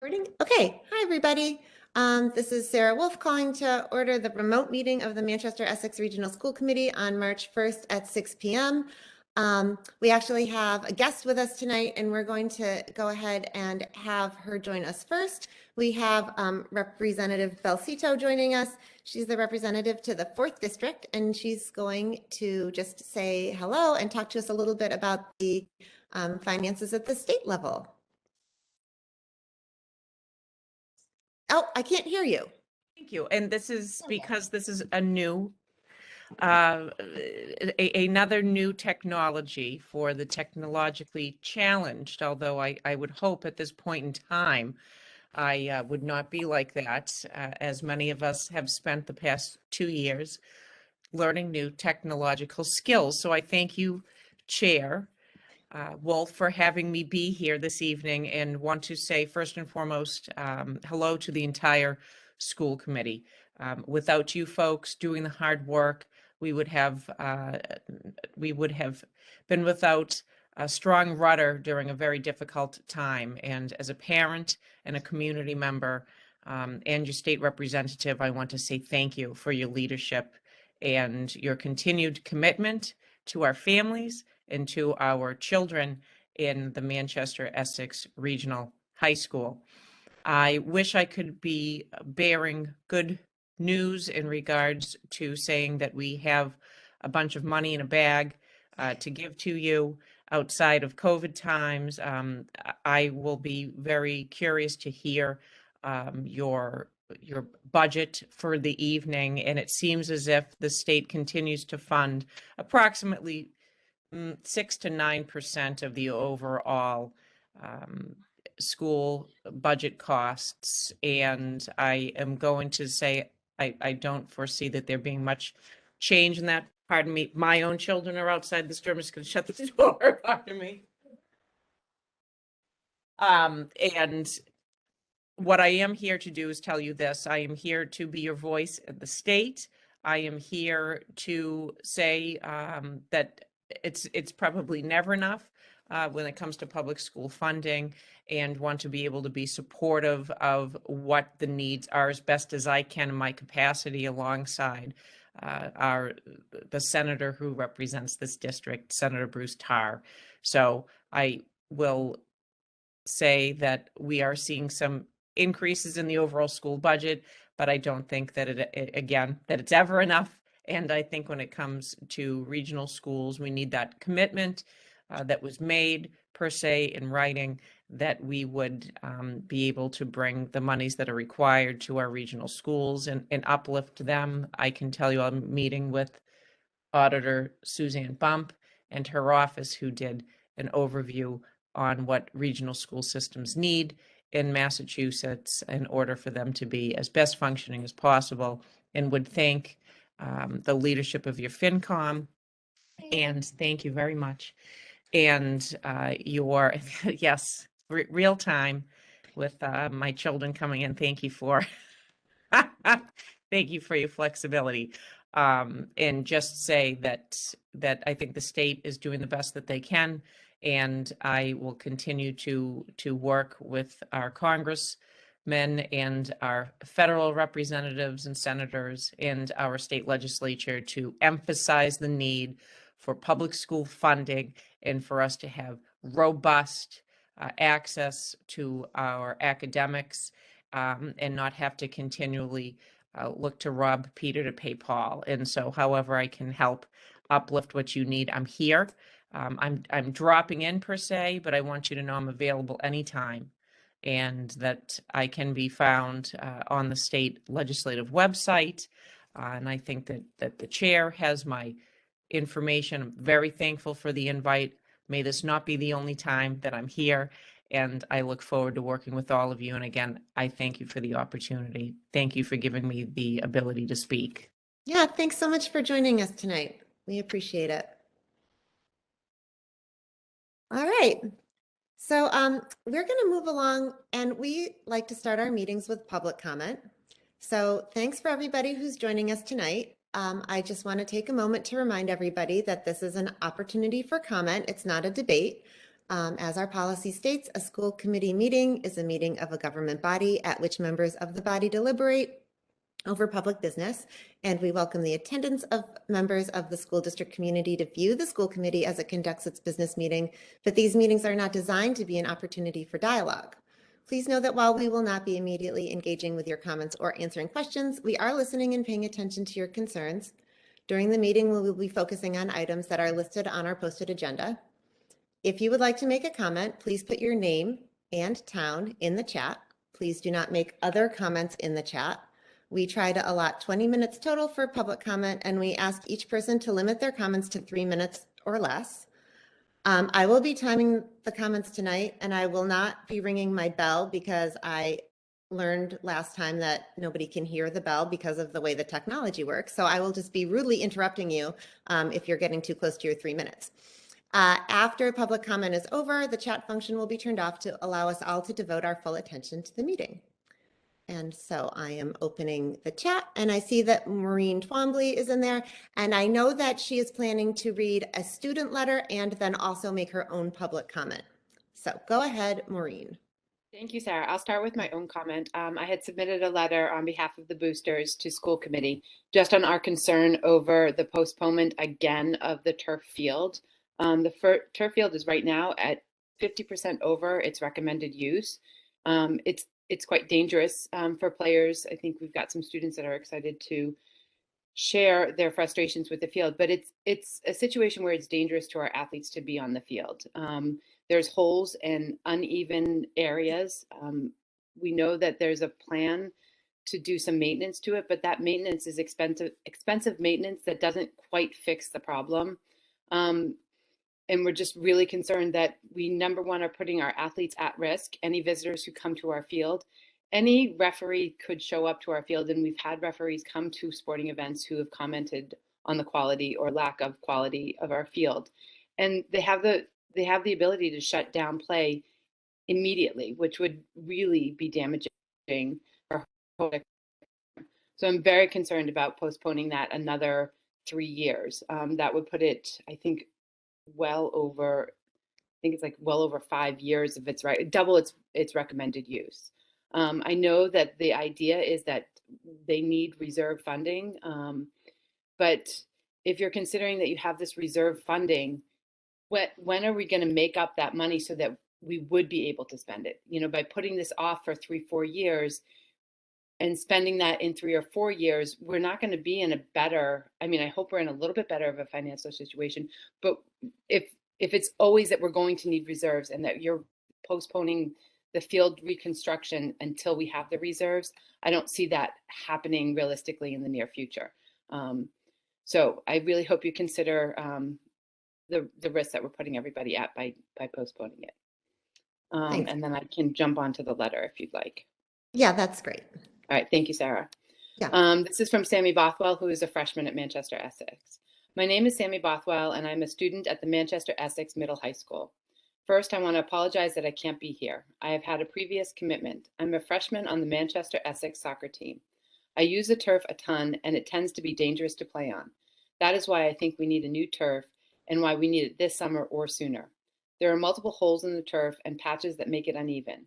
Recording? Okay. Hi, everybody. This is Sarah Wolf calling to order the remote meeting of the Manchester Essex Regional School Committee on March 1st at 6 p.m. We actually have a guest with us tonight, and we're going to go ahead and have her join us first. We have Representative Belcito joining us. She's the representative to the 4th District, and she's going to just say hello and talk to us a little bit about the finances at the state level. Oh, I can't hear you. Thank you. And this is because this is a new, another new technology for the technologically challenged, although I would hope at this point in time, I would not be like that, as many of us have spent the past 2 years learning new technological skills. So I thank you, Chair Wolf, for having me be here this evening, and want to say first and foremost, hello to the entire school committee. Without you folks doing the hard work, we would have been without a strong rudder during a very difficult time. And as a parent and a community member and your state representative, I want to say thank you for your leadership and your continued commitment to our families and to our children in the Manchester Essex Regional High School. I wish I could be bearing good news in regards to saying that we have a bunch of money in a bag to give to you outside of COVID times. I will be very curious to hear your budget for the evening, and it seems as if the state continues to fund approximately 6 to 9% of the overall school budget costs. And I am going to say I don't foresee that there being much change in that. Pardon me, my own children are outside this door. I'm just going to shut the door. Pardon me. And what I am here to do is tell you this. I am here to be your voice at the state. I am here to say that it's probably never enough when it comes to public school funding, and want to be able to be supportive of what the needs are as best as I can in my capacity, alongside the senator who represents this district, Senator Bruce Tarr. So I will say that we are seeing some increases in the overall school budget, but I don't think that that it's ever enough. And I think when it comes to regional schools, we need that commitment that was made per se in writing, that we would be able to bring the monies that are required to our regional schools and uplift them. I can tell you I'm meeting with Auditor Suzanne Bump and her office, who did an overview on what regional school systems need in Massachusetts in order for them to be as best functioning as possible, and would thank the leadership of your FinCom, and thank you very much. And your, yes, real time with my children coming in. Thank you for, thank you for your flexibility. And just say that I think the state is doing the best that they can, and I will continue to work with our congressmen and our federal representatives and senators and our state legislature to emphasize the need for public school funding, and for us to have robust access to our academics, and not have to continually look to rob Peter to pay Paul. And so however I can help uplift what you need, I'm here. I'm dropping in per se, but I want you to know I'm available anytime, and that I can be found on the state legislative website. And I think that the chair has my information. I'm very thankful for the invite. May this not be the only time that I'm here, and I look forward to working with all of you. And again, I thank you for the opportunity. Thank you for giving me the ability to speak. Yeah, thanks so much for joining us tonight. We appreciate it. All right. So we're going to move along, and we like to start our meetings with public comment. So thanks for everybody who's joining us tonight. I just want to take a moment to remind everybody that this is an opportunity for comment. It's not a debate. As our policy states, a school committee meeting is a meeting of a government body at which members of the body deliberate over public business, and we welcome the attendance of members of the school district community to view the school committee as it conducts its business meeting, but these meetings are not designed to be an opportunity for dialogue. Please know that while we will not be immediately engaging with your comments or answering questions, we are listening and paying attention to your concerns. During the meeting, we will be focusing on items that are listed on our posted agenda. If you would like to make a comment, please put your name and town in the chat. Please do not make other comments in the chat. We try to allot 20 minutes total for public comment, and we ask each person to limit their comments to 3 minutes or less. I will be timing the comments tonight, and I will not be ringing my bell because I learned last time that nobody can hear the bell because of the way the technology works. So I will just be rudely interrupting you if you're getting too close to your 3 minutes. After public comment is over, the chat function will be turned off to allow us all to devote our full attention to the meeting. And so I am opening the chat, and I see that Maureen Twombly is in there, and I know that she is planning to read a student letter and then also make her own public comment. So go ahead, Maureen. Thank you, Sarah. I'll start with my own comment. I had submitted a letter on behalf of the boosters to school committee just on our concern over the postponement again of the turf field. The turf field is right now at 50% over its recommended use. It's quite dangerous for players. I think we've got some students that are excited to share their frustrations with the field, but it's a situation where it's dangerous to our athletes to be on the field. There's holes and uneven areas. We know that there's a plan to do some maintenance to it, but that maintenance is expensive maintenance that doesn't quite fix the problem. And we're just really concerned that we, number one, are putting our athletes at risk. Any visitors who come to our field, any referee could show up to our field, and we've had referees come to sporting events who have commented on the quality or lack of quality of our field. And they have the ability to shut down play immediately, which would really be damaging for our. So I'm very concerned about postponing that another 3 years. That would put it, I think, well over 5 years if it's right, double its recommended use. I know that the idea is that they need reserve funding, but if you're considering that you have this reserve funding, when are we going to make up that money so that we would be able to spend it? You know, by putting this off for 3-4 years and spending that in 3 or 4 years, we're not going to be in a better, I mean, I hope we're in a little bit better of a financial situation, but if it's always that we're going to need reserves and that you're postponing the field reconstruction until we have the reserves, I don't see that happening realistically in the near future. So I really hope you consider the risk that we're putting everybody at by postponing it. And then I can jump onto the letter if you'd like. Yeah, that's great. All right, thank you, Sarah. Yeah. This is from Sammy Bothwell, who is a freshman at Manchester Essex. My name is Sammy Bothwell, and I'm a student at the Manchester Essex Middle High School. First, I want to apologize that I can't be here. I have had a previous commitment. I'm a freshman on the Manchester Essex soccer team. I use the turf a ton, and it tends to be dangerous to play on. That is why I think we need a new turf and why we need it this summer or sooner. There are multiple holes in the turf and patches that make it uneven.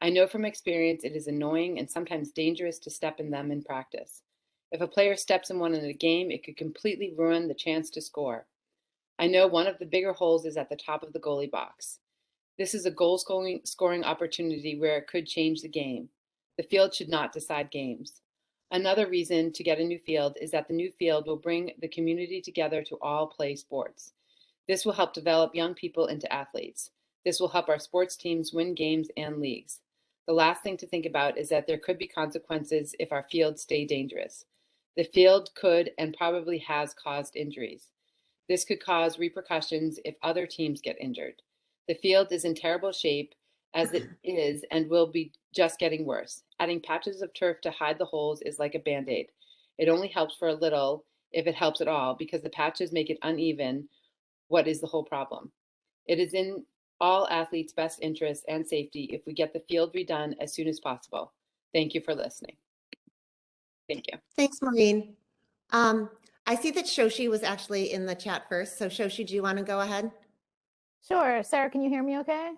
I know from experience it is annoying and sometimes dangerous to step in them in practice. If a player steps in one in a game, it could completely ruin the chance to score. I know one of the bigger holes is at the top of the goalie box. This is a goal scoring opportunity where it could change the game. The field should not decide games. Another reason to get a new field is that the new field will bring the community together to all play sports. This will help develop young people into athletes. This will help our sports teams win games and leagues. The last thing to think about is that there could be consequences if our fields stay dangerous. The field could and probably has caused injuries. This could cause repercussions if other teams get injured. The field is in terrible shape as it is and will be just getting worse. Adding patches of turf to hide the holes is like a Band-Aid. It only helps for a little, if it helps at all, because the patches make it uneven. What is the whole problem? It is in all athletes' best interest and safety if we get the field redone as soon as possible. Thank you for listening. Thank you. Thanks, Maureen. I see that Shoshi was actually in the chat first. So Shoshi, do you want to go ahead? Sure. Sarah, can you hear me okay?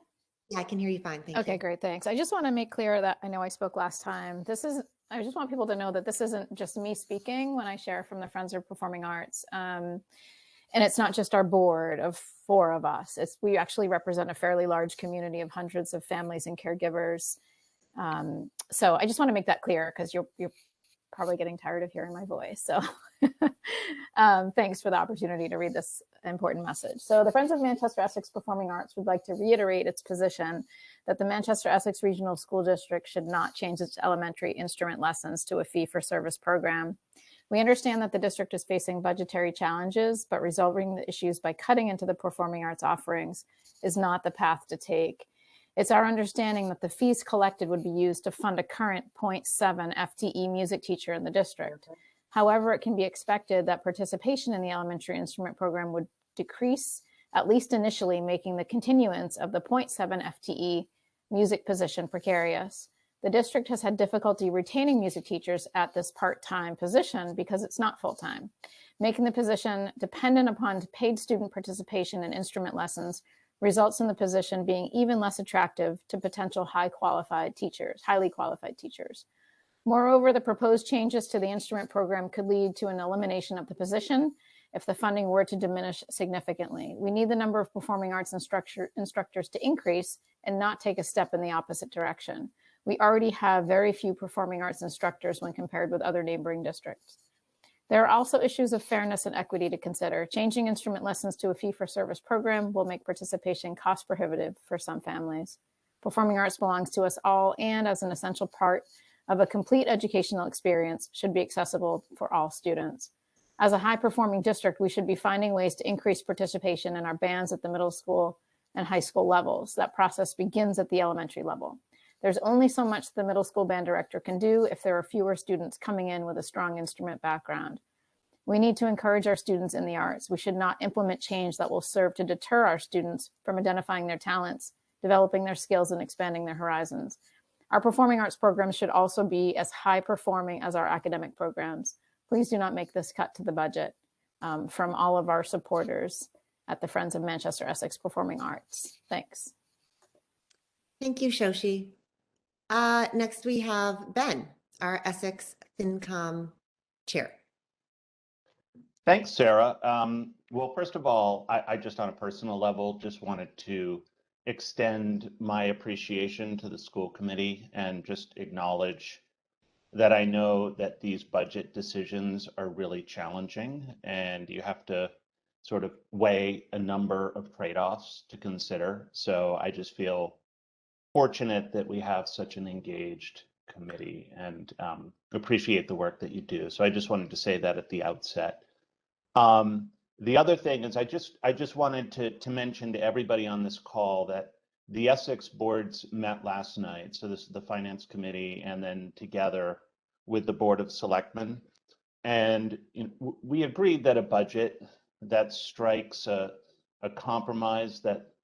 Yeah, I can hear you fine. Thank Okay, you. great. Thanks. I just want to make clear that I know I spoke last time. I just want people to know that this isn't just me speaking when I share from the Friends of Performing Arts. And it's not just our board of 4 of us. We actually represent a fairly large community of hundreds of families and caregivers. So I just want to make that clear because you're probably getting tired of hearing my voice. So thanks for the opportunity to read this important message. So the Friends of Manchester Essex Performing Arts would like to reiterate its position that the Manchester Essex Regional School District should not change its elementary instrument lessons to a fee-for-service program. We understand that the district is facing budgetary challenges, but resolving the issues by cutting into the performing arts offerings is not the path to take. It's our understanding that the fees collected would be used to fund a current 0.7 FTE music teacher in the district. However, it can be expected that participation in the elementary instrument program would decrease, at least initially, making the continuance of the 0.7 FTE music position precarious. The district has had difficulty retaining music teachers at this part-time position because it's not full-time. Making the position dependent upon paid student participation in instrument lessons results in the position being even less attractive to potential highly qualified teachers. Moreover, the proposed changes to the instrument program could lead to an elimination of the position if the funding were to diminish significantly. We need the number of performing arts instructors to increase and not take a step in the opposite direction. We already have very few performing arts instructors when compared with other neighboring districts. There are also issues of fairness and equity to consider. Changing instrument lessons to a fee-for-service program will make participation cost prohibitive for some families. Performing arts belongs to us all, and as an essential part of a complete educational experience, should be accessible for all students. As a high-performing district, we should be finding ways to increase participation in our bands at the middle school and high school levels. That process begins at the elementary level. There's only so much the middle school band director can do if there are fewer students coming in with a strong instrument background. We need to encourage our students in the arts. We should not implement change that will serve to deter our students from identifying their talents, developing their skills, and expanding their horizons. Our performing arts programs should also be as high performing as our academic programs. Please do not make this cut to the budget. From all of our supporters at the Friends of Manchester Essex Performing Arts. Thanks. Thank you, Shoshi. Next we have Ben, our Essex FinCom chair. Thanks, Sarah. Well, first of all, I just on a personal level just wanted to extend my appreciation to the school committee and just acknowledge that I know that these budget decisions are really challenging and you have to sort of weigh a number of trade-offs to consider. So I just feel fortunate that we have such an engaged committee and appreciate the work that you do. So I just wanted to say that at the outset. The other thing is I just wanted to mention to everybody on this call that the Essex boards met last night. So this is the Finance Committee and then together with the Board of Selectmen. And we agreed that a budget that strikes a compromise that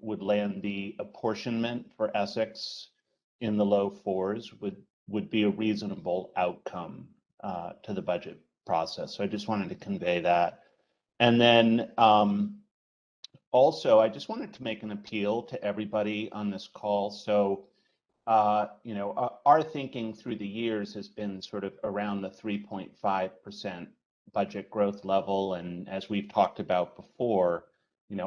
would land the apportionment for Essex in the low 4s would be a reasonable outcome to the budget process. So I just wanted to convey that. And then also, I just wanted to make an appeal to everybody on this call. So, our thinking through the years has been sort of around the 3.5% budget growth level. And as we've talked about before,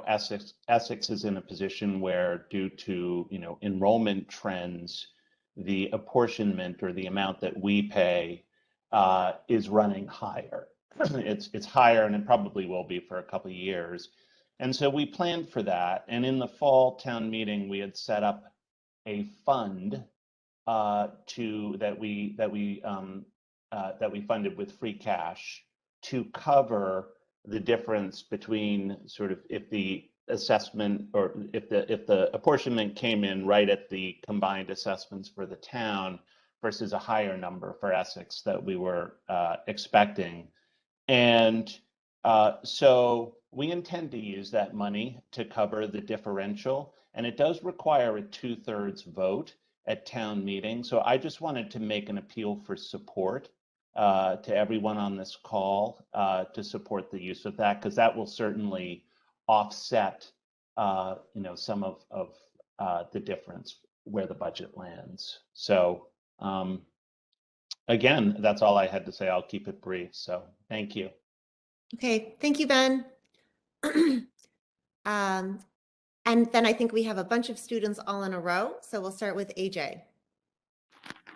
Essex is in a position where due to, enrollment trends, the apportionment or the amount that we pay is running higher. It's higher and it probably will be for a couple of years. And so we planned for that. And in the fall town meeting, we had set up a fund that we funded with free cash to cover the difference between sort of if the assessment or if the apportionment came in right at the combined assessments for the town versus a higher number for Essex that we were expecting. And so we intend to use that money to cover the differential, and it does require a 2/3 vote at town meeting. So I just wanted to make an appeal for support to everyone on this call to support the use of that, because that will certainly offset some of the difference where the budget lands. So again, that's all I had to say. I'll keep it brief. So thank you. Okay, thank you, Ben. And then I think we have a bunch of students all in a row. So we'll start with AJ.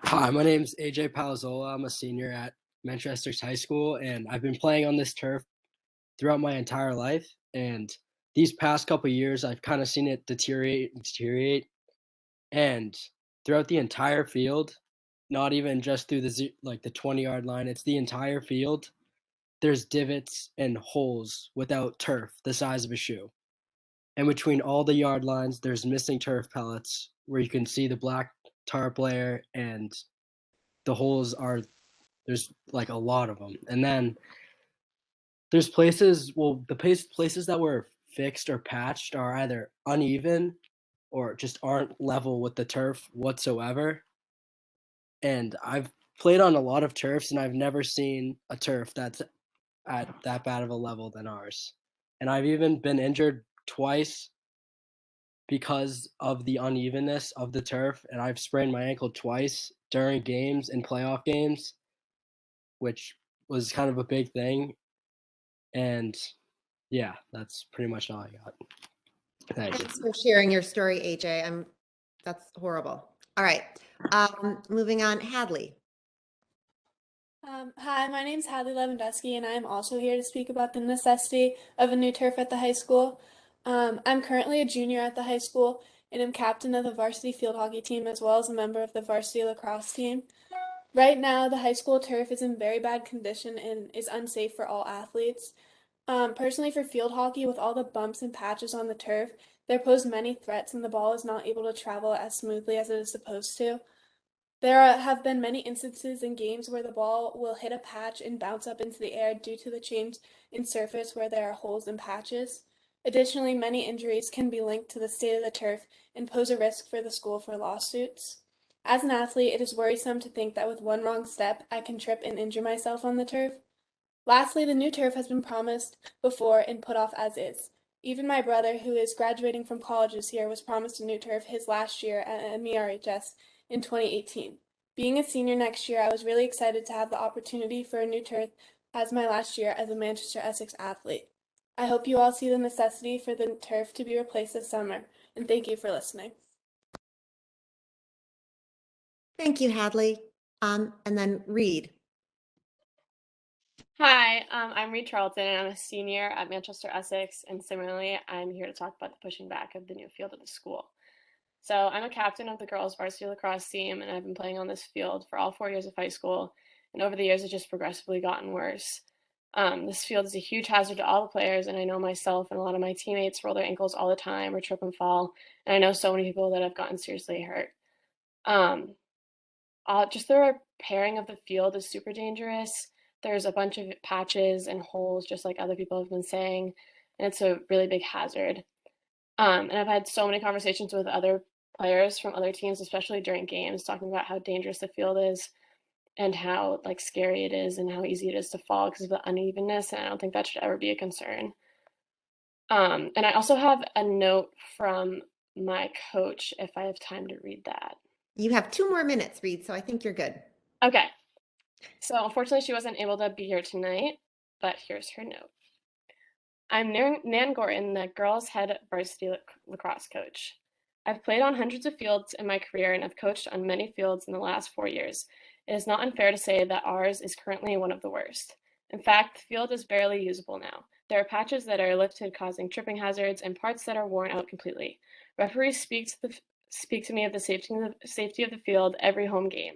Hi, my name's AJ Palazzolo. I'm a senior at Manchester High School, and I've been playing on this turf throughout my entire life. And these past couple of years, I've kind of seen it deteriorate. And throughout the entire field, not even just through the 20-yard line, it's the entire field. There's divots and holes without turf the size of a shoe. And between all the yard lines, there's missing turf pellets where you can see the black tarp layer, and the holes there's like a lot of them. And then there's places, the places that were fixed or patched are either uneven or just aren't level with the turf whatsoever. And I've played on a lot of turfs, and I've never seen a turf that's at that bad of a level than ours. And I've even been injured twice because of the unevenness of the turf, and I've sprained my ankle twice during games and playoff games, which was kind of a big thing. And yeah, that's pretty much all I got. Thank you. Thanks for sharing your story, AJ. That's horrible. All right, moving on, Hadley. Hi, my name is Hadley Levandusky, and I am also here to speak about the necessity of a new turf at the high school. I'm currently a junior at the high school, and am captain of the varsity field hockey team as well as a member of the varsity lacrosse team. Right now, the high school turf is in very bad condition and is unsafe for all athletes. Personally, for field hockey, with all the bumps and patches on the turf, there pose many threats, and the ball is not able to travel as smoothly as it is supposed to. There have been many instances in games where the ball will hit a patch and bounce up into the air due to the change in surface where there are holes and patches. Additionally, many injuries can be linked to the state of the turf and pose a risk for the school for lawsuits. As an athlete, it is worrisome to think that with one wrong step, I can trip and injure myself on the turf. Lastly, the new turf has been promised before and put off as is. Even my brother, who is graduating from college this year, was promised a new turf his last year at MERHS in 2018. Being a senior next year, I was really excited to have the opportunity for a new turf as my last year as a Manchester Essex athlete. I hope you all see the necessity for the turf to be replaced this summer, and thank you for listening. Thank you, Hadley. And then Reed. Hi, I'm Reed Tarleton, and I'm a senior at Manchester Essex, and similarly, I'm here to talk about the pushing back of the new field at the school. So I'm a captain of the girls' varsity lacrosse team, and I've been playing on this field for all 4 years of high school, and over the years, it's just progressively gotten worse. This field is a huge hazard to all the players, and I know myself and a lot of my teammates roll their ankles all the time or trip and fall, and I know so many people that have gotten seriously hurt. Just the repairing of the field is super dangerous. There's a bunch of patches and holes, just like other people have been saying, and it's a really big hazard. And I've had so many conversations with other players from other teams, especially during games, talking about how dangerous the field is and how scary it is and how easy it is to fall because of the unevenness. And I don't think that should ever be a concern. And I also have a note from my coach if I have time to read that. You have 2 more minutes, Reed, so I think you're good. Okay. So unfortunately, she wasn't able to be here tonight, but here's her note. I'm Nan Gorton, the girls' head varsity lacrosse coach. I've played on hundreds of fields in my career and have coached on many fields in the last 4 years. It is not unfair to say that ours is currently one of the worst. In fact, the field is barely usable now. There are patches that are lifted causing tripping hazards and parts that are worn out completely. Referees speak to me of the safety of the field every home game.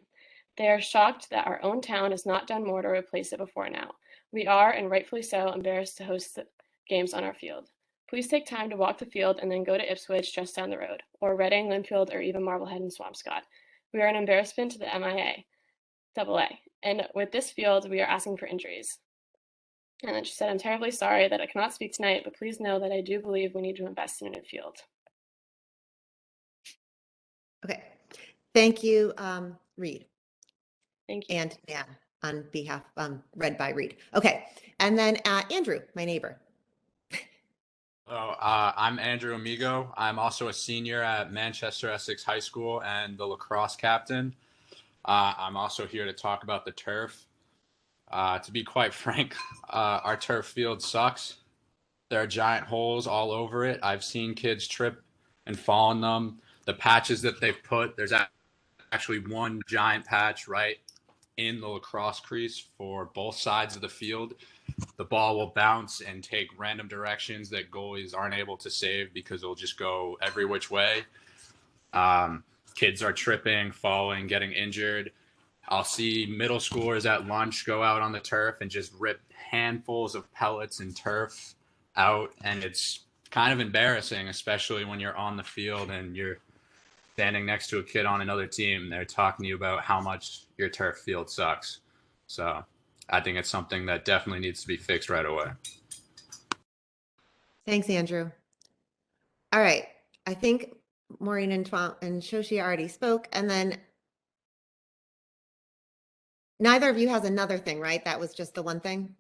They are shocked that our own town has not done more to replace it before now. We are, and rightfully so, embarrassed to host the games on our field. Please take time to walk the field and then go to Ipswich just down the road, or Reading, Linfield, or even Marblehead and Swampscott. We are an embarrassment to the MIA, AA, and with this field, we are asking for injuries. And then she said, I'm terribly sorry that I cannot speak tonight, but please know that I do believe we need to invest in a new field. Okay. Thank you, Reed. Thank you. And yeah, on behalf, read by Reed. Okay. And then Andrew, my neighbor. I'm Andrew Amigo. I'm also a senior at Manchester Essex High School and the lacrosse captain. I'm also here to talk about the turf. To be quite frank, our turf field sucks. There are giant holes all over it. I've seen kids trip and fall in them. The patches that they've put, there's actually one giant patch right in the lacrosse crease for both sides of the field. The ball will bounce and take random directions that goalies aren't able to save because it'll just go every which way. Kids are tripping, falling, getting injured. I'll see middle schoolers at lunch go out on the turf and just rip handfuls of pellets and turf out. And it's kind of embarrassing, especially when you're on the field and you're standing next to a kid on another team. They're talking to you about how much your turf field sucks. So I think it's something that definitely needs to be fixed right away. Thanks, Andrew. All right. I think Maureen and Shoshi already spoke, and then neither of you has another thing, right? That was just the one thing?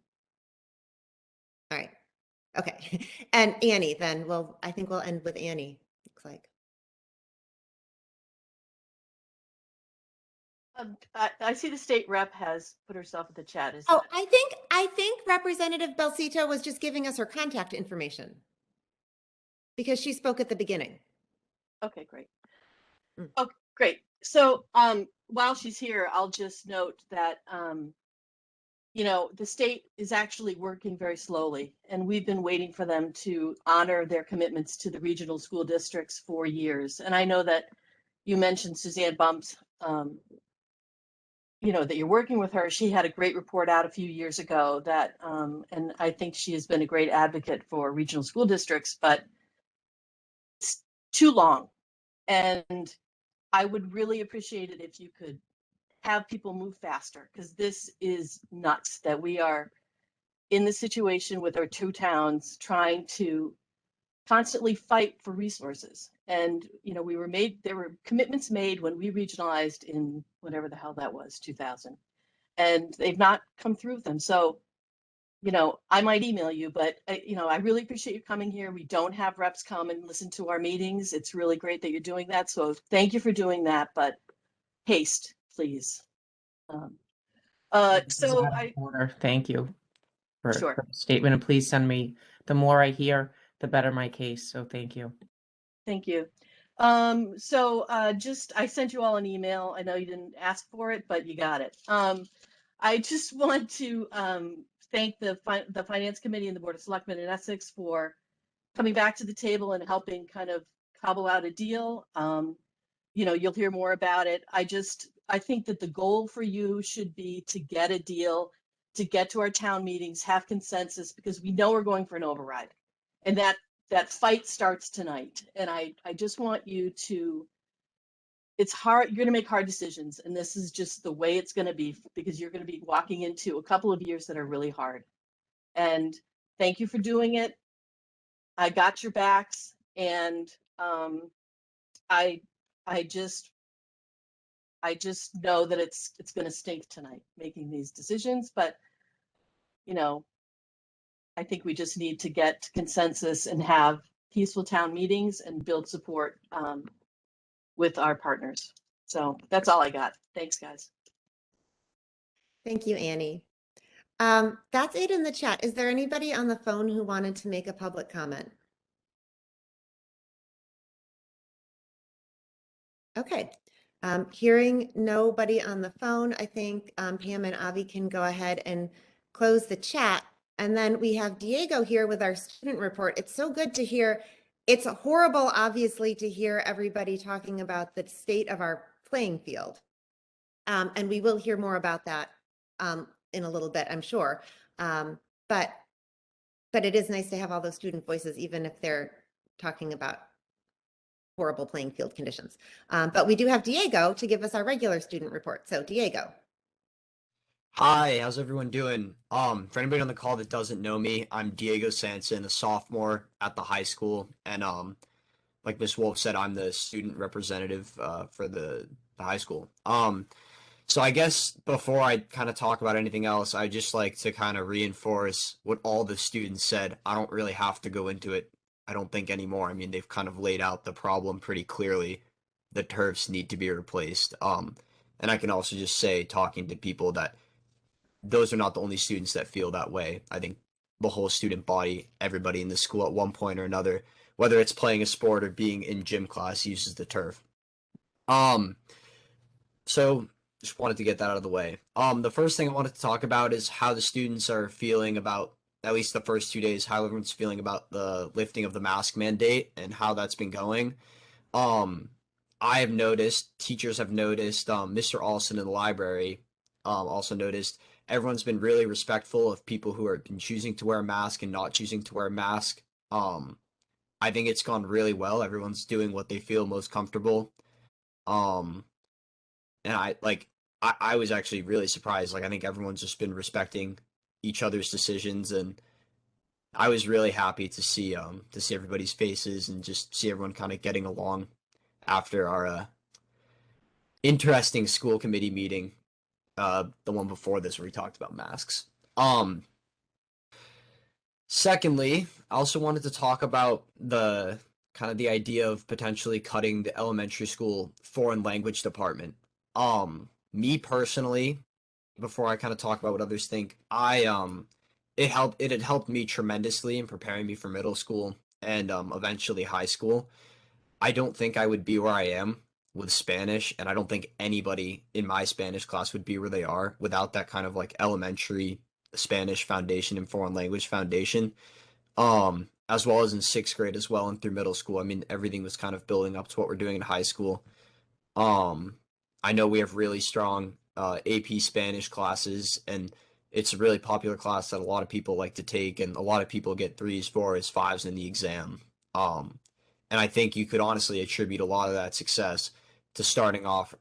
All right. Okay. And Annie, then I think we'll end with Annie, looks like. I see the state rep has put herself in the chat. Oh, I think Representative Belcito was just giving us her contact information because she spoke at the beginning. Okay, great. Oh, great. So while she's here, I'll just note that the state is actually working very slowly, and we've been waiting for them to honor their commitments to the regional school districts for years. And I know that you mentioned Suzanne Bumps, that you're working with her. She had a great report out a few years ago that, and I think she has been a great advocate for regional school districts, but it's too long. And I would really appreciate it if you could have people move faster, because this is nuts that we are in the situation with our two towns trying to constantly fight for resources. And, there were commitments made when we regionalized in whatever the hell that was, 2000, and they've not come through with them. So, I might email you, but I really appreciate you coming here. We don't have reps come and listen to our meetings. It's really great that you're doing that. So thank you for doing that, but haste, please. Thank you for Sure. the statement, and please send me, the more I hear, the better my case. So thank you. Thank you. I sent you all an email. I know you didn't ask for it, but you got it. I just want to thank the Finance Committee and the Board of Selectmen in Essex for coming back to the table and helping kind of cobble out a deal. You'll hear more about it. I think that the goal for you should be to get a deal, to get to our town meetings, have consensus, because we know we're going for an override. And that fight starts tonight. And I just want you to, it's hard, you're going to make hard decisions. And this is just the way it's going to be, because you're going to be walking into a couple of years that are really hard. And thank you for doing it. I got your backs. And I just know that it's going to stink tonight making these decisions, but I think we just need to get consensus and have peaceful town meetings and build support with our partners. So that's all I got. Thanks, guys. Thank you, Annie. That's it in the chat. Is there anybody on the phone who wanted to make a public comment? Okay. Hearing nobody on the phone, I think Pam and Avi can go ahead and close the chat. And then we have Diego here with our student report. It's so good to hear. It's horrible, obviously, to hear everybody talking about the state of our playing field. And we will hear more about that in a little bit, I'm sure. But it is nice to have all those student voices, even if they're talking about horrible playing field conditions. But we do have Diego to give us our regular student report. So Diego. Hi, how's everyone doing? For anybody on the call that doesn't know me, I'm Diego Sanson, a sophomore at the high school, and like Ms. Wolf said, I'm the student representative for the high school. So I guess before I kind of talk about anything else, I just like to kind of reinforce what all the students said. I don't really have to go into it I don't think anymore. I mean, they've kind of laid out the problem pretty clearly. The turfs need to be replaced. And I can also just say, talking to people, that those are not the only students that feel that way. I think the whole student body, everybody in the school at one point or another, whether it's playing a sport or being in gym class, uses the turf. So just wanted to get that out of the way. The first thing I wanted to talk about is how the students are feeling about, at least the first 2 days, how everyone's feeling about the lifting of the mask mandate and how that's been going. I have noticed, teachers have noticed, Mr. Olson in the library also noticed, everyone's been really respectful of people who have been choosing to wear a mask and not choosing to wear a mask. I think it's gone really well. Everyone's doing what they feel most comfortable. And I was actually really surprised. Like, I think everyone's just been respecting each other's decisions, and I was really happy to see everybody's faces and just see everyone kind of getting along after our interesting school committee meeting, the one before this where we talked about masks. Secondly, I also wanted to talk about the idea of potentially cutting the elementary school foreign language department. Me personally, before I kind of talk about what others think, it had helped me tremendously in preparing me for middle school and eventually high school. I don't think I would be where I am with Spanish, and I don't think anybody in my Spanish class would be where they are without that kind of like elementary Spanish foundation and foreign language foundation. As well as in 6th grade as well and through middle school. I mean, everything was kind of building up to what we're doing in high school. I know we have really strong AP Spanish classes, and it's a really popular class that a lot of people like to take, and a lot of people get 3s, 4s, 5s in the exam. And I think you could honestly attribute a lot of that success to starting off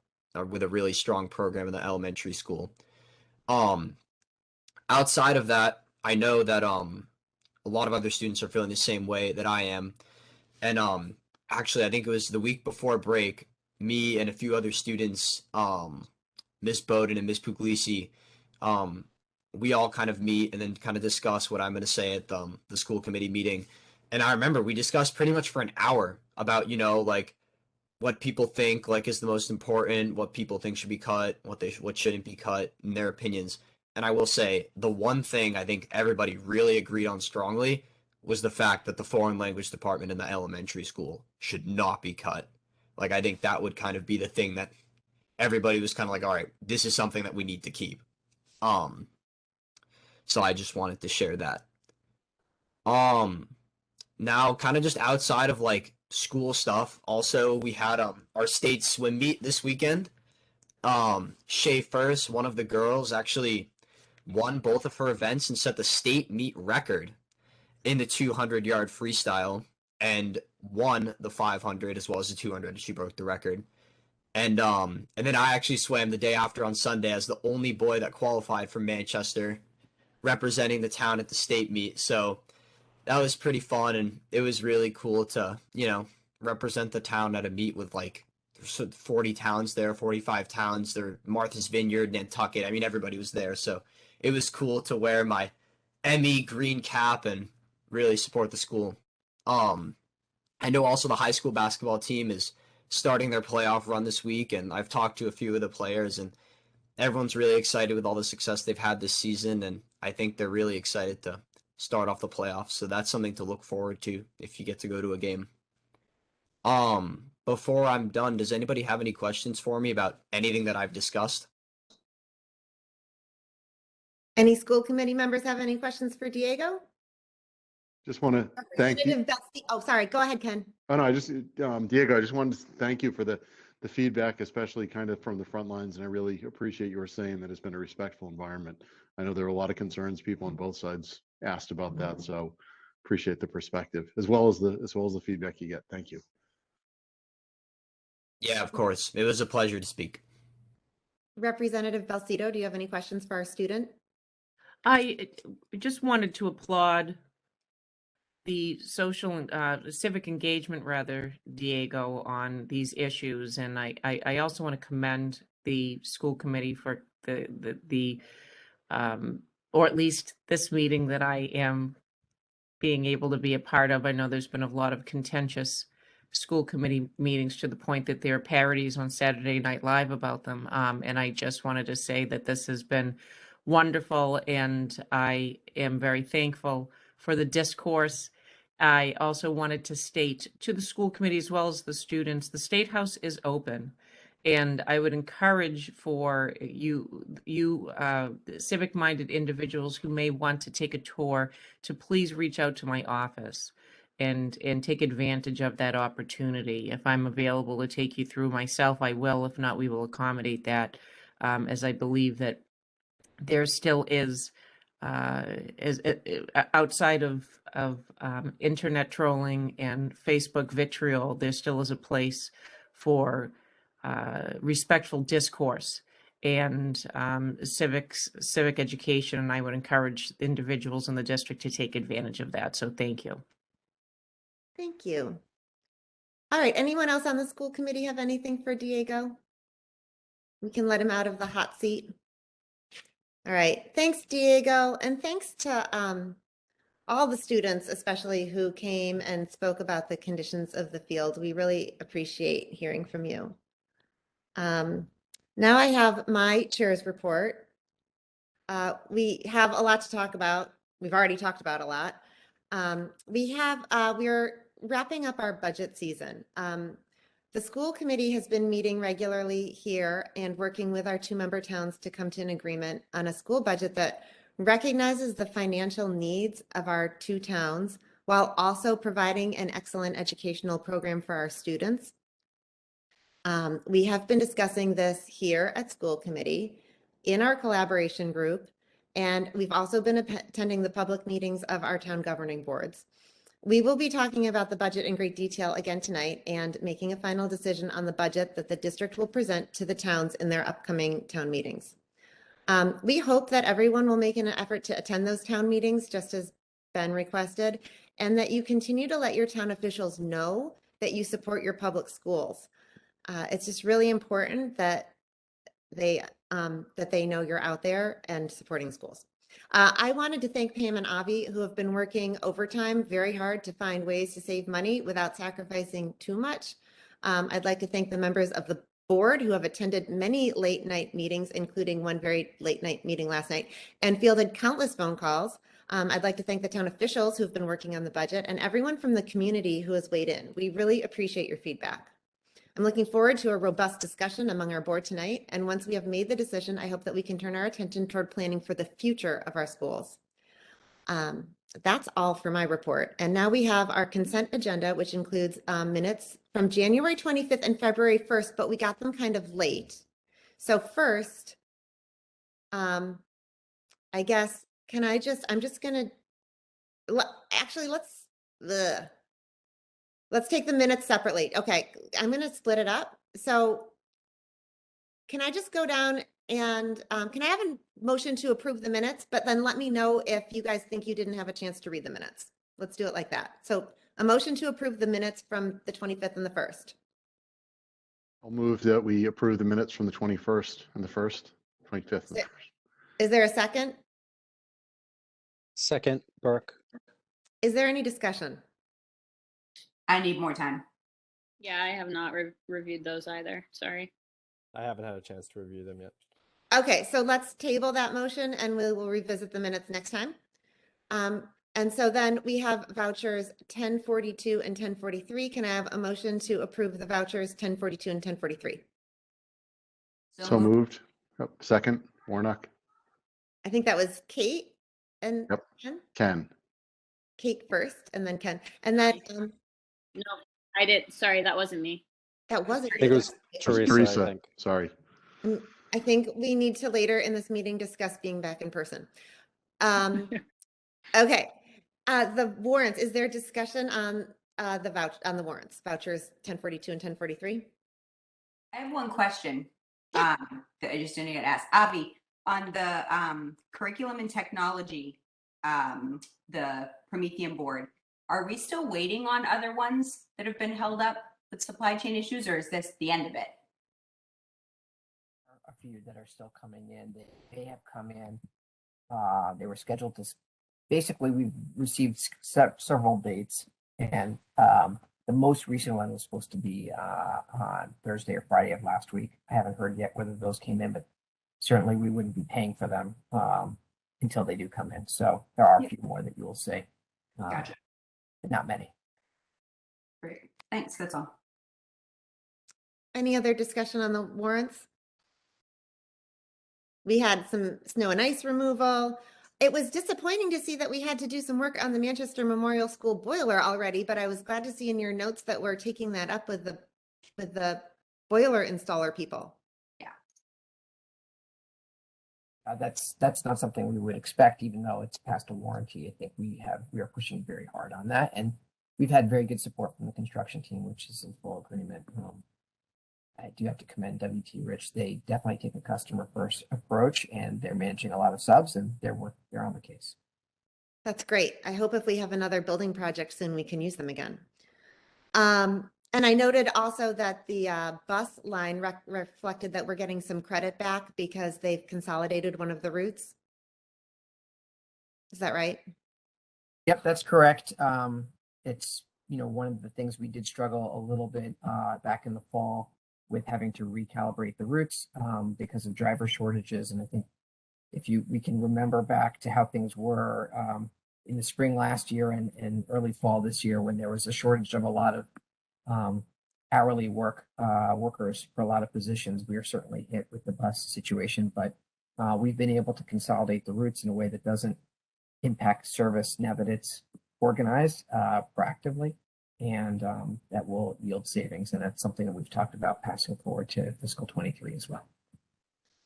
with a really strong program in the elementary school. Outside of that, I know that a lot of other students are feeling the same way that I am. And actually, I think it was the week before break, me and a few other students, Miss Bowden and Miss Puglisi, we all kind of meet and then kind of discuss what I'm going to say at the school committee meeting. And I remember we discussed pretty much for an hour about, like what people think like is the most important, what people think should be cut, what shouldn't be cut, in their opinions. And I will say the one thing I think everybody really agreed on strongly was the fact that the foreign language department in the elementary school should not be cut. Like, I think that would kind of be the thing that everybody was kind of like, all right, this is something that we need to keep. So I just wanted to share that. Now kind of just outside of like school stuff, also we had our state swim meet this weekend. Shay First, one of the girls, actually won both of her events and set the state meet record in the 200-yard freestyle and won the 500 as well as the 200. She broke the record. And then I actually swam the day after on Sunday as the only boy that qualified from Manchester, representing the town at the state meet. So that was pretty fun, and it was really cool to, represent the town at a meet with like 40 towns there, 45 towns. There, Martha's Vineyard, Nantucket. I mean, everybody was there. So it was cool to wear my ME green cap and really support the school. I know also the high school basketball team is starting their playoff run this week, and I've talked to a few of the players, and everyone's really excited with all the success they've had this season, and I think they're really excited to start off the playoffs. So that's something to look forward to if you get to go to a game. Before I'm done, does anybody have any questions for me about anything that I've discussed? Any school committee members have any questions for Diego? Just want to thank you. Oh, sorry. Go ahead, Ken. Oh, no, Diego, I just wanted to thank you for the feedback, especially kind of from the front lines. And I really appreciate you were saying that it's been a respectful environment. I know there were a lot of concerns people on both sides asked about that. So appreciate the perspective as well as the feedback you get. Thank you. Yeah, of course. It was a pleasure to speak. Representative Balsito, do you have any questions for our student? I just wanted to applaud the social civic engagement, rather, Diego, on these issues, and I also want to commend the school committee for the or at least this meeting that I am being able to be a part of. I know there's been a lot of contentious school committee meetings to the point that there are parodies on Saturday Night Live about them. And I just wanted to say that this has been wonderful, and I am very thankful for the discourse. I also wanted to state to the school committee as well as the students, the State House is open. And I would encourage for you civic-minded individuals who may want to take a tour to please reach out to my office and take advantage of that opportunity. If I'm available to take you through myself, I will. If not, we will accommodate that, as I believe that there still is outside of internet trolling and Facebook vitriol, there still is a place for respectful discourse and civic education, and I would encourage individuals in the district to take advantage of that. So thank you. Thank you. All right, anyone else on the school committee have anything for Diego? We can let him out of the hot seat. All right, thanks, Diego, and thanks to all the students, especially who came and spoke about the conditions of the field. We really appreciate hearing from you. Now I have my chair's report. We have a lot to talk about. We've already talked about a lot. We're wrapping up our budget season. The school committee has been meeting regularly here and working with our 2-member towns to come to an agreement on a school budget that recognizes the financial needs of our 2 towns while also providing an excellent educational program for our students. We have been discussing this here at school committee, in our collaboration group, and we've also been attending the public meetings of our town governing boards. We will be talking about the budget in great detail again tonight and making a final decision on the budget that the district will present to the towns in their upcoming town meetings. We hope that everyone will make an effort to attend those town meetings, just as Ben requested, and that you continue to let your town officials know that you support your public schools. It's just really important that they know you're out there and supporting schools. I wanted to thank Pam and Avi, who have been working overtime very hard to find ways to save money without sacrificing too much. I'd like to thank the members of the board who have attended many late night meetings, including one very late night meeting last night, and fielded countless phone calls. I'd like to thank the town officials who've been working on the budget and everyone from the community who has weighed in. We really appreciate your feedback. I'm looking forward to a robust discussion among our board tonight, and once we have made the decision, I hope that we can turn our attention toward planning for the future of our schools. That's all for my report. And now we have our consent agenda, which includes minutes from January 25th and February 1st, but we got them kind of late. So first, I guess, I'm just gonna, actually, let's take the minutes separately. Okay, I'm going to split it up. So can I just go down and can I have a motion to approve the minutes, but then let me know if you guys think you didn't have a chance to read the minutes. Let's do it like that. So a motion to approve the minutes from the 25th and the 1st. I'll move that we approve the minutes from the 21st and the 1st, 25th and the 1st. Is there a second? Second, Burke. Is there any discussion? I need more time. Yeah, I have not reviewed those either. Sorry. I haven't had a chance to review them yet. Okay, so let's table that motion and we will revisit the minutes next time. And so then we have vouchers 1042 and 1043. Can I have a motion to approve the vouchers 1042 and 1043? So moved. Oh, second, Warnock. I think that was Kate and Yep. Ken. Ken. Kate first and then Ken. And then No, I did. Sorry, that wasn't me. that wasn't. I think it was Teresa, I think. Sorry. I think we need to later in this meeting discuss being back in person. Okay. The warrants, is there discussion on the warrants, vouchers 1042 and 1043? I have one question that I just didn't get asked. Avi, on the curriculum and technology, the Promethean board, are we still waiting on other ones that have been held up with supply chain issues, or is this the end of it? A few that are still coming in. They have come in. They were scheduled to basically we've received several dates, and the most recent one was supposed to be on Thursday or Friday of last week. I haven't heard yet whether those came in, but certainly we wouldn't be paying for them until they do come in. So there are a few more that you will see. Gotcha. But not many. Great. Thanks. That's all. Any other discussion on the warrants? We had some snow and ice removal. It was disappointing to see that we had to do some work on the Manchester Memorial School boiler already, but I was glad to see in your notes that we're taking that up with the boiler installer people. That's not something we would expect, even though it's past a warranty. I think we are pushing very hard on that, and we've had very good support from the construction team, which is in full agreement. I do have to commend WT Rich. They definitely take a customer first approach, and they're managing a lot of subs, and they're on the case. That's great. I hope if we have another building project soon, we can use them again. And I noted also that the bus line reflected that we're getting some credit back because they've consolidated one of the routes. Is that right? Yep, that's correct. It's, one of the things we did struggle a little bit back in the fall with having to recalibrate the routes because of driver shortages. And I think we can remember back to how things were in the spring last year and early fall this year, when there was a shortage of a lot of hourly workers for a lot of positions, we are certainly hit with the bus situation, but we've been able to consolidate the routes in a way that doesn't impact service now that it's organized proactively, and that will yield savings. And that's something that we've talked about passing forward to fiscal 23 as well.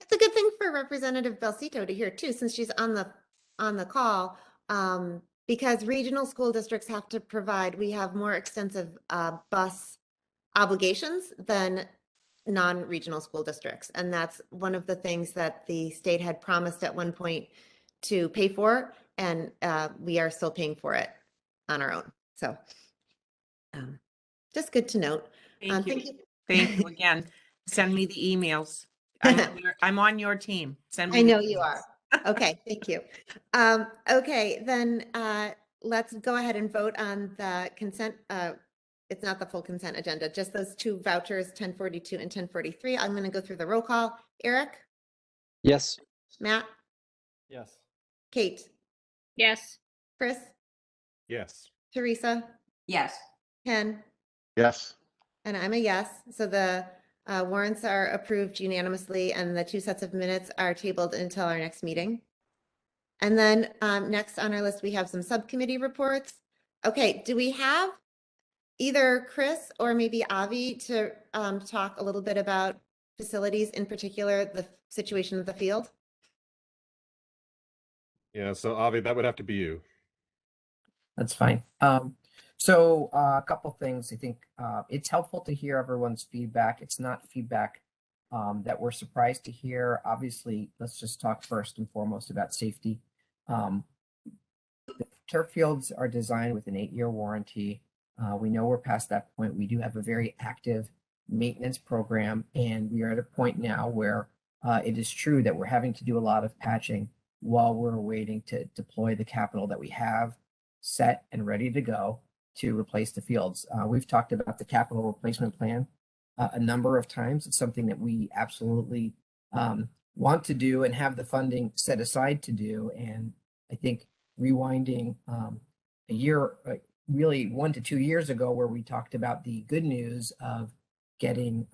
It's a good thing for Representative Belcito to hear too, since she's on the call, because regional school districts have to provide, we have more extensive bus obligations than non-regional school districts. And that's one of the things that the state had promised at one point to pay for, and we are still paying for it on our own. So just good to note. Thank you. Thank you again. Send me the emails. I'm on your team. Send me. I know you are. Okay, thank you. Okay, then let's go ahead and vote on the consent. It's not the full consent agenda, just those two vouchers, 1042 and 1043. I'm going to go through the roll call. Eric? Yes. Matt? Yes. Kate? Yes. Chris? Yes. Teresa? Yes. Ken? Yes. And I'm a yes. So the warrants are approved unanimously, and the two sets of minutes are tabled until our next meeting. And then next on our list, we have some subcommittee reports. Okay, do we have either Chris or maybe Avi to talk a little bit about facilities, in particular, the situation of the field? Yeah, so Avi, that would have to be you. That's fine. So a couple things. I think it's helpful to hear everyone's feedback. It's not feedback that we're surprised to hear. Obviously, let's just talk first and foremost about safety. The turf fields are designed with an 8-year warranty. We know we're past that point. We do have a very active maintenance program, and we are at a point now where it is true that we're having to do a lot of patching while we're waiting to deploy the capital that we have set and ready to go to replace the fields. We've talked about the capital replacement plan a number of times. It's something that we absolutely want to do and have the funding set aside to do. And I think rewinding a year, really 1 to 2 years ago, where we talked about the good news of getting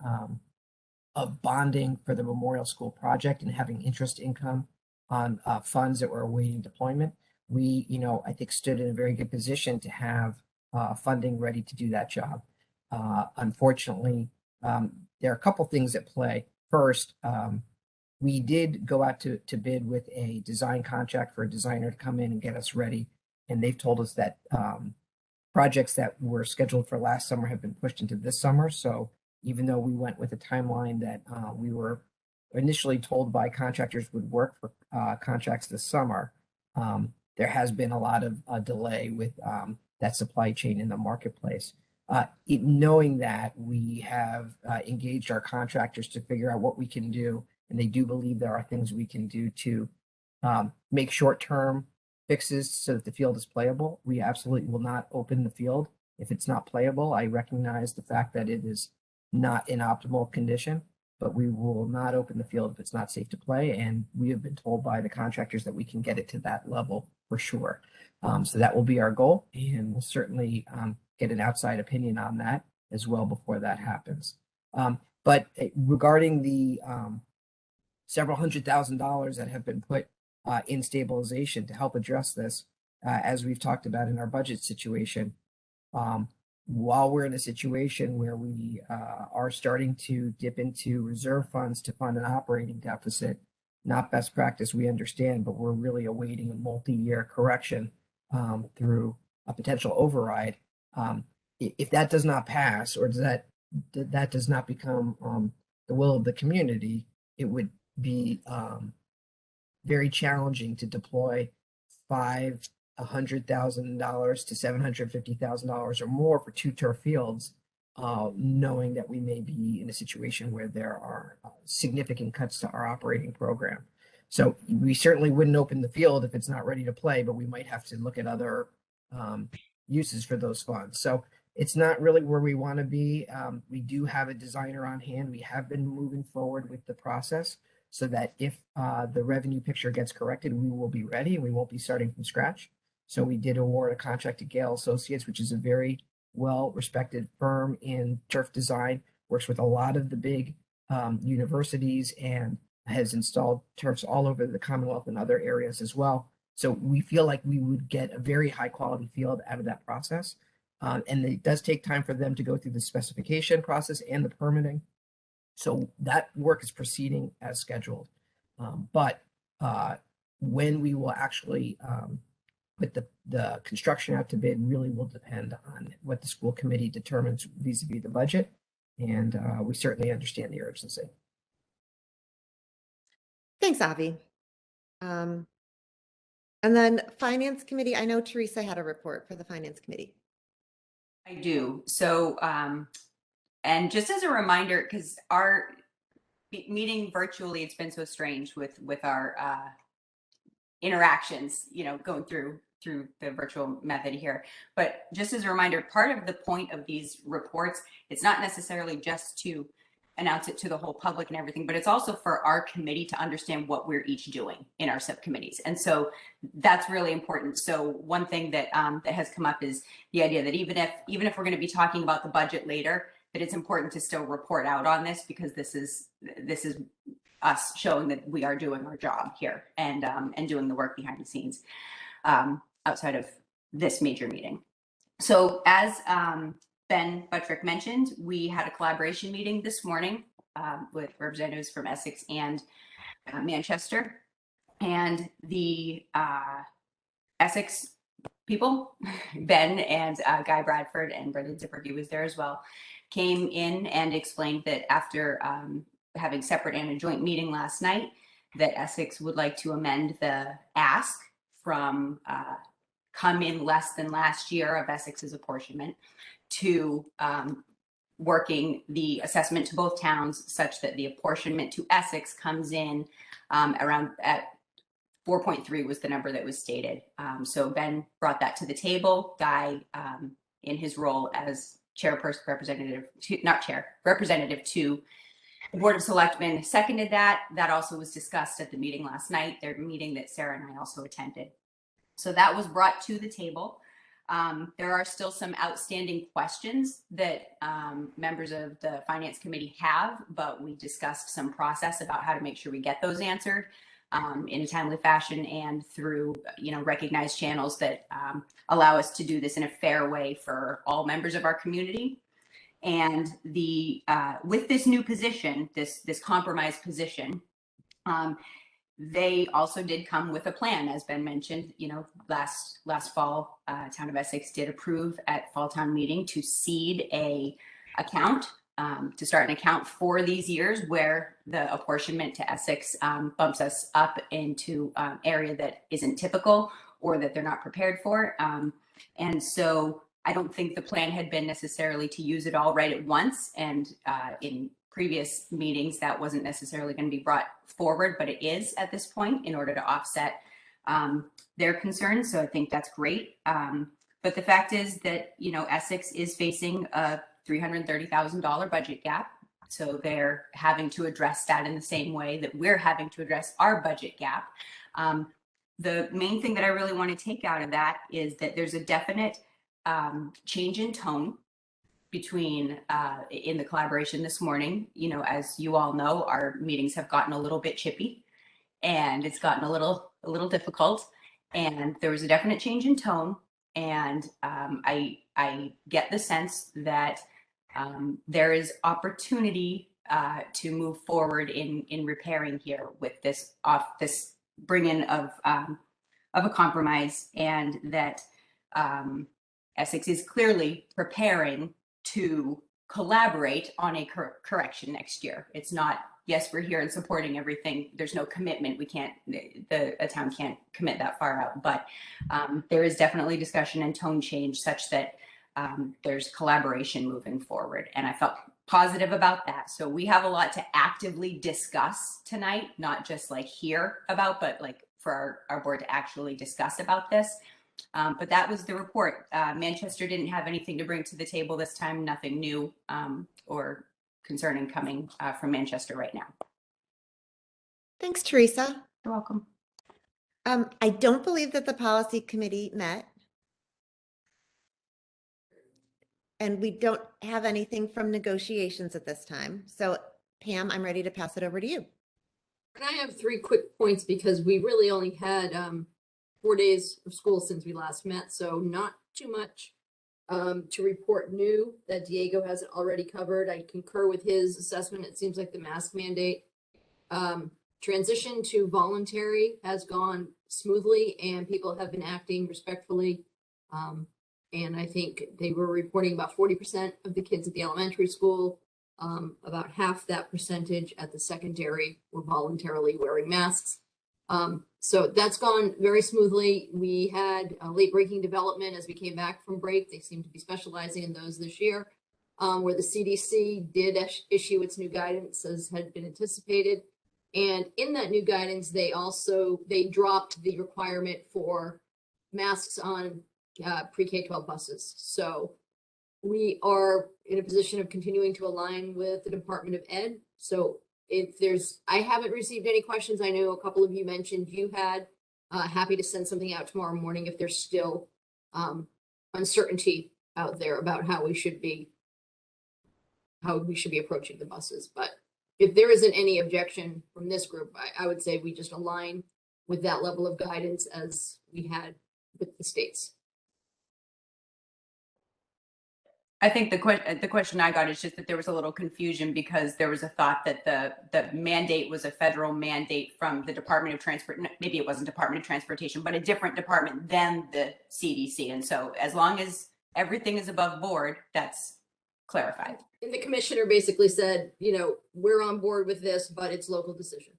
of bonding for the Memorial School project and having interest income on funds that were awaiting deployment, we, I think, stood in a very good position to have funding ready to do that job. Unfortunately, there are a couple things at play. First, we did go out to bid with a design contract for a designer to come in and get us ready. And they've told us that projects that were scheduled for last summer have been pushed into this summer. So even though we went with a timeline that we were initially told by contractors would work for contracts this summer, there has been a lot of delay with that supply chain in the marketplace. Knowing that, we have engaged our contractors to figure out what we can do, and they do believe there are things we can do to make short-term fixes so that the field is playable. We absolutely will not open the field if it's not playable. I recognize the fact that it is not in optimal condition, but we will not open the field if it's not safe to play. And we have been told by the contractors that we can get it to that level for sure. So that will be our goal, and we'll certainly get an outside opinion on that as well before that happens. But regarding the several $100,000 that have been put in stabilization to help address this, as we've talked about in our budget situation, while we're in a situation where we are starting to dip into reserve funds to fund an operating deficit, not best practice, we understand, but we're really awaiting a multi-year correction through a potential override. If that does not pass, or that does not become the will of the community, it would be very challenging to deploy $500,000 to $750,000 or more for 2 turf fields, knowing that we may be in a situation where there are significant cuts to our operating program. So we certainly wouldn't open the field if it's not ready to play, but we might have to look at other uses for those funds. So it's not really where we want to be. We do have a designer on hand. We have been moving forward with the process so that if the revenue picture gets corrected, we will be ready. We won't be starting from scratch. So we did award a contract to Gale Associates, which is a very well-respected firm in turf design, works with a lot of the big universities, and has installed turfs all over the Commonwealth and other areas as well. So we feel like we would get a very high quality field out of that process. And it does take time for them to go through the specification process and the permitting. So that work is proceeding as scheduled. But when we will actually put the construction out to bid really will depend on what the school committee determines vis-a-vis the budget. And we certainly understand the urgency. Thanks, Avi. And then Finance Committee, I know Teresa had a report for the Finance Committee. I do. So, and just as a reminder, because our meeting virtually, it's been so strange with our interactions, you know, going through the virtual method here. But just as a reminder, part of the point of these reports, it's not necessarily just to announce it to the whole public and everything, but it's also for our committee to understand what we're each doing in our subcommittees. And so that's really important. So one thing that that has come up is the idea that even if we're going to be talking about the budget later, that it's important to still report out on this, because this is us showing that we are doing our job here and doing the work behind the scenes outside of this major meeting. So as Ben Buttrick mentioned, we had a collaboration meeting this morning with representatives from Essex and Manchester, and the Essex people, Ben and Guy Bradford and Brendan Zippergy was there as well, came in and explained that after having separate and a joint meeting last night, that Essex would like to amend the ask from come in less than last year of Essex's apportionment to working the assessment to both towns such that the apportionment to Essex comes in around at 4.3 was the number that was stated. So Ben brought that to the table. Guy, in his role as chairperson, representative to the Board of Selectmen, seconded that. That also was discussed at the meeting last night, their meeting that Sarah and I also attended. So that was brought to the table. There are still some outstanding questions that members of the Finance Committee have, but we discussed some process about how to make sure we get those answered in a timely fashion and through, you know, recognized channels that allow us to do this in a fair way for all members of our community. And the with this new position, this compromise position, they also did come with a plan, as Ben mentioned. You know, last fall, Town of Essex did approve at fall town meeting to seed a account, to start an account for these years where the apportionment to Essex bumps us up into area that isn't typical or that they're not prepared for. And so I don't think the plan had been necessarily to use it all right at once. And in previous meetings, that wasn't necessarily going to be brought forward, but it is at this point in order to offset their concerns. So I think that's great. But the fact is that, you know, Essex is facing a $330,000 budget gap. So they're having to address that in the same way that we're having to address our budget gap. The main thing that I really want to take out of that is that there's a definite change in tone between in the collaboration this morning. You know, as you all know, our meetings have gotten a little bit chippy and it's gotten a little difficult. And there was a definite change in tone. And I get the sense that there is opportunity to move forward in repairing here with this bring-in of a compromise, and that Essex is clearly preparing to collaborate on a correction next year. It's not, yes, we're here and supporting everything. There's no commitment. We can't, a town can't commit that far out, but there is definitely discussion and tone change such that there's collaboration moving forward. And I felt positive about that. So we have a lot to actively discuss tonight, not just like hear about, but like for our board to actually discuss about this. But that was the report. Manchester didn't have anything to bring to the table this time, nothing new or concerning coming from Manchester right now. Thanks, Teresa. You're welcome. I don't believe that the policy committee met. And we don't have anything from negotiations at this time. So Pam, I'm ready to pass it over to you. And I have 3 quick points because we really only had 4 days of school since we last met. So not too much to report new that Diego hasn't already covered. I concur with his assessment. It seems like the mask mandate transition to voluntary has gone smoothly and people have been acting respectfully. And I think they were reporting about 40% of the kids at the elementary school, about half that percentage at the secondary were voluntarily wearing masks. So that's gone very smoothly. We had a late breaking development as we came back from break. They seem to be specializing in those this year, where the CDC did issue its new guidance as had been anticipated. And in that new guidance, they dropped the requirement for masks on pre-K-12 buses. So we are in a position of continuing to align with the Department of Ed. So if I haven't received any questions. I know a couple of you mentioned you had, happy to send something out tomorrow morning if there's still uncertainty out there about how we should be approaching the buses. But if there isn't any objection from this group, I would say we just align with that level of guidance as we had with the states. I think the question I got is just that there was a little confusion because there was a thought that the mandate was a federal mandate from the Department of Transport. Maybe it wasn't Department of Transportation, but a different department than the CDC. And so as long as everything is above board, that's clarified. And the commissioner basically said, you know, we're on board with this, but it's local decision.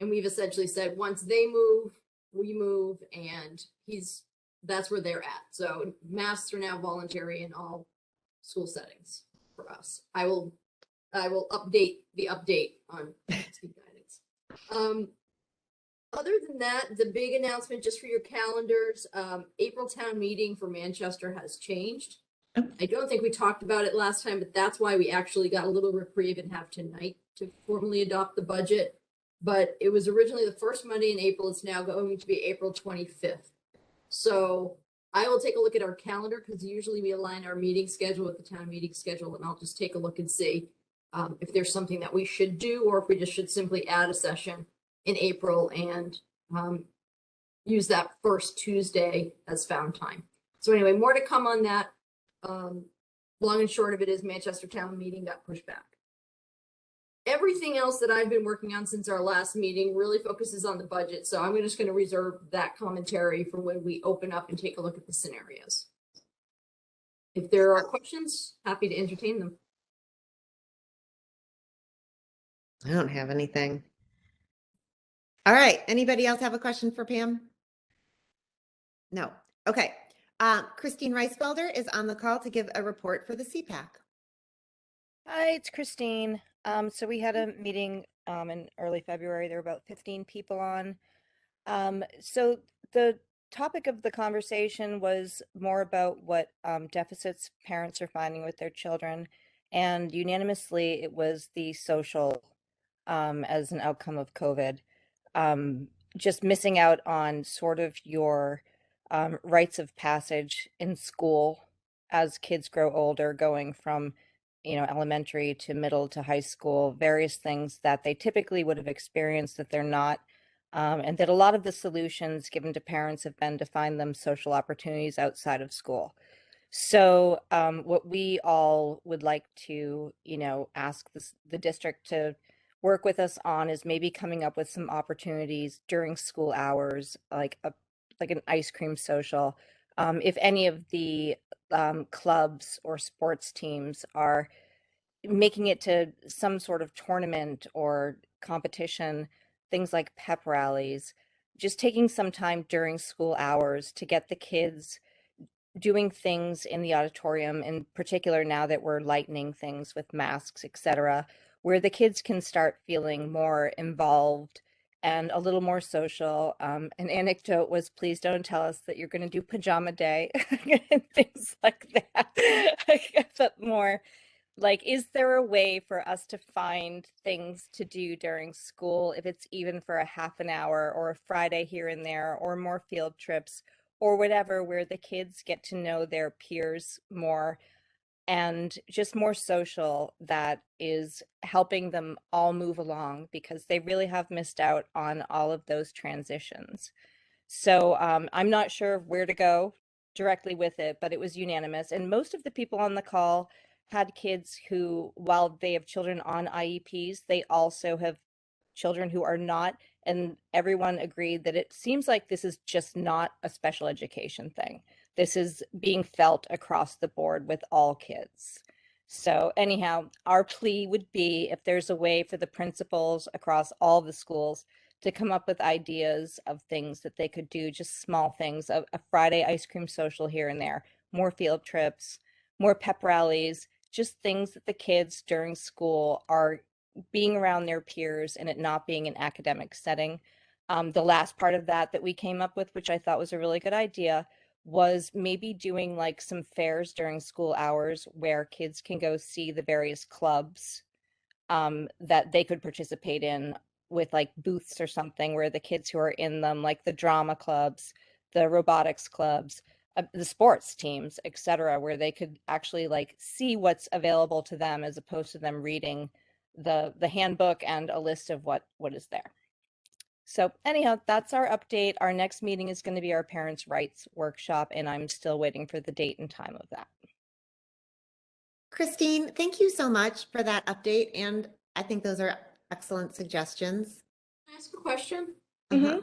And we've essentially said, once they move, we move, and that's where they're at. So masks are now voluntary in all school settings for us. I will update the update on guidance. Other than that, the big announcement just for your calendars, April town meeting for Manchester has changed. I don't think we talked about it last time, but that's why we actually got a little reprieve and have tonight to formally adopt the budget. But it was originally the first Monday in April. It's now going to be April 25th. So I will take a look at our calendar because usually we align our meeting schedule with the town meeting schedule, and I'll just take a look and see if there's something that we should do or if we just should simply add a session in April and use that first Tuesday as found time. So anyway, more to come on that. Long and short of it is Manchester town meeting got pushed back. Everything else that I've been working on since our last meeting really focuses on the budget. So I'm just going to reserve that commentary for when we open up and take a look at the scenarios. If there are questions, happy to entertain them. I don't have anything. All right. Anybody else have a question for Pam? No. Okay. Christine Reisfelder is on the call to give a report for the CPAC. Hi, it's Christine. So we had a meeting in early February. There were about 15 people on. So the topic of the conversation was more about what deficits parents are finding with their children, and unanimously it was the social as an outcome of COVID. Just missing out on sort of your rites of passage in school as kids grow older, going from elementary to middle to high school, various things that they typically would have experienced that they're not. And that a lot of the solutions given to parents have been to find them social opportunities outside of school. So what we all would like to, ask the district to work with us on is maybe coming up with some opportunities during school hours, like an ice cream social. If any of the clubs or sports teams are making it to some sort of tournament or competition, things like pep rallies, just taking some time during school hours to get the kids doing things in the auditorium, in particular now that we're lightening things with masks, etc., where the kids can start feeling more involved and a little more social. An anecdote was, please don't tell us that you're going to do pajama day and things like that. I felt more like, is there a way for us to find things to do during school, if it's even for a half an hour or a Friday here and there, or more field trips or whatever, where the kids get to know their peers more and just more social, that is helping them all move along, because they really have missed out on all of those transitions. So I'm not sure where to go directly with it, but it was unanimous. And most of the people on the call had kids who, while they have children on IEPs, they also have children who are not. And everyone agreed that it seems like this is just not a special education thing. This is being felt across the board with all kids. So anyhow, our plea would be, if there's a way for the principals across all the schools to come up with ideas of things that they could do, just small things, a Friday ice cream social here and there, more field trips, more pep rallies, just things that the kids during school are being around their peers and it not being an academic setting. The last part of that we came up with, which I thought was a really good idea, was maybe doing like some fairs during school hours where kids can go see the various clubs that they could participate in, with like booths or something, where the kids who are in them, like the drama clubs, the robotics clubs, the sports teams, etc., where they could actually like see what's available to them, as opposed to them reading the handbook and a list of what is there. So anyhow, that's our update. Our next meeting is going to be our parents' rights workshop, and I'm still waiting for the date and time of that. Christine, thank you so much for that update. And I think those are excellent suggestions. Can I ask a question? Uh-huh.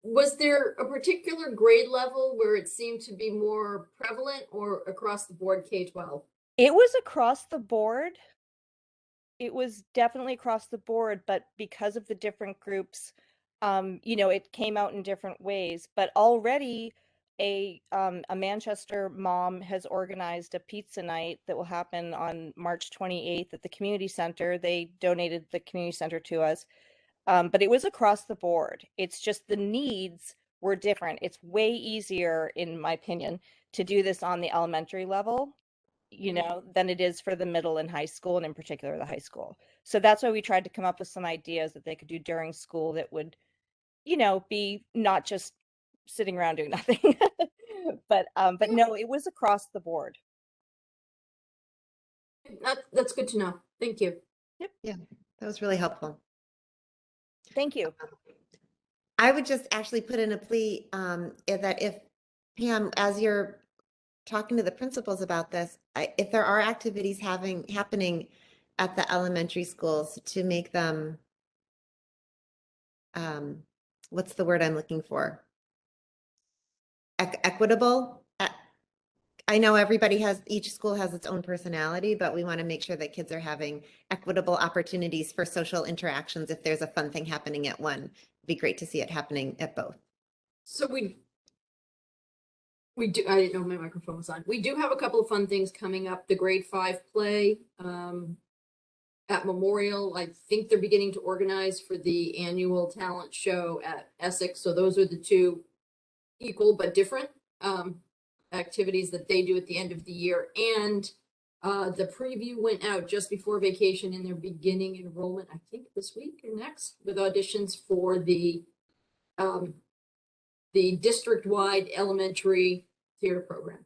Was there a particular grade level where it seemed to be more prevalent, or across the board K-12? It was across the board. It was definitely across the board, but because of the different groups, it came out in different ways. But already a Manchester mom has organized a pizza night that will happen on March 28th at the community center. They donated the community center to us. But it was across the board. It's just the needs were different. It's way easier, in my opinion, to do this on the elementary level, than it is for the middle and high school, and in particular the high school. So that's why we tried to come up with some ideas that they could do during school that would, be not just sitting around doing nothing. But no, it was across the board. That's good to know. Thank you. Yep. Yeah, that was really helpful. Thank you. I would just actually put in a plea that if, Pam, as you're talking to the principals about this, if there are activities happening at the elementary schools, to make them, what's the word I'm looking for? Equitable. I know each school has its own personality, but we want to make sure that kids are having equitable opportunities for social interactions. If there's a fun thing happening at one, it'd be great to see it happening at both. So we do, I didn't know my microphone was on. We do have a couple of fun things coming up. The grade 5 play at Memorial. I think they're beginning to organize for the annual talent show at Essex. So those are the two equal but different activities that they do at the end of the year. And the preview went out just before vacation, and they're beginning enrollment, I think this week or next, with auditions for the district-wide elementary theater program.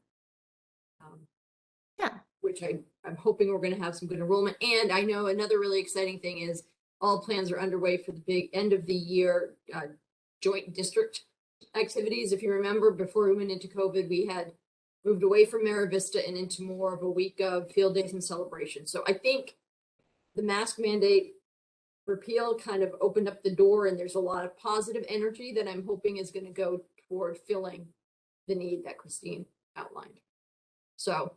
Yeah. Which I'm hoping we're going to have some good enrollment. And I know another really exciting thing is all plans are underway for the big end of the year joint district activities. If you remember, before we went into COVID, we had moved away from Mara Vista and into more of a week of field days and celebrations. So I think the mask mandate repeal kind of opened up the door, and there's a lot of positive energy that I'm hoping is going to go toward filling the need that Christine outlined. So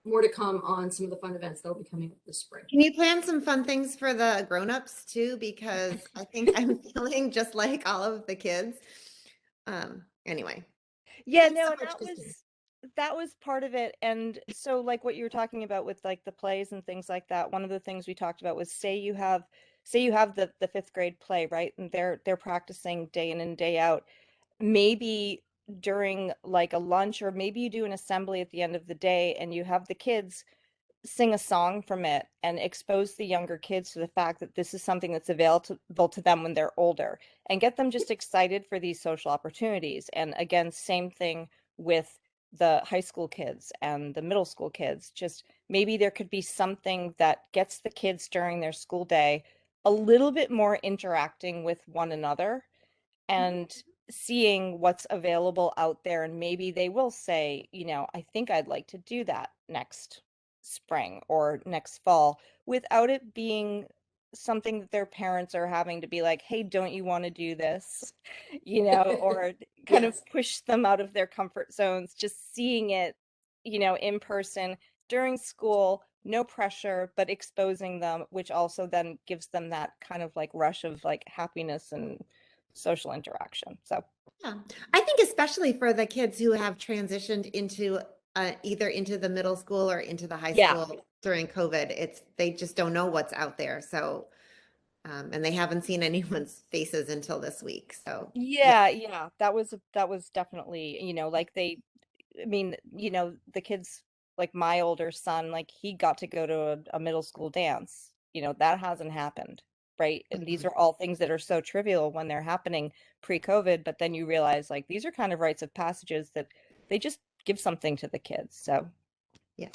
more to come on some of the fun events that'll be coming up this spring. Can you plan some fun things for the grown-ups too? Because I think I'm feeling just like all of the kids. Anyway. Yeah, Thanks no, so and much, Christine. that was part of it. And so like what you were talking about with like the plays and things like that, one of the things we talked about was say you have the fifth grade play, right? And they're practicing day in and day out. Maybe during like a lunch, or maybe you do an assembly at the end of the day and you have the kids sing a song from it and expose the younger kids to the fact that this is something that's available to them when they're older, and get them just excited for these social opportunities. And again, same thing with the high school kids and the middle school kids. Just maybe there could be something that gets the kids during their school day a little bit more interacting with one another and seeing what's available out there. And maybe they will say, I think I'd like to do that next spring or next fall, without it being something that their parents are having to be like, hey, don't you want to do this? Or kind Yes. of push them out of their comfort zones. Just seeing it, in person during school, no pressure, but exposing them, which also then gives them that kind of like rush of like happiness and social interaction. So Yeah, I think especially for the kids who have transitioned into either into the middle school or into the high Yeah. school during COVID, they just don't know what's out there. So, and they haven't seen anyone's faces until this week. So yeah, that was definitely, like the kids, like my older son, like he got to go to a middle school dance. That hasn't happened, right? And these are all things that are so trivial when they're happening pre-COVID, but then you realize like these are kind of rites of passages that they just give something to the kids. So yeah.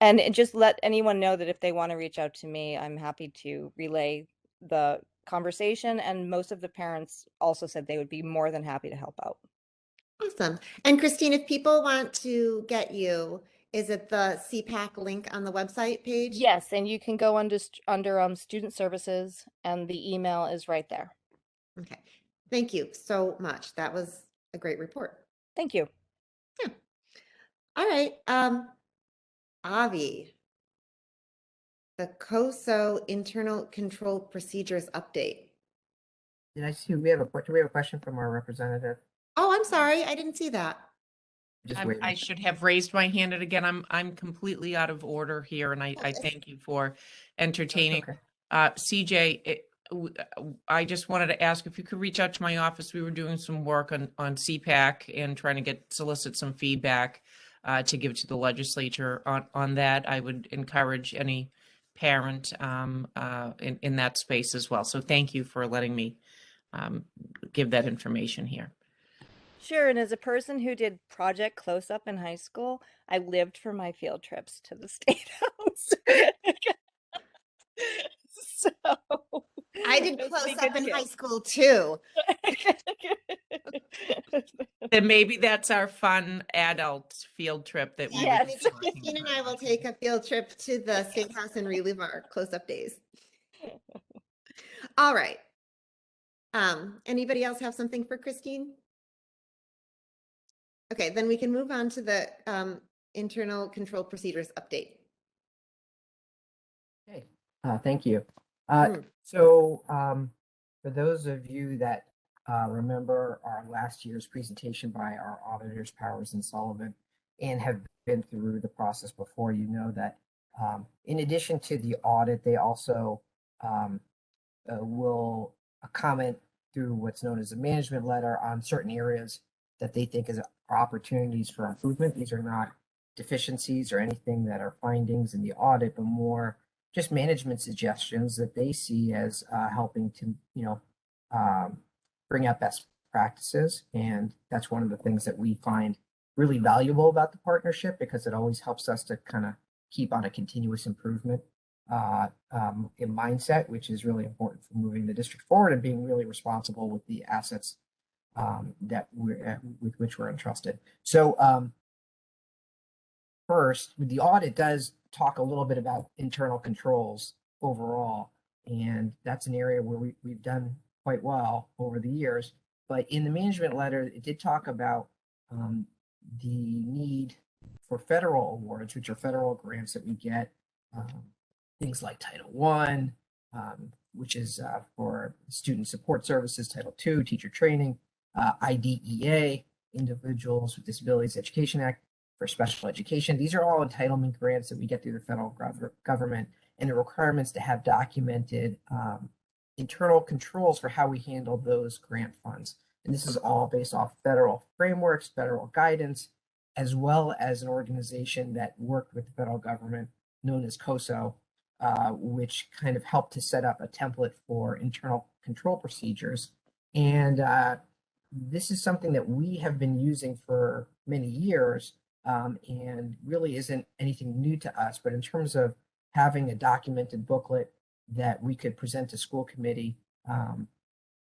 And just let anyone know that if they want to reach out to me, I'm happy to relay the conversation. And most of the parents also said they would be more than happy to help out. Awesome. And Christine, if people want to get you, is it the CPAC link on the website page? Yes, and you can go under student services, and the email is right there. Okay. Thank you so much. That was a great report. Thank you. Yeah. All right. Avi, the COSO internal control procedures update. Did I see, do we have a question from our representative? Oh, I'm sorry. I didn't see that. Just I should have raised my hand, and again, I'm completely out of order here, and I thank you for entertaining. CJ, I just wanted to ask if you could reach out to my office. We were doing some work on CPAC and trying to solicit some feedback to give to the legislature on that. I would encourage any parent in that space as well. So thank you for letting me give that information here. Sure, and as a person who did Project Close Up in high school, I lived for my field trips to the State House. So I did it was close pretty up good in high too. school too. Then maybe that's our fun adult field trip that we would Yeah, be maybe talking Christine and about. I will take a field trip to the State House and relive our close-up days. All right. Anybody else have something for Christine? Okay, then we can move on to the internal control procedures update. Okay, thank you. So for those of you that remember our last year's presentation by our auditors, Powers and Sullivan, and have been through the process before, you know that in addition to the audit, they also will comment through what's known as a management letter on certain areas that they think are opportunities for improvement. These are not deficiencies or anything that are findings in the audit, but more just management suggestions that they see as helping to, bring out best practices. And that's one of the things that we find really valuable about the partnership, because it always helps us to kind of keep on a continuous improvement in mindset, which is really important for moving the district forward and being really responsible with the assets that with which we're entrusted. So first, the audit does talk a little bit about internal controls overall, and that's an area where we've done quite well over the years. But in the management letter, it did talk about the need for federal awards, which are federal grants that we get, things like Title I, which is for student support services, Title II, teacher training, IDEA, Individuals with Disabilities Education Act, for special education. These are all entitlement grants that we get through the federal government, and the requirements to have documented internal controls for how we handle those grant funds. And this is all based off federal frameworks, federal guidance, as well as an organization that worked with the federal government known as COSO, which kind of helped to set up a template for internal control procedures. And this is something that we have been using for many years, and really isn't anything new to us. But in terms of having a documented booklet that we could present to school committee,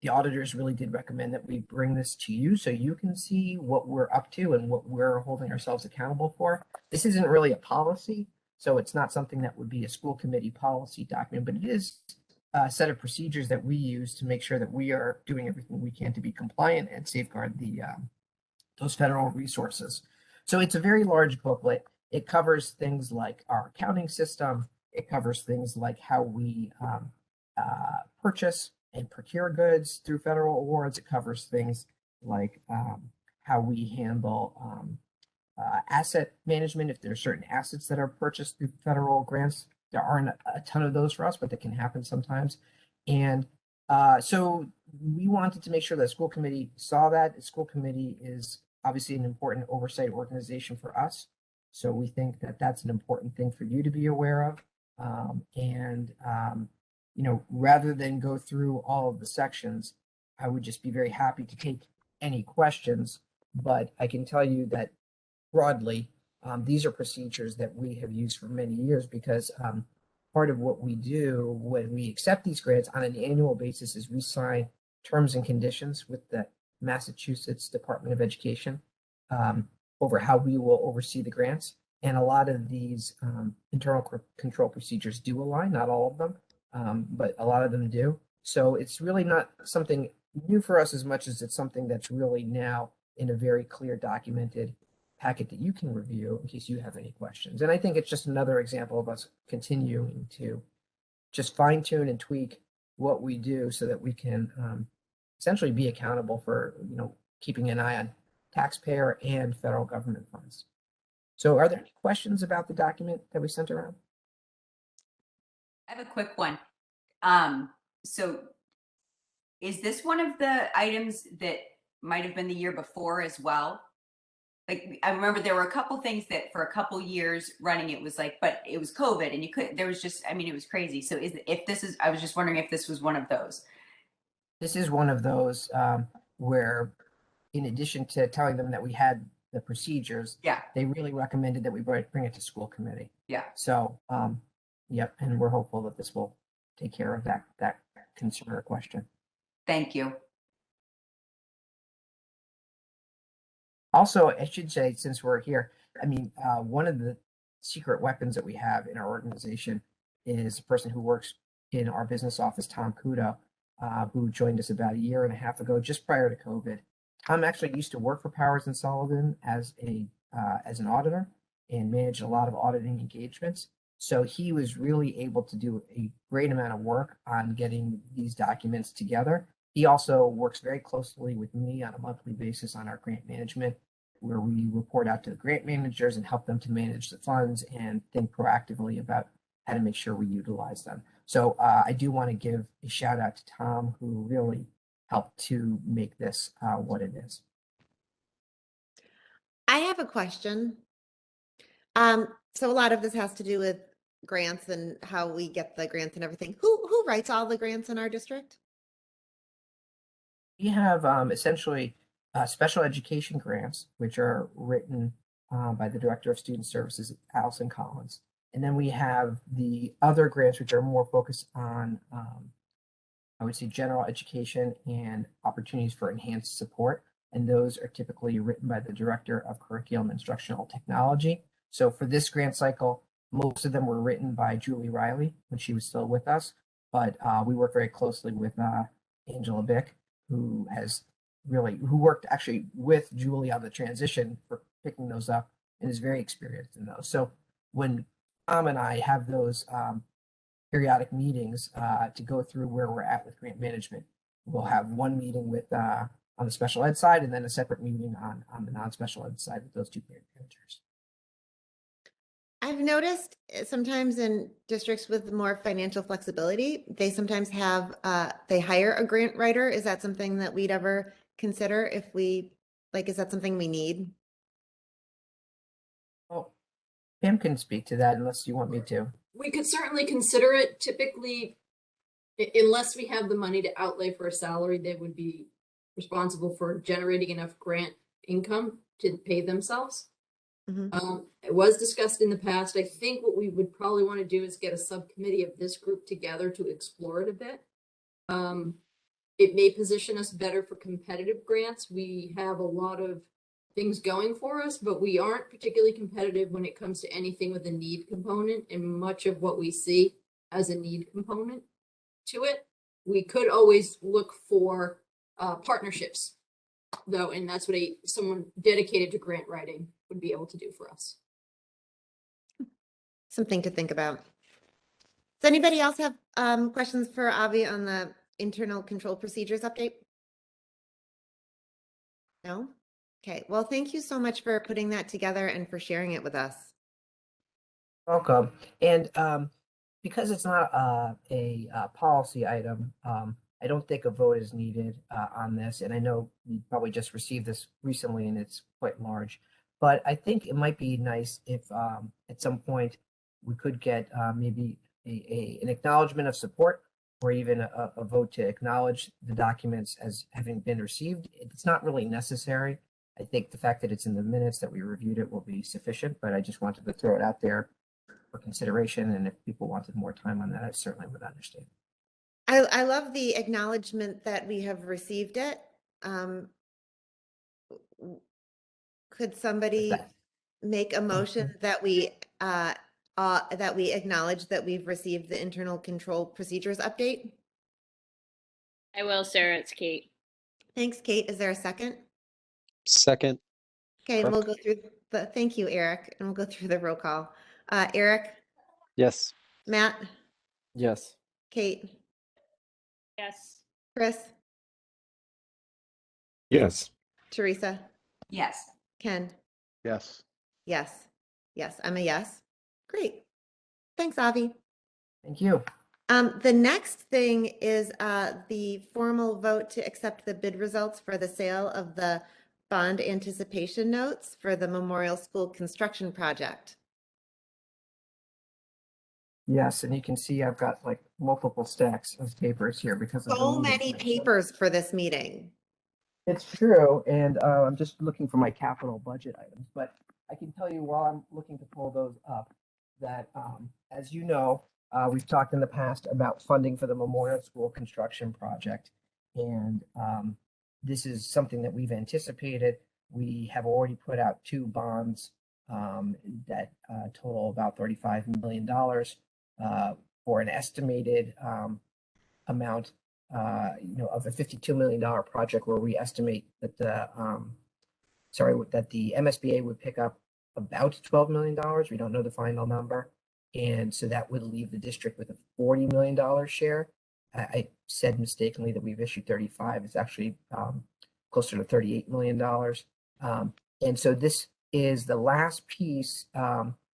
the auditors really did recommend that we bring this to you so you can see what we're up to and what we're holding ourselves accountable for. This isn't really a policy, so it's not something that would be a school committee policy document, but it is a set of procedures that we use to make sure that we are doing everything we can to be compliant and safeguard the those federal resources. So it's a very large booklet. It covers things like our accounting system. It covers things like how we purchase and procure goods through federal awards. It covers things like how we handle asset management. If there are certain assets that are purchased through federal grants, there aren't a ton of those for us, but that can happen sometimes. And so we wanted to make sure that the school committee saw that. The school committee is obviously an important oversight organization for us. So we think that that's an important thing for you to be aware of. Rather than go through all of the sections, I would just be very happy to take any questions. But I can tell you that broadly, these are procedures that we have used for many years, because part of what we do when we accept these grants on an annual basis is we sign terms and conditions with the Massachusetts Department of Education over how we will oversee the grants. And a lot of these internal control procedures do align, not all of them, but a lot of them do. So it's really not something new for us as much as it's something that's really now in a very clear documented packet that you can review in case you have any questions. And I think it's just another example of us continuing to just fine tune and tweak what we do so that we can essentially be accountable for, keeping an eye on taxpayer and federal government funds. So are there any questions about the document that we sent around? I have a quick one. So is this one of the items that might have been the year before as well? Like, I remember there were a couple things that for a couple years running, it was like, but it was COVID and there was just, it was crazy. So I was just wondering if this was one of those. This is one of those where, in addition to telling them that we had the procedures, they really recommended that we bring it to school committee. Yeah. So, yep, and we're hopeful that this will take care of that concern or question. Thank you. Also, I should say, since we're here, one of the secret weapons that we have in our organization is a person who works in our business office, Tom Kudo, who joined us about a year and a half ago, just prior to COVID. Tom actually used to work for Powers and Sullivan as an auditor and managed a lot of auditing engagements. So he was really able to do a great amount of work on getting these documents together. He also works very closely with me on a monthly basis on our grant management, where we report out to the grant managers and help them to manage the funds and think proactively about how to make sure we utilize them. So I do want to give a shout out to Tom, who really helped to make this what it is. I have a question. So a lot of this has to do with grants and how we get the grants and everything. Who writes all the grants in our district? We have essentially special education grants, which are written by the Director of Student Services, Allison Collins. And then we have the other grants, which are more focused on, I would say, general education and opportunities for enhanced support. And those are typically written by the Director of Curriculum and Instructional Technology. So for this grant cycle, most of them were written by Julie Riley when she was still with us, but we work very closely with Angela Bick, who worked actually with Julie on the transition for picking those up and is very experienced in those. So when Tom and I have those periodic meetings to go through where we're at with grant management, we'll have one meeting with on the special ed side and then a separate meeting on the non-special ed side with those two grant managers. I've noticed sometimes in districts with more financial flexibility, they sometimes have, they hire a grant writer. Is that something that we'd ever consider if we, like, is that something we need? Well, Pam can speak to that unless you want me to. We could certainly consider it. Typically, unless we have the money to outlay for a salary, they would be responsible for generating enough grant income to pay themselves. It was discussed in the past. I think what we would probably want to do is get a subcommittee of this group together to explore it a bit. It may position us better for competitive grants. We have a lot of things going for us, but we aren't particularly competitive when it comes to anything with a need component, and much of what we see as a need component to it. We could always look for partnerships, though, and that's what someone dedicated to grant writing would be able to do for us. Something to think about. Does anybody else have questions for Avi on the internal control procedures update? No? Okay, well, thank you so much for putting that together and for sharing it with us. Welcome. And because it's not a policy item, I don't think a vote is needed on this. And I know we probably just received this recently and it's quite large. But I think it might be nice if at some point we could get maybe an acknowledgement of support or even a vote to acknowledge the documents as having been received. It's not really necessary. I think the fact that it's in the minutes that we reviewed it will be sufficient, but I just wanted to throw it out there for consideration. And if people wanted more time on that, I certainly would understand. I love the acknowledgement that we have received it. Could somebody make a motion that we acknowledge that we've received the internal control procedures update? I will, Sarah. It's Kate. Thanks, Kate. Is there a second? Second. Okay, and we'll go through thank you, Eric, and we'll go through the roll call. Eric? Yes. Matt? Yes. Kate? Yes. Chris? Yes. Teresa? Yes. Ken? Yes. Yes. Yes, I'm a yes. Great. Thanks, Avi. Thank you. The next thing is the formal vote to accept the bid results for the sale of the bond anticipation notes for the Memorial School construction project. Yes, and you can see I've got like multiple stacks of papers here because of the So meeting many tonight. papers for this meeting. It's true, and I'm just looking for my capital budget items, but I can tell you while I'm looking to pull those up that, as you know, we've talked in the past about funding for the Memorial School construction project, and this is something that we've anticipated. We have already put out 2 bonds that total about $35 million for an estimated amount of the $52 million project, where we estimate that the MSBA would pick up about $12 million. We don't know the final number. And so that would leave the district with a $40 million share. I said mistakenly that we've issued 35. It's actually closer to $38 million. And so this is the last piece.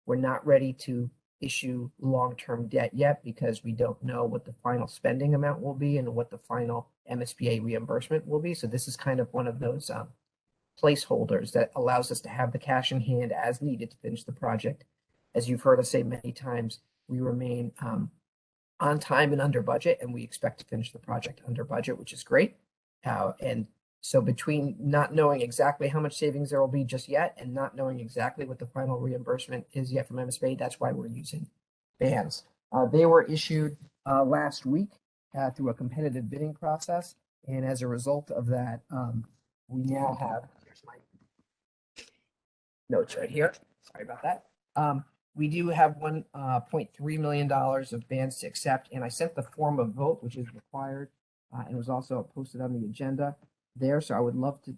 We're not ready to issue long-term debt yet because we don't know what the final spending amount will be and what the final MSBA reimbursement will be. So this is kind of one of those placeholders that allows us to have the cash in hand as needed to finish the project. As you've heard us say many times, we remain on time and under budget, and we expect to finish the project under budget, which is great. And so between not knowing exactly how much savings there will be just yet and not knowing exactly what the final reimbursement is yet from MSBA, that's why we're using bands. They were issued last week through a competitive bidding process. And as a result of that, we now have, here's my notes right here. Sorry about that. We do have $1.3 million of bands to accept, and I sent the form of vote, which is required, and was also posted on the agenda there. So I would love to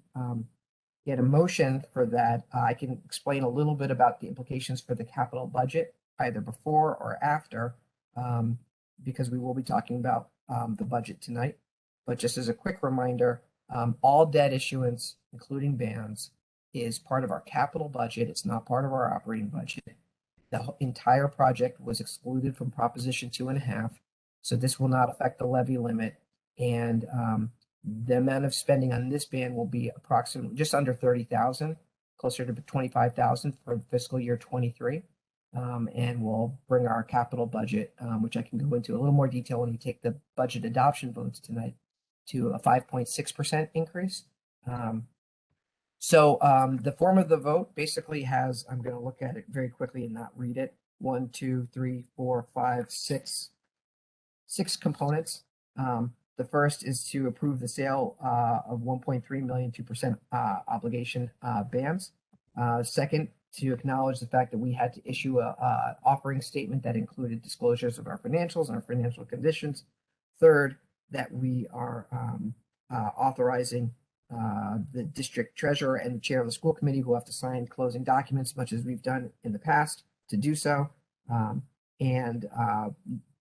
get a motion for that. I can explain a little bit about the implications for the capital budget, either before or after, because we will be talking about the budget tonight. But just as a quick reminder, all debt issuance, including bands, is part of our capital budget. It's not part of our operating budget. The entire project was excluded from Proposition 2.5, so this will not affect the levy limit. And the amount of spending on this band will be approximately just under $30,000, closer to $25,000 for fiscal year 23. And we'll bring our capital budget, which I can go into a little more detail when we take the budget adoption votes tonight, to a 5.6% increase. So the form of the vote basically has, I'm going to look at it very quickly and not read it. 1, 2, 3, 4, 5, 6 components. The first is to approve the sale of 1.3 million 2% obligation bands. Second, to acknowledge the fact that we had to issue a offering statement that included disclosures of our financials and our financial conditions. Third, that we are authorizing the district treasurer and the chair of the school committee, who have to sign closing documents, much as we've done in the past, to do so. And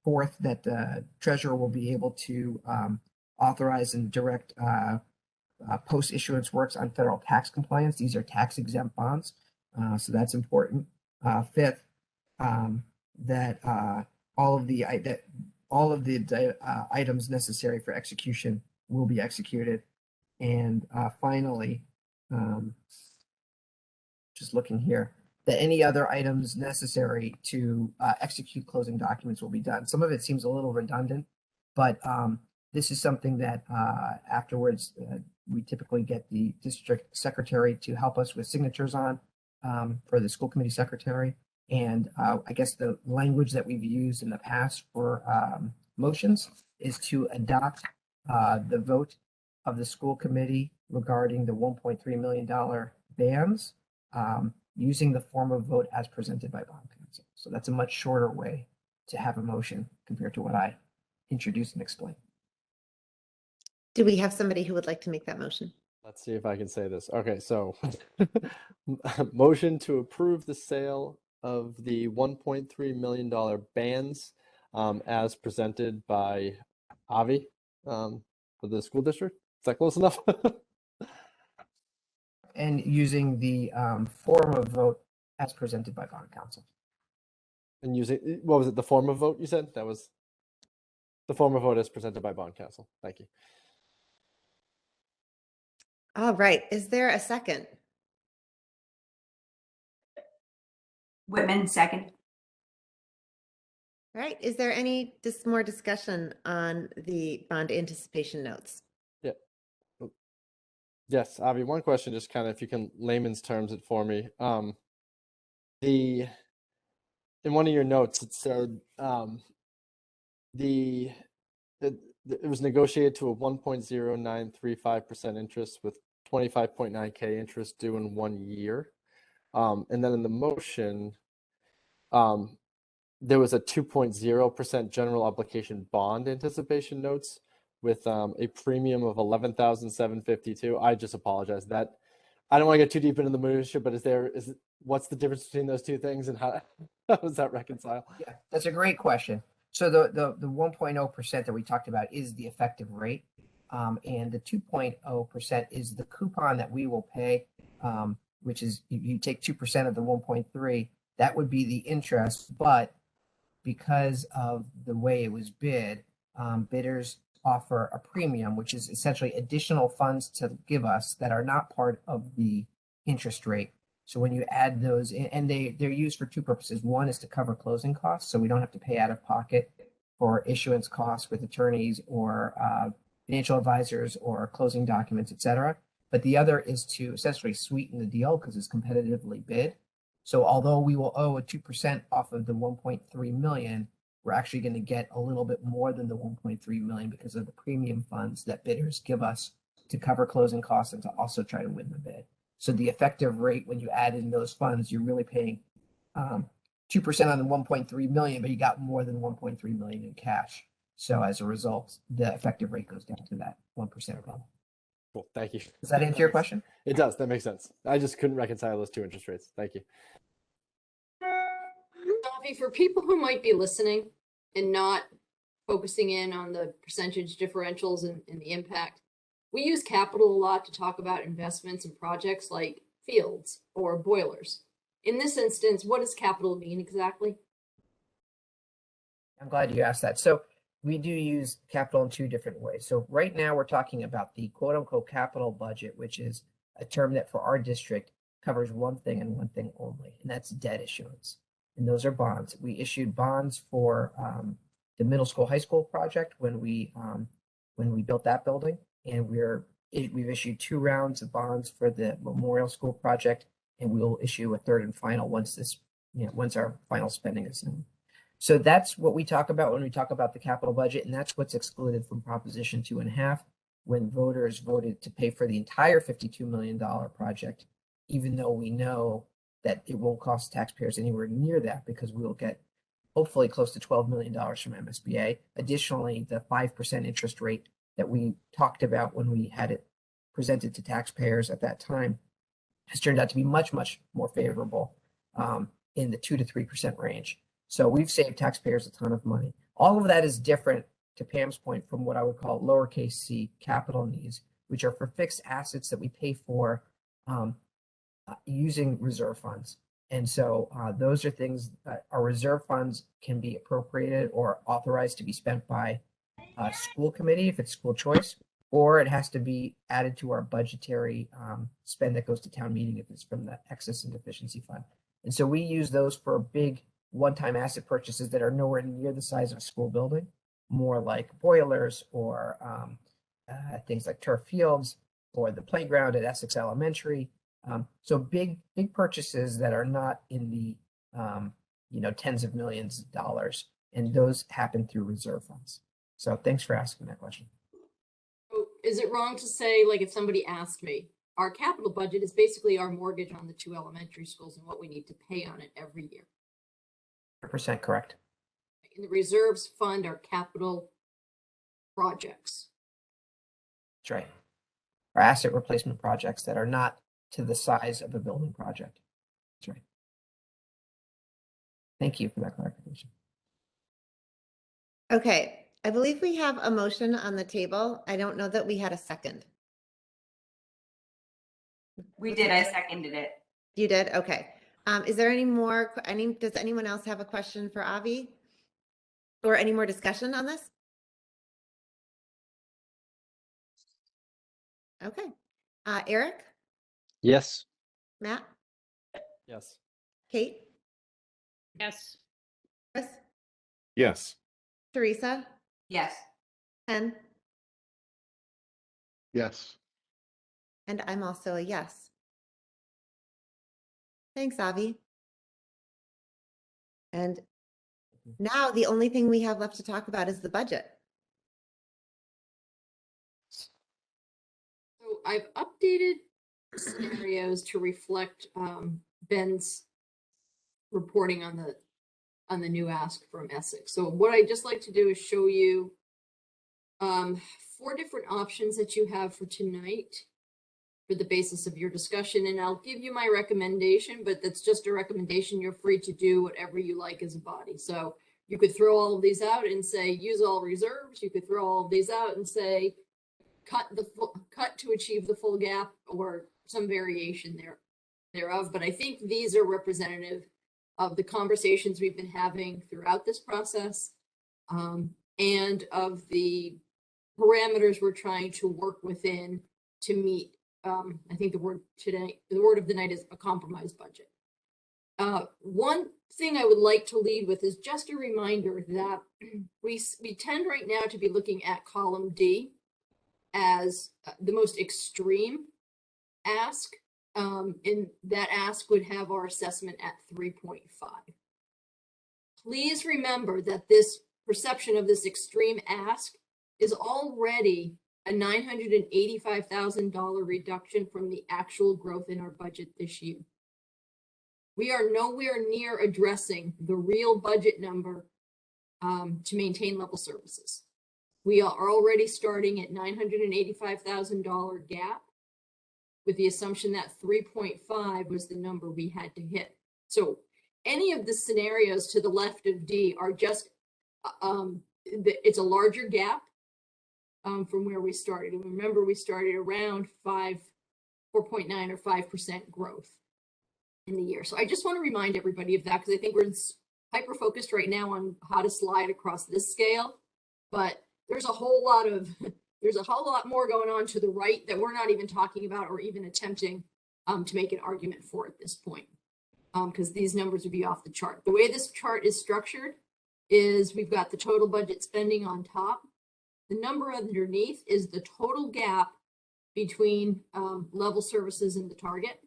fourth, that the treasurer will be able to authorize and direct post-issuance works on federal tax compliance. These are tax-exempt bonds, so that's important. Fifth, that all of the items necessary for execution will be executed. And finally, just looking here, that any other items necessary to execute closing documents will be done. Some of it seems a little redundant, but this is something that afterwards we typically get the district secretary to help us with signatures on for the school committee secretary. And I guess the language that we've used in the past for motions is to adopt the vote of the school committee regarding the $1.3 million bands using the form of vote as presented by bond counsel. So that's a much shorter way to have a motion compared to what I introduced and explained. Do we have somebody who would like to make that motion? Let's see if I can say this. Okay, so motion to approve the sale of the $1.3 million bands as presented by Avi for the school district. Is that close enough? And using the form of vote as presented by bond counsel. And using, what was it, the form of vote you said? That was the form of vote as presented by bond counsel. Thank you. All right. Is there a second? Whitman, second. All right. Is there any more discussion on the bond anticipation notes? Yeah. Yes, Avi, one question, just kind of if you can layman's terms it for me. In one of your notes, it said it was negotiated to a 1.0935% interest with 25.9K interest due in 1 year. And then in the motion, there was a 2.0% general obligation bond anticipation notes with a premium of 11,752. I just apologize. That I don't want to get too deep into the minutia, but what's the difference between those two things and how does that reconcile? Yeah, that's a great question. So the 1.0% that we talked about is the effective rate, and the 2.0% is the coupon that we will pay, which is you take 2% of the 1.3, that would be the interest, but because of the way it was bid, bidders offer a premium, which is essentially additional funds to give us that are not part of the interest rate. So when you add those in, and they're used for two purposes. One is to cover closing costs, so we don't have to pay out of pocket for issuance costs with attorneys or financial advisors or closing documents, et cetera. But the other is to essentially sweeten the deal because it's competitively bid. So although we will owe a 2% off of the 1.3 million, we're actually going to get a little bit more than the 1.3 million because of the premium funds that bidders give us to cover closing costs and to also try to win the bid. So the effective rate when you add in those funds, you're really paying 2% on the 1.3 million, but you got more than 1.3 million in cash. So as a result, the effective rate goes down to that 1% level. Cool. Thank you. Does that answer your question? It does. That makes sense. I just couldn't reconcile those two interest rates. Thank you. Avi, for people who might be listening and not focusing in on the percentage differentials and the impact, we use capital a lot to talk about investments and projects like fields or boilers. In this instance, what does capital mean exactly? I'm glad you asked that. So we do use capital in two different ways. So right now we're talking about the quote unquote capital budget, which is a term that for our district covers one thing and one thing only, and that's debt issuance. And those are bonds. We issued bonds for the middle school, high school project when we built that building, and we've issued 2 rounds of bonds for the Memorial School project, and we'll issue a third and final once once our final spending is known. So that's what we talk about when we talk about the capital budget, and that's what's excluded from Proposition 2.5 when voters voted to pay for the entire $52 million project, even though we know that it won't cost taxpayers anywhere near that because we will get hopefully close to $12 million from MSBA. Additionally, the 5% interest rate that we talked about when we had it presented to taxpayers at that time has turned out to be much, much more favorable in the 2 to 3% range. So we've saved taxpayers a ton of money. All of that is different, to Pam's point, from what I would call lowercase c capital needs, which are for fixed assets that we pay for using reserve funds. And so those are things that our reserve funds can be appropriated or authorized to be spent by a school committee if it's school choice, or it has to be added to our budgetary spend that goes to town meeting if it's from the excess and deficiency fund. And so we use those for big one-time asset purchases that are nowhere near the size of a school building, more like boilers or things like turf fields or the playground at Essex Elementary. So big purchases that are not in the tens of millions of dollars, and those happen through reserve funds. So thanks for asking that question. So is it wrong to say, like, if somebody asked me, our capital budget is basically our mortgage on the 2 elementary schools and what we need to pay on it every year? 100% correct. And the reserves fund our capital projects. That's right. Our asset replacement projects that are not to the size of a building project. That's right. Thank you for that clarification. Okay, I believe we have a motion on the table. I don't know that we had a second. We did. I seconded it. You did? Okay. Is there does anyone else have a question for Avi? Or any more discussion on this? Okay. Eric? Yes. Matt? Yes. Kate? Yes. Chris? Yes. Teresa? Yes. Ken? Yes. And I'm also a yes. Thanks, Avi. And now the only thing we have left to talk about is the budget. So I've updated scenarios to reflect Ben's reporting on the new ask from Essex. So what I'd just like to do is show you 4 different options that you have for tonight for the basis of your discussion. And I'll give you my recommendation, but that's just a recommendation. You're free to do whatever you like as a body. So you could throw all of these out and say, use all reserves. You could throw all of these out and say, cut to achieve the full gap, or some variation thereof. But I think these are representative of the conversations we've been having throughout this process, and of the parameters we're trying to work within to meet, I think the word of the night is a compromise budget. One thing I would like to lead with is just a reminder that we tend right now to be looking at column D as the most extreme ask, and that ask would have our assessment at 3.5. Please remember that this perception of this extreme ask is already a $985,000 reduction from the actual growth in our budget this year. We are nowhere near addressing the real budget number to maintain level services. We are already starting at $985,000 gap with the assumption that 3.5 was the number we had to hit. So any of the scenarios to the left of D are just, it's a larger gap from where we started. And remember, we started around 4.9 or 5% growth in the year. So I just want to remind everybody of that, because I think we're hyper focused right now on how to slide across this scale, but there's a whole lot more going on to the right that we're not even talking about or even attempting to make an argument for at this point, because these numbers would be off the chart. The way this chart is structured is we've got the total budget spending on top. The number underneath is the total gap between level services and the target.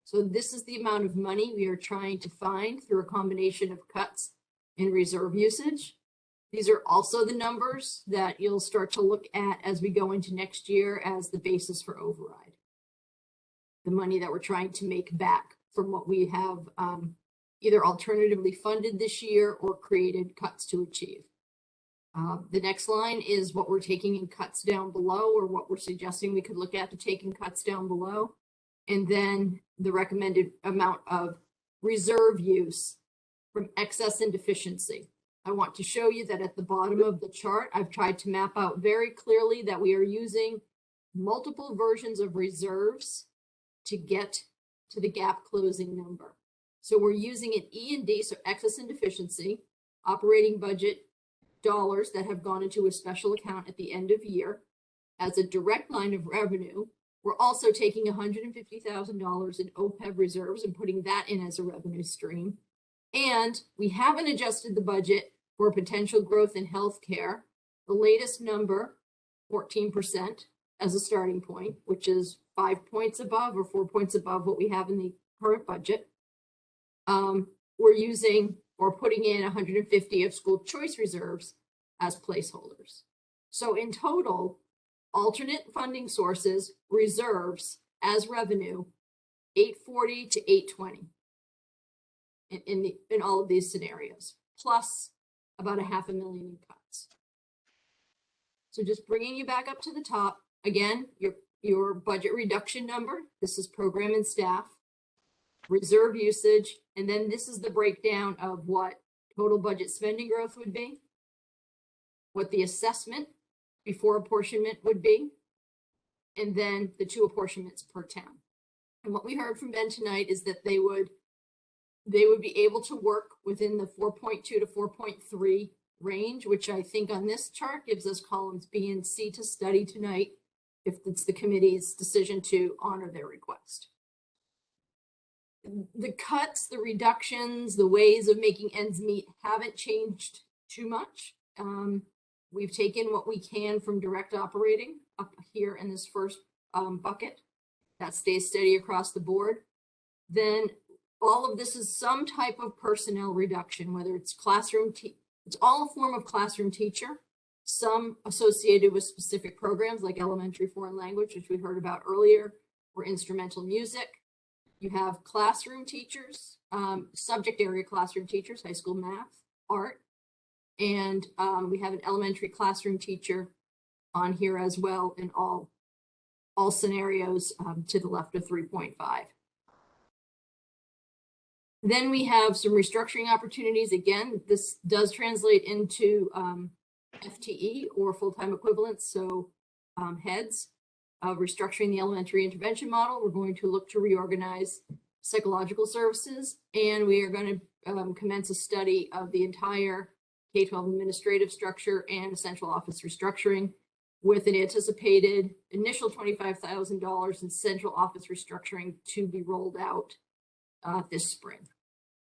So this is the amount of money we are trying to find through a combination of cuts and reserve usage. These are also the numbers that you'll start to look at as we go into next year as the basis for override. The money that we're trying to make back from what we have either alternatively funded this year or created cuts to achieve. The next line is what we're taking in cuts down below, or what we're suggesting we could look at to take in cuts down below. And then the recommended amount of reserve use from excess and deficiency. I want to show you that at the bottom of the chart, I've tried to map out very clearly that we are using multiple versions of reserves to get to the gap closing number. So we're using an E&D, so excess and deficiency, operating budget dollars that have gone into a special account at the end of year as a direct line of revenue. We're also taking $150,000 in OPEB reserves and putting that in as a revenue stream. And we haven't adjusted the budget for potential growth in healthcare. The latest number, 14% as a starting point, which is 5 points above or 4 points above what we have in the current budget. We're using or putting in 150 of school choice reserves as placeholders. So in total, alternate funding sources, reserves as revenue, 840 to 820 in all of these scenarios, plus about $500,000 in cuts. So just bringing you back up to the top, again, your budget reduction number, this is program and staff, reserve usage, and then this is the breakdown of what total budget spending growth would be, what the assessment before apportionment would be, and then the 2 apportionments per town. And what we heard from Ben tonight is that they would be able to work within the 4.2 to 4.3 range, which I think on this chart gives us columns B and C to study tonight if it's the committee's decision to honor their request. The cuts, the reductions, the ways of making ends meet haven't changed too much. We've taken what we can from direct operating up here in this first bucket. That stays steady across the board. Then all of this is some type of personnel reduction, whether it's classroom, it's all a form of classroom teacher, some associated with specific programs like elementary foreign language, which we heard about earlier, or instrumental music. You have classroom teachers, subject area classroom teachers, high school math, art, and we have an elementary classroom teacher on here as well in all scenarios to the left of 3.5. Then we have some restructuring opportunities. Again, this does translate into FTE or full-time equivalents, so heads. Restructuring the elementary intervention model, we're going to look to reorganize psychological services, and we are going to commence a study of the entire K-12 administrative structure and central office restructuring with an anticipated initial $25,000 in central office restructuring to be rolled out this spring.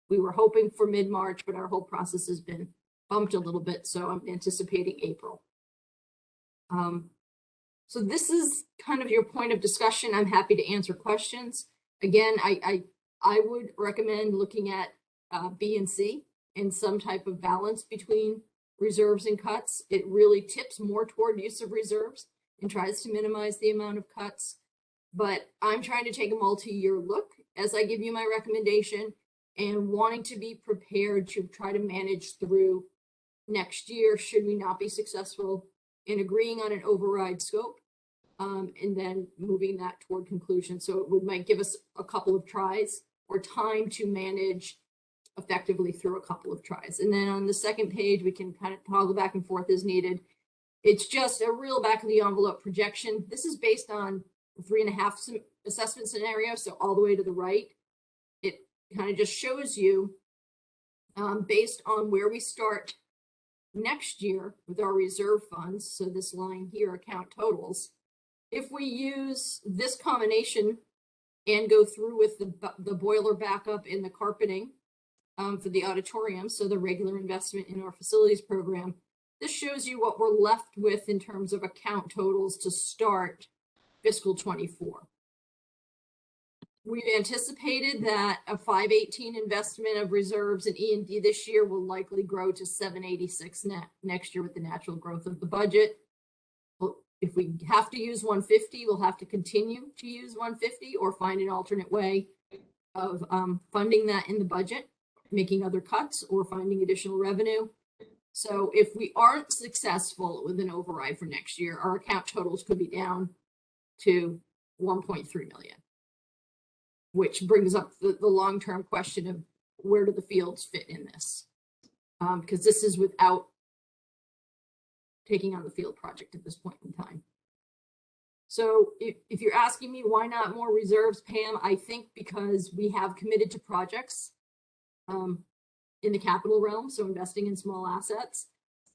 We were hoping for mid-March, but our whole process has been bumped a little bit, so I'm anticipating April. So this is kind of your point of discussion. I'm happy to answer questions. Again, I would recommend looking at B and C and some type of balance between reserves and cuts. It really tips more toward use of reserves and tries to minimize the amount of cuts. But I'm trying to take a multi-year look as I give you my recommendation and wanting to be prepared to try to manage through next year should we not be successful in agreeing on an override scope, and then moving that toward conclusion. So it might give us a couple of tries or time to manage effectively through a couple of tries. And then on the second page, we can kind of toggle back and forth as needed. It's just a real back of the envelope projection. This is based on a 3.5 assessment scenario, so all the way to the right. It kind of just shows you based on where we start next year with our reserve funds, so this line here, account totals, if we use this combination and go through with the boiler backup and the carpeting for the auditorium, so the regular investment in our facilities program, this shows you what we're left with in terms of account totals to start fiscal 24. We've anticipated that a 518 investment of reserves in E&D this year will likely grow to 786 next year with the natural growth of the budget. Well, if we have to use 150, we'll have to continue to use 150 or find an alternate way of funding that in the budget, making other cuts or finding additional revenue. So if we aren't successful with an override for next year, our account totals could be down to 1.3 million. Which brings up the long-term question of where do the fields fit in this? Because this is without taking on the field project at this point in time. So if you're asking me why not more reserves, Pam, I think because we have committed to projects in the capital realm, so investing in small assets,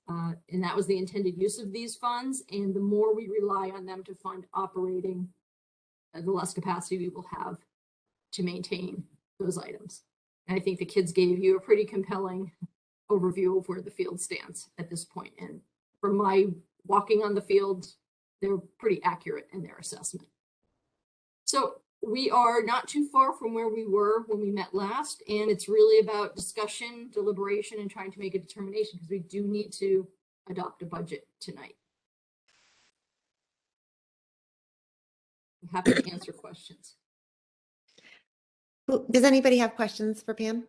and that was the intended use of these funds. And the more we rely on them to fund operating, the less capacity we will have to maintain those items. And I think the kids gave you a pretty compelling overview of where the field stands at this point. And from my walking on the field, they're pretty accurate in their assessment. So we are not too far from where we were when we met last. And it's really about discussion, deliberation, and trying to make a determination because we do need to adopt a budget tonight. I'm happy to answer questions. Does anybody have questions for Pam?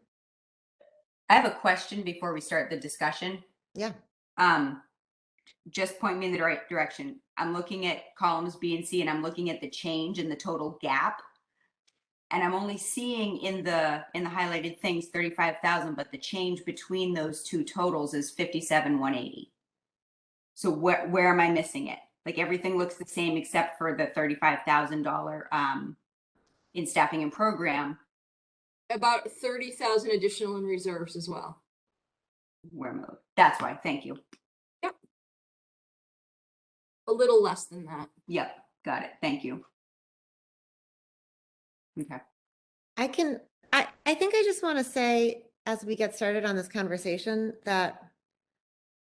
I have a question before we start the discussion. Yeah. Just point me in the right direction. I'm looking at columns B and C, and I'm looking at the change in the total gap. And I'm only seeing in the highlighted things 35,000, but the change between those two totals is 57,180. So where am I missing it? Like everything looks the same except for the $35,000 in staffing and program. About 30,000 additional in reserves as well. That's why. Thank you. Yep. A little less than that. Yep. Got it. Thank you. Okay. I think I just want to say, as we get started on this conversation, that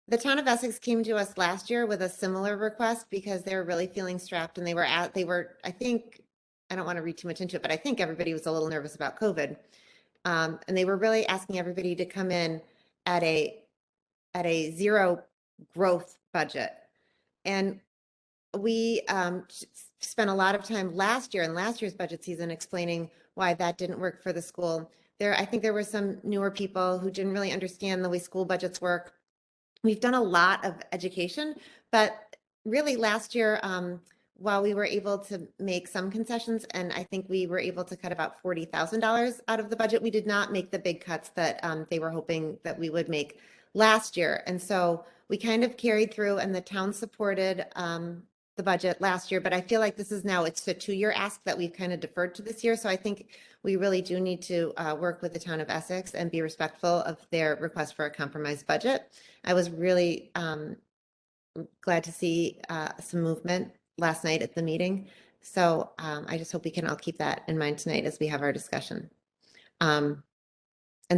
the town of Essex came to us last year with a similar request because they were really feeling strapped, and they were, I think, I don't want to read too much into it, but I think everybody was a little nervous about COVID. And they were really asking everybody to come in at a zero growth budget. And we spent a lot of time last year in last year's budget season explaining why that didn't work for the school. I think there were some newer people who didn't really understand the way school budgets work. We've done a lot of education, but really last year, while we were able to make some concessions, and I think we were able to cut about $40,000 out of the budget, we did not make the big cuts that they were hoping that we would make last year. And so we kind of carried through, and the town supported the budget last year, but I feel like this is now, it's a 2-year ask that we've kind of deferred to this year. So I think we really do need to work with the town of Essex and be respectful of their request for a compromised budget. I was really glad to see some movement last night at the meeting. So I just hope we can all keep that in mind tonight as we have our discussion. And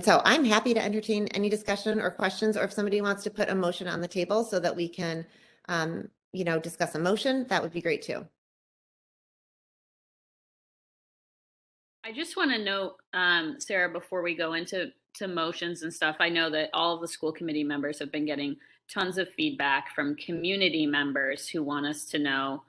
so I'm happy to entertain any discussion or questions, or if somebody wants to put a motion on the table so that we can, discuss a motion, that would be great too. I just want to note, Sarah, before we go into motions and stuff, I know that all of the school committee members have been getting tons of feedback from community members who want us to know,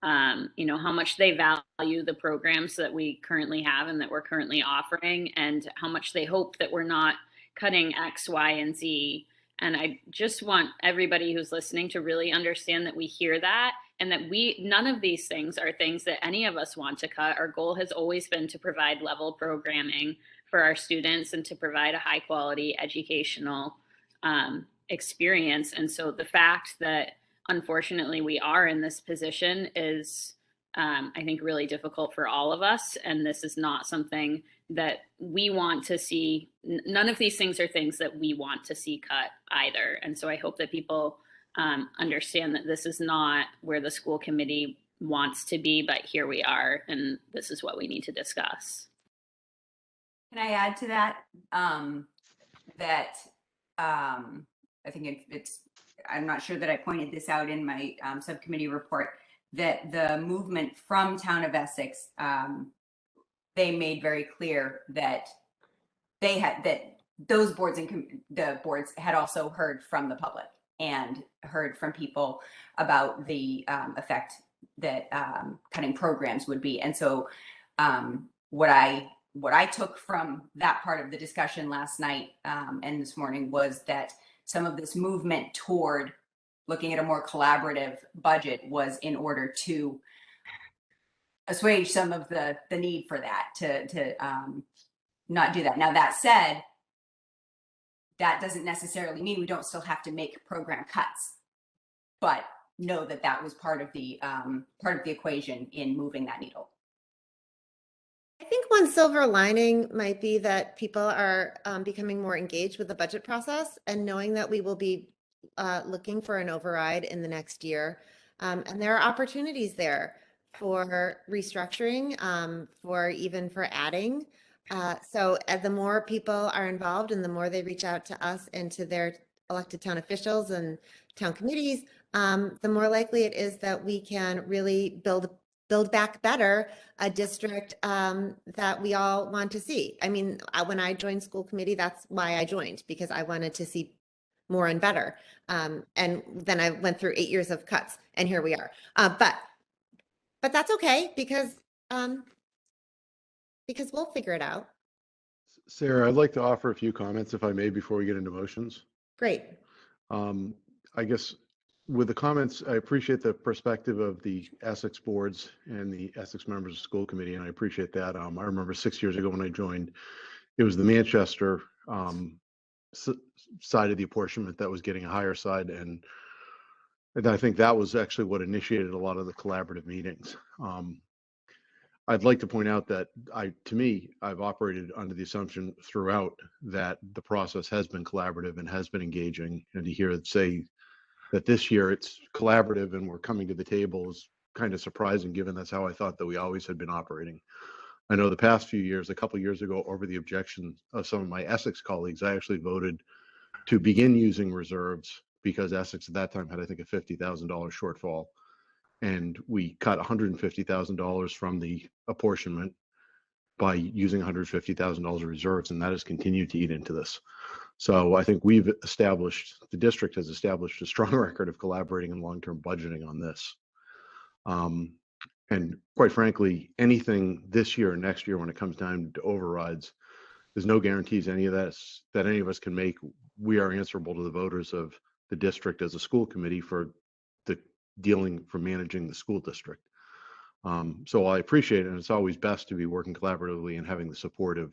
how much they value the programs that we currently have and that we're currently offering, and how much they hope that we're not cutting X, Y, and Z. And I just want everybody who's listening to really understand that we hear that, and that none of these things are things that any of us want to cut. Our goal has always been to provide level programming for our students and to provide a high quality educational experience. And so the fact that unfortunately we are in this position is, I think, really difficult for all of us. And this is not something that we want to see. None of these things are things that we want to see cut either. And so I hope that people understand that this is not where the school committee wants to be, but here we are, and this is what we need to discuss. Can I add to that? I think I'm not sure that I pointed this out in my subcommittee report, that the movement from Town of Essex, they made very clear that those boards and the boards had also heard from the public and heard from people about the effect that cutting programs would be. And so what I took from that part of the discussion last night and this morning was that some of this movement toward looking at a more collaborative budget was in order to assuage some of the need for that, to not do that. Now, that said, that doesn't necessarily mean we don't still have to make program cuts, but know that that was part of the equation in moving that needle. I think one silver lining might be that people are becoming more engaged with the budget process and knowing that we will be looking for an override in the next year. And there are opportunities there for restructuring, for adding. So the more people are involved and the more they reach out to us and to their elected town officials and town committees, the more likely it is that we can really build back better a district that we all want to see. I mean, when I joined school committee, that's why I joined, because I wanted to see more and better. And then I went through 8 years of cuts, and here we are. But that's okay, because we'll figure it out. Sarah, I'd like to offer a few comments, if I may, before we get into motions. Great. I guess with the comments, I appreciate the perspective of the Essex boards and the Essex members of the school committee, and I appreciate that. I remember 6 years ago when I joined, it was the Manchester side of the apportionment that was getting a higher side, and I think that was actually what initiated a lot of the collaborative meetings. I'd like to point out that I've operated under the assumption throughout that the process has been collaborative and has been engaging, and to hear it say that this year it's collaborative and we're coming to the table is kind of surprising, given that's how I thought that we always had been operating. I know the past few years, a couple of years ago, over the objection of some of my Essex colleagues, I actually voted to begin using reserves because Essex at that time had, I think, a $50,000 shortfall. And we cut $150,000 from the apportionment by using $150,000 of reserves, and that has continued to eat into this. So I think the district has established a strong record of collaborating and long-term budgeting on this. And quite frankly, anything this year or next year when it comes down to overrides, there's no guarantees that any of us can make. We are answerable to the voters of the district as a school committee for managing the school district. So I appreciate it, and it's always best to be working collaboratively and having the support of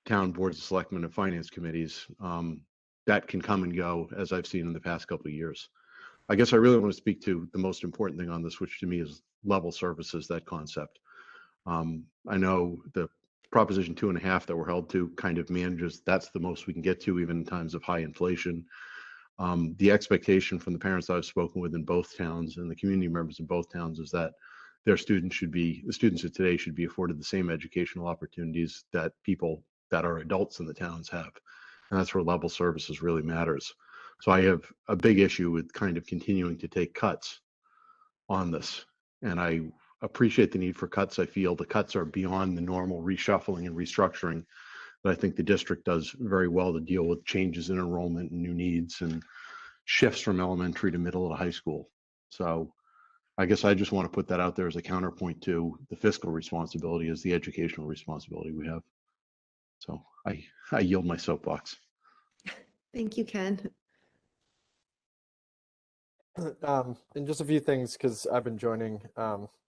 town boards of selectmen and finance committees that can come and go, as I've seen in the past couple of years. I guess I really want to speak to the most important thing on this, which to me is level services, that concept. I know the Proposition 2.5 that we're held to kind of manages, that's the most we can get to even in times of high inflation. The expectation from the parents I've spoken with in both towns and the community members in both towns is that the students of today should be afforded the same educational opportunities that people that are adults in the towns have. And that's where level services really matters. So I have a big issue with kind of continuing to take cuts on this. And I appreciate the need for cuts. I feel the cuts are beyond the normal reshuffling and restructuring that I think the district does very well to deal with changes in enrollment and new needs and shifts from elementary to middle to high school. So I guess I just want to put that out there as a counterpoint to the fiscal responsibility as the educational responsibility we have. So I yield my soapbox. Thank you, Ken. And just a few things, because I've been joining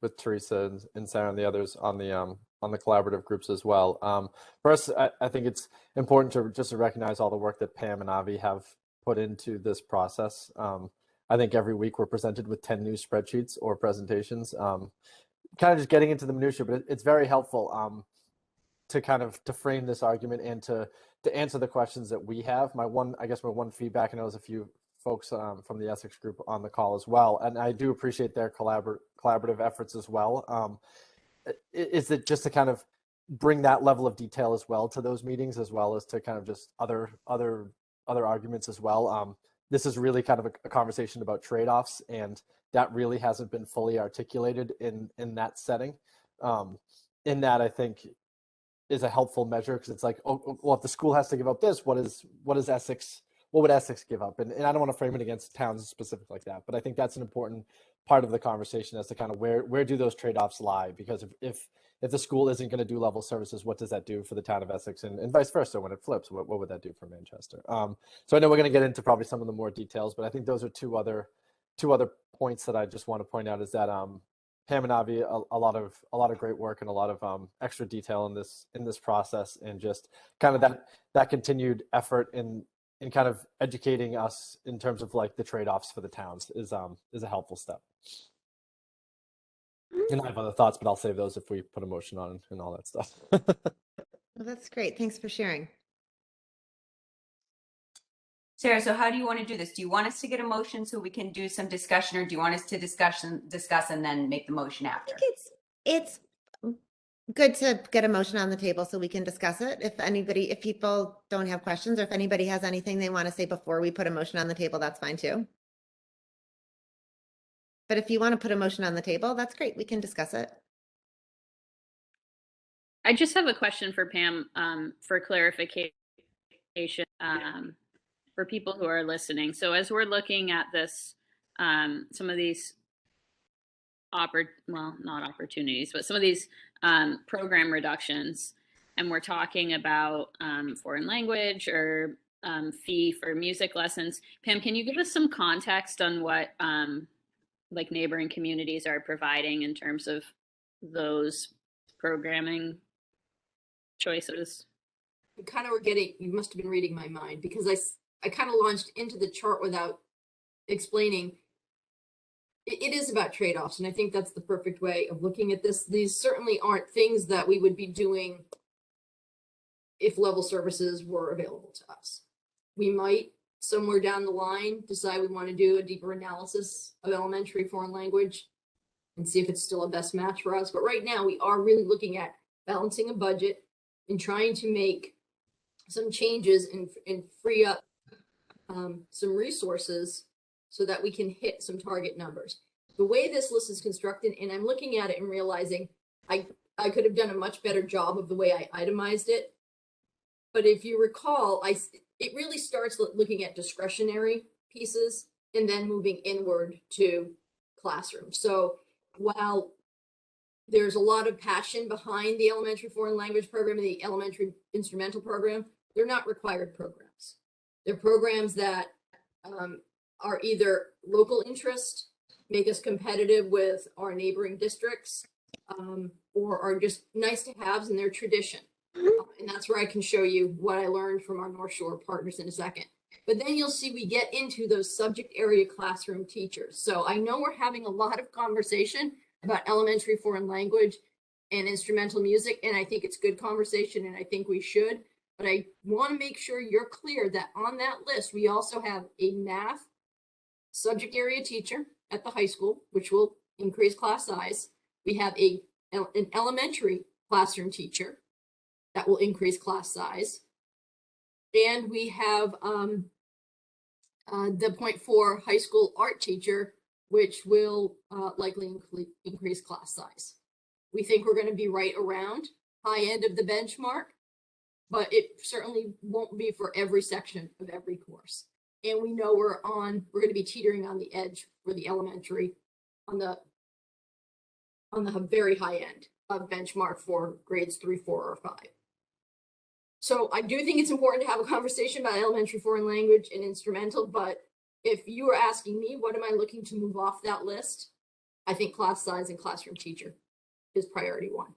with Teresa and Sarah and the others on the collaborative groups as well. For us, I think it's important to just to recognize all the work that Pam and Avi have put into this process. I think every week we're presented with 10 new spreadsheets or presentations. Kind of just getting into the minutia, but it's very helpful to kind of to frame this argument and to answer the questions that we have. My one feedback, and there was a few folks from the Essex group on the call as well, and I do appreciate their collaborative efforts as well. Is it just to kind of bring that level of detail as well to those meetings, as well as to kind of just other arguments as well. This is really kind of a conversation about trade-offs, and that really hasn't been fully articulated in that setting. In that, I think is a helpful measure, because it's like, oh, well, if the school has to give up this, what would Essex give up? And I don't want to frame it against towns specific like that, but I think that's an important part of the conversation as to kind of where do those trade-offs lie? Because if the school isn't going to do level services, what does that do for the town of Essex, and vice versa when it flips? What would that do for Manchester? So I know we're going to get into probably some of the more details, but I think those are two other points that I just want to point out, is that Pam and Avi, a lot of great work and a lot of extra detail in this process, and just kind of that continued effort in kind of educating us in terms of like the trade-offs for the towns is a helpful step. And I have other thoughts, but I'll save those if we put a motion on and all that stuff. Well, that's great. Thanks for sharing. Sarah, so how do you want to do this? Do you want us to get a motion so we can do some discussion, or do you want us to discuss and then make the motion after? I think it's good to get a motion on the table so we can discuss it. If people don't have questions, or if anybody has anything they want to say before we put a motion on the table, that's fine too. But if you want to put a motion on the table, that's great. We can discuss it. I just have a question for Pam for clarification for people who are listening. So as we're looking at this, some of these not opportunities, but some of these program reductions, and we're talking about foreign language or fee for music lessons. Pam, can you give us some context on what like neighboring communities are providing in terms of those programming choices? You kind of were getting, you must have been reading my mind, because I kind of launched into the chart without explaining. It is about trade-offs, and I think that's the perfect way of looking at this. These certainly aren't things that we would be doing if level services were available to us. We might somewhere down the line decide we want to do a deeper analysis of elementary foreign language and see if it's still a best match for us. But right now we are really looking at balancing a budget and trying to make some changes and free up some resources so that we can hit some target numbers. The way this list is constructed, and I'm looking at it and realizing I could have done a much better job of the way I itemized it. But if you recall, it really starts looking at discretionary pieces and then moving inward to classroom. So while there's a lot of passion behind the elementary foreign language program and the elementary instrumental program, they're not required programs. They're programs that are either local interest, make us competitive with our neighboring districts, or are just nice to haves in their tradition. And that's where I can show you what I learned from our North Shore partners in a second. But then you'll see we get into those subject area classroom teachers. So I know we're having a lot of conversation about elementary foreign language and instrumental music, and I think it's good conversation, and I think we should. But I want to make sure you're clear that on that list, we also have a math subject area teacher at the high school, which will increase class size. We have an elementary classroom teacher that will increase class size. And we have the 0.4 high school art teacher, which will likely increase class size. We think we're going to be right around high end of the benchmark, but it certainly won't be for every section of every course. And we know we're going to be teetering on the edge for the elementary on the very high end of benchmark for grades 3, 4, or 5. So I do think it's important to have a conversation about elementary foreign language and instrumental, but if you were asking me, what am I looking to move off that list? I think class size and classroom teacher is priority 1,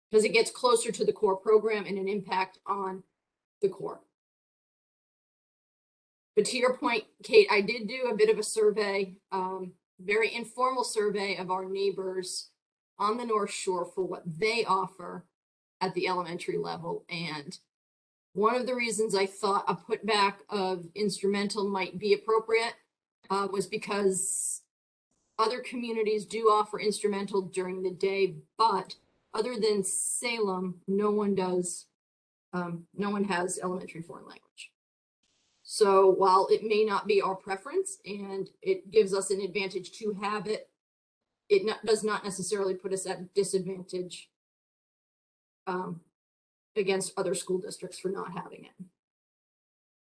because it gets closer to the core program and an impact on the core. But to your point, Kate, I did do a bit of a survey, very informal survey of our neighbors on the North Shore for what they offer at the elementary level. And one of the reasons I thought a putback of instrumental might be appropriate was because other communities do offer instrumental during the day, but other than Salem, no one does, no one has elementary foreign language. So while it may not be our preference and it gives us an advantage to have it, it does not necessarily put us at a disadvantage against other school districts for not having it.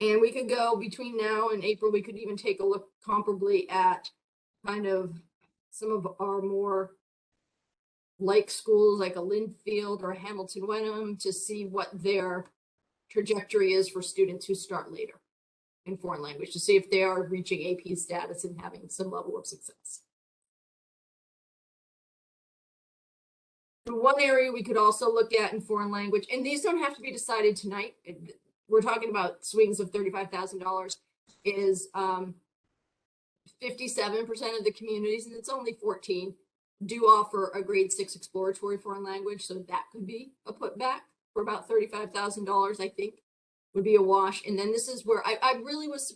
And we could go between now and April, we could even take a look comparably at kind of some of our more like schools like a Linfield or a Hamilton Wenham to see what their trajectory is for students who start later in foreign language, to see if they are reaching AP status and having some level of success. The one area we could also look at in foreign language, and these don't have to be decided tonight, we're talking about swings of $35,000, is 57% of the communities, and it's only 14, do offer a grade 6 exploratory foreign language. So that could be a putback for about $35,000, I think, would be a wash. And then this is where I really was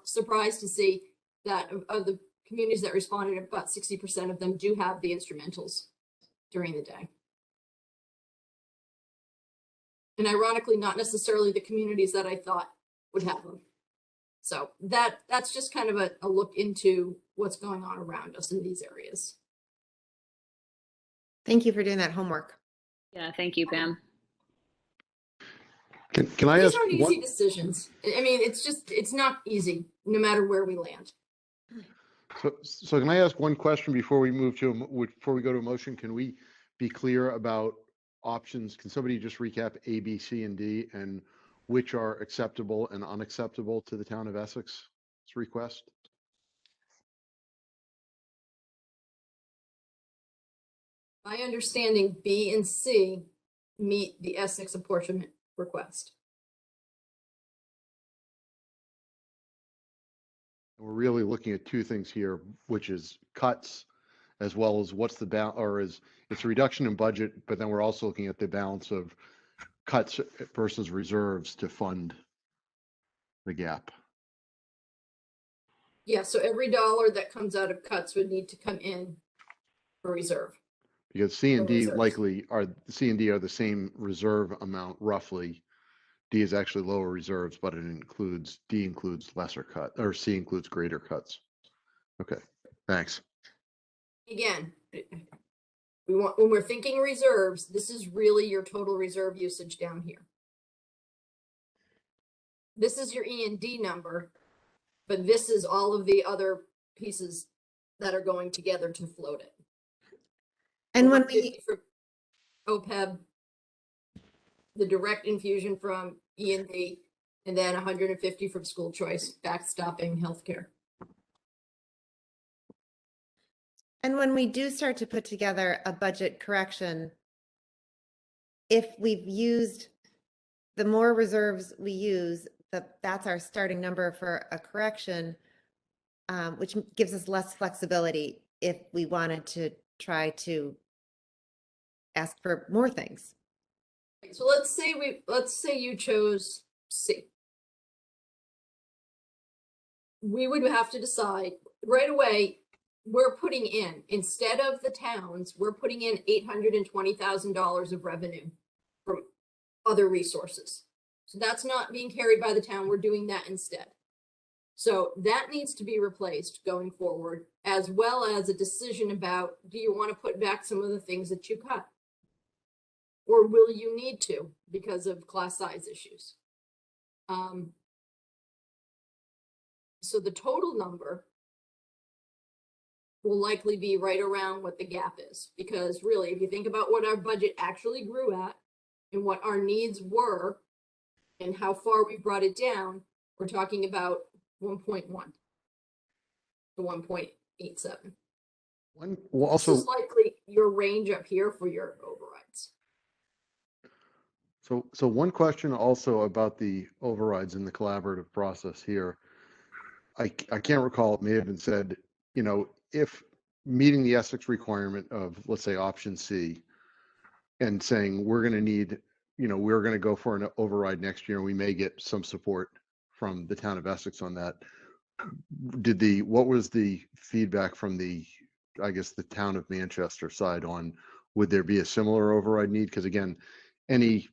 surprised to see that of the communities that responded, about 60% of them do have the instrumentals during the day. And ironically, not necessarily the communities that I thought would have them. So that's just kind of a look into what's going on around us in these areas. Thank you for doing that homework. Yeah, thank you, Pam. Can I These ask aren't one? easy decisions. I mean, it's not easy, no matter where we land. So can I ask one question before we go to a motion? Can we be clear about options? Can somebody just recap A, B, C, and D, and which are acceptable and unacceptable to the town of Essex's request? My understanding, B and C meet the Essex apportionment request. We're really looking at two things here, which is cuts as well as what's the balance, or it's a reduction in budget, but then we're also looking at the balance of cuts versus reserves to fund the gap. Yeah, so every dollar that comes out of cuts would need to come in for reserve. Because C and D reserves. likely are, C and D are the same reserve amount roughly. D is actually lower reserves, but D includes lesser cut, or C includes greater cuts. Okay, thanks. Again, when we're thinking reserves, this is really your total reserve usage down here. This is your E and D number, but this is all of the other pieces that are going together to float it. And when 150 for OPEB, the direct infusion from E and D, and then 150 from school choice, backstopping healthcare. And when we do start to put together a budget correction, if we've used, the more reserves we use, that's our starting number for a correction, which gives us less flexibility if we wanted to try to ask for more things. So let's say you chose C. We would have to decide right away. We're putting in, instead of the towns, we're putting in $820,000 of revenue from other resources. So that's not being carried by the town. We're doing that instead. So that needs to be replaced going forward, as well as a decision about, do you want to put back some of the things that you cut? Or will you need to because of class size issues? So the total number will likely be right around what the gap is, because really, if you think about what our budget actually grew at and what our needs were and how far we brought it down, we're talking about 1.1 to 1.87. Well, also, this is likely your range up here for your overrides. so one question also about the overrides in the collaborative process here. I can't recall, it may have been said, if meeting the Essex requirement of, let's say, option C, and saying we're going to need, we're going to go for an override next year, and we may get some support from the town of Essex on that. What was the feedback from the town of Manchester side on, would there be a similar override need? Because again, any,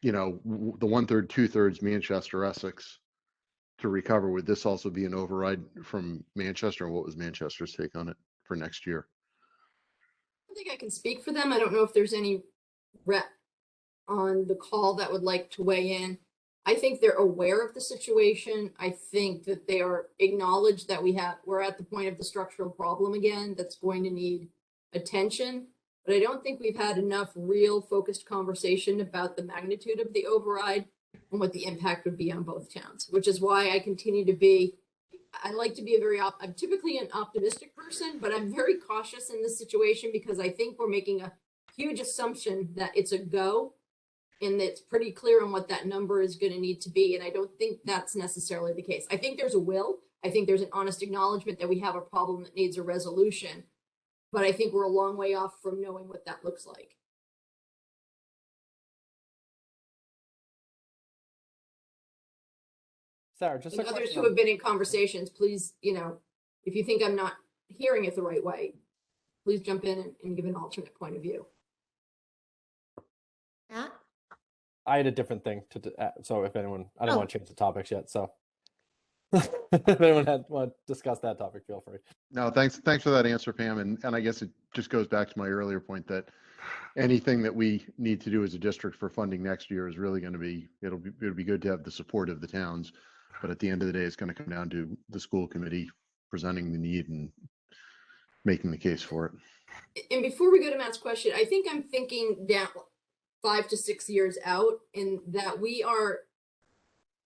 the 1/3, 2/3 Manchester, Essex to recover, would this also be an override from Manchester? And what was Manchester's take on it for next year? I think I can speak for them. I don't know if there's any rep on the call that would like to weigh in. I think they're aware of the situation. I think that they are acknowledged that we're at the point of the structural problem again that's going to need attention. But I don't think we've had enough real focused conversation about the magnitude of the override and what the impact would be on both towns, which is why I continue to be, I like to be I'm typically an optimistic person, but I'm very cautious in this situation because I think we're making a huge assumption that it's a go, and it's pretty clear on what that number is going to need to be. And I don't think that's necessarily the case. I think there's a will. I think there's an honest acknowledgement that we have a problem that needs a resolution, but I think we're a long way off from knowing what that looks like. Sarah, just and others who have been in conversations, please, if you think I'm not hearing it the right way, please jump in and give an alternate point of view. Matt? I had a different thing so if anyone, I don't Oh. want to change the topics yet, so if anyone want to discuss that topic, feel free. No, thanks for that answer, Pam. And I guess it just goes back to my earlier point that anything that we need to do as a district for funding next year is really going to be, it'll be good to have the support of the towns. But at the end of the day, it's going to come down to the school committee presenting the need and making the case for it. And before we go to Matt's question, I think I'm thinking down 5 to 6 years out, in that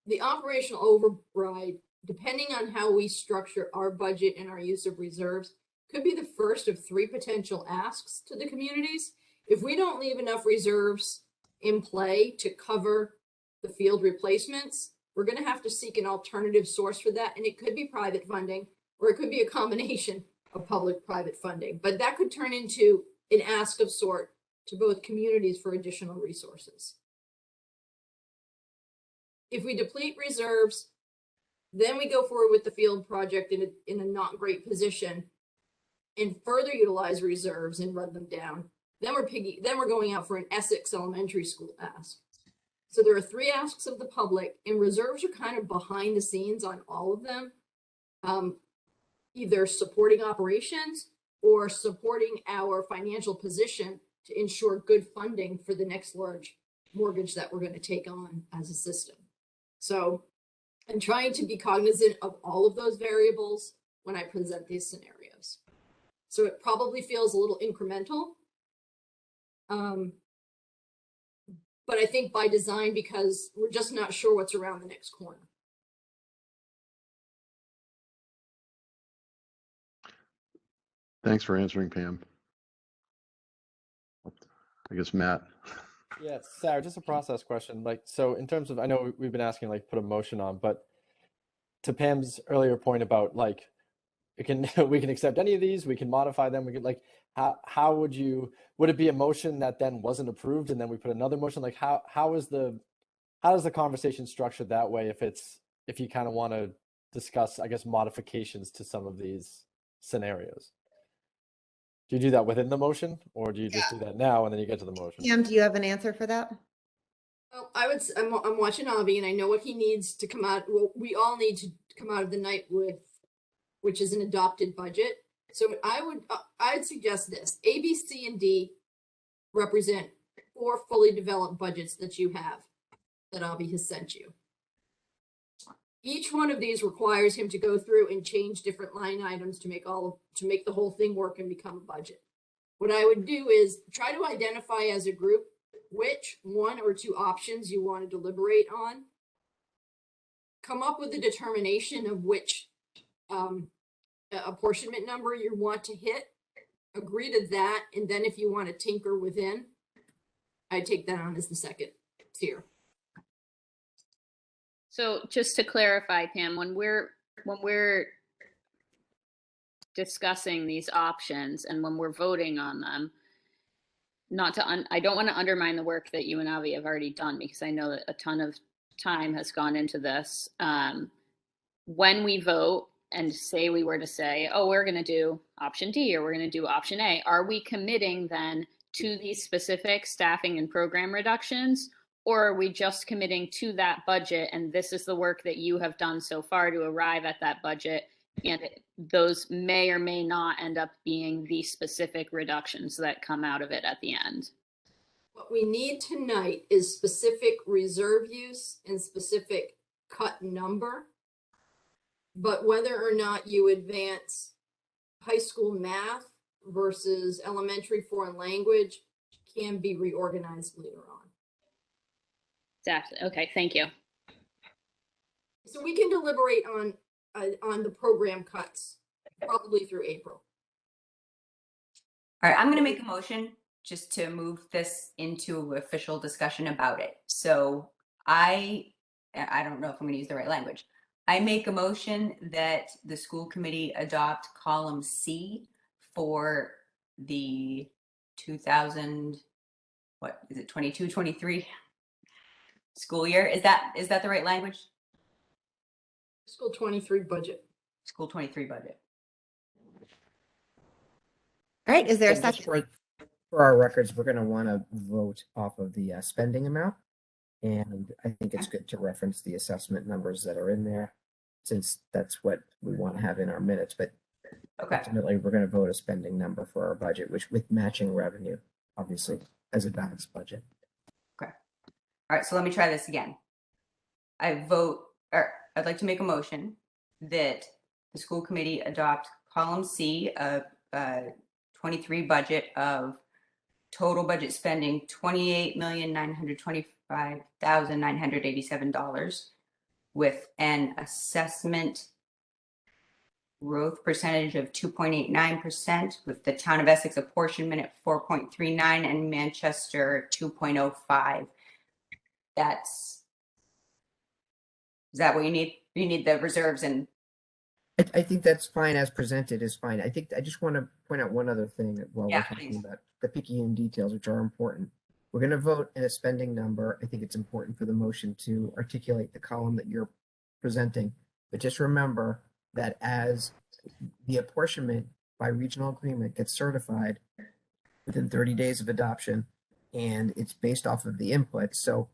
the operational override, depending on how we structure our budget and our use of reserves, could be the first of 3 potential asks to the communities. If we don't leave enough reserves in play to cover the field replacements, we're going to have to seek an alternative source for that. And it could be private funding, or it could be a combination of public-private funding. But that could turn into an ask of sort to both communities for additional resources. If we deplete reserves, then we go forward with the field project in a not great position and further utilize reserves and run them down. Then we're going out for an Essex Elementary School ask. So there are 3 asks of the public, and reserves are kind of behind the scenes on all of them, either supporting operations or supporting our financial position to ensure good funding for the next large mortgage that we're going to take on as a system. So I'm trying to be cognizant of all of those variables when I present these scenarios. So it probably feels a little incremental. But I think by design, because we're just not sure what's around the next corner. Thanks for answering, Pam. I guess Matt. Yeah, Sarah, just a process question. So in terms of, I know we've been asking, put a motion on, but to Pam's earlier point about we can we can accept any of these, we can modify them, we could like how would it be a motion that then wasn't approved and then we put another motion? Like how is the conversation structured that way if you kind of want to discuss, I guess, modifications to some of these scenarios? Do you do that within the motion, or do you just do that now and then you get to the motion? Pam, do you have an answer for that? Well, I'm watching Avi, and I know what he needs to come out. Well, we all need to come out of the night with, which is an adopted budget. So I'd suggest this: A, B, C, and D represent 4 fully developed budgets that you have, that Avi has sent you. Each one of these requires him to go through and change different line items to make the whole thing work and become a budget. What I would do is try to identify as a group which 1 or 2 options you want to deliberate on. Come up with a determination of which apportionment number you want to hit. Agree to that, and then if you want to tinker within, I take that on as the second tier. So just to clarify, Pam, when we're discussing these options and when we're voting on them, I don't want to undermine the work that you and Avi have already done, because I know that a ton of time has gone into this. When we vote and say we were to say, oh, we're going to do option D or we're going to do option A, are we committing then to these specific staffing and program reductions? Or are we just committing to that budget, and this is the work that you have done so far to arrive at that budget, and those may or may not end up being the specific reductions that come out of it at the end? What we need tonight is specific reserve use and specific cut number. But whether or not you advance high school math versus elementary foreign language can be reorganized later on. Exactly. Okay, thank you. So we can deliberate on the program cuts probably through April. All right, I'm going to make a motion just to move this into official discussion about it. So I don't know if I'm going to use the right language. I make a motion that the school committee adopt column C for the 22-23 school year. Is that the right language? School 23 budget. School 23 budget. All right, is there a So just second? for our records, we're going to want to vote off of the spending amount. And I think it's good to reference the assessment numbers that are in there, since that's what we want to have in our minutes. But ultimately, we're going to vote a spending number for our budget, which with matching revenue, obviously, as a balanced budget. Okay. All right, so let me try this again. I'd like to make a motion that the school committee adopt column C of 23 budget of total budget spending $28,925,987 with an assessment growth percentage of 2.89%, with the town of Essex apportionment at 4.39 and Manchester 2.05. Is that what you need? You need the reserves and. I think that's fine as presented is fine. I just want to point out one other thing while we're talking about the Picayune details, which are important. We're going to vote in a spending number. I think it's important for the motion to articulate the column that you're presenting. But just remember that as the apportionment by regional agreement gets certified within 30 days of adoption, and it's based off of the input. So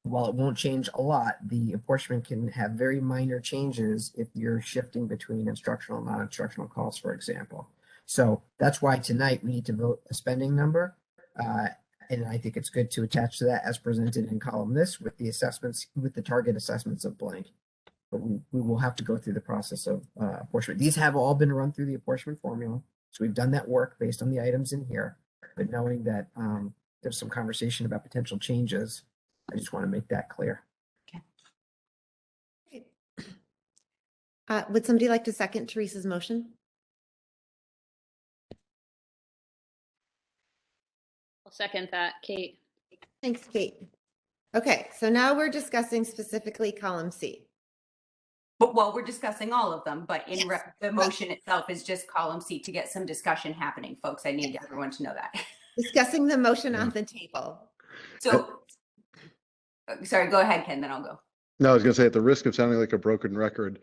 while it won't change a lot, the apportionment can have very minor changes if you're shifting between instructional and non-instructional costs, for example. So that's why tonight we need to vote a spending number. And I think it's good to attach to that as presented in column this with the assessments, with the target assessments of blank. But we will have to go through the process of apportionment. These have all been run through the apportionment formula. So we've done that work based on the items in here, but knowing that there's some conversation about potential changes, I just want to make that clear. Okay. Would somebody like to second Teresa's motion? I'll second that, Kate. Thanks, Kate. Okay, so now we're discussing specifically column C. But well, we're discussing all of them, but the motion itself is just column C to get some discussion happening, folks. I need everyone to know that. Discussing the motion on the table. So, sorry, go ahead, Ken, then I'll go. No, I was going to say, at the risk of sounding like a broken record,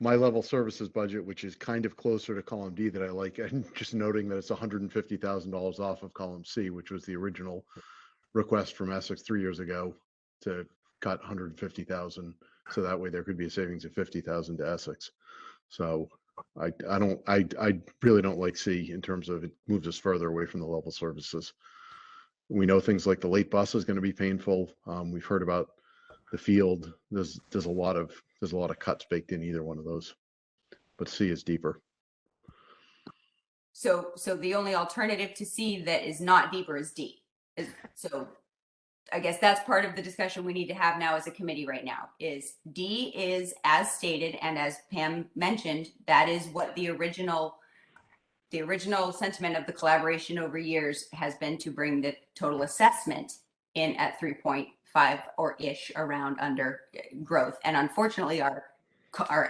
my level services budget, which is kind of closer to column D that I like, and just noting that it's $150,000 off of column C, which was the original request from Essex 3 years ago to cut 150,000. So that way there could be a savings of 50,000 to Essex. So I really don't like C in terms of it moves us further away from the level services. We know things like the late bus is going to be painful. We've heard about the field. There's a lot of cuts baked in either one of those, but C is deeper. So the only alternative to C that is not deeper is D. So I guess that's part of the discussion we need to have now as a committee right now. Is D is as stated, and as Pam mentioned, that is what the original sentiment of the collaboration over years has been, to bring the total assessment in at 3.5 or ish around under growth. And unfortunately, our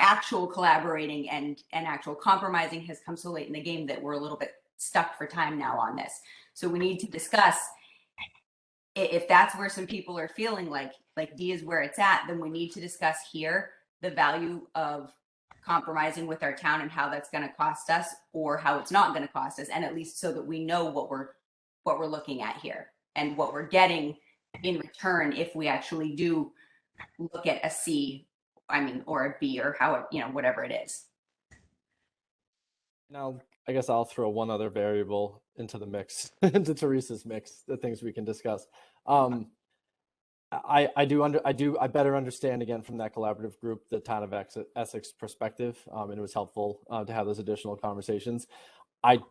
actual collaborating and actual compromising has come so late in the game that we're a little bit stuck for time now on this. So we need to discuss, if that's where some people are feeling like D is where it's at, then we need to discuss here the value of compromising with our town and how that's going to cost us, or how it's not going to cost us, and at least so that we know what we're looking at here and what we're getting in return if we actually do look at a C, or a B, or how it, whatever it is. Now, I guess I'll throw one other variable into the mix, into Teresa's mix, the things we can discuss. I better understand, again, from that collaborative group, the town of Essex perspective, and it was helpful to have those additional conversations. Even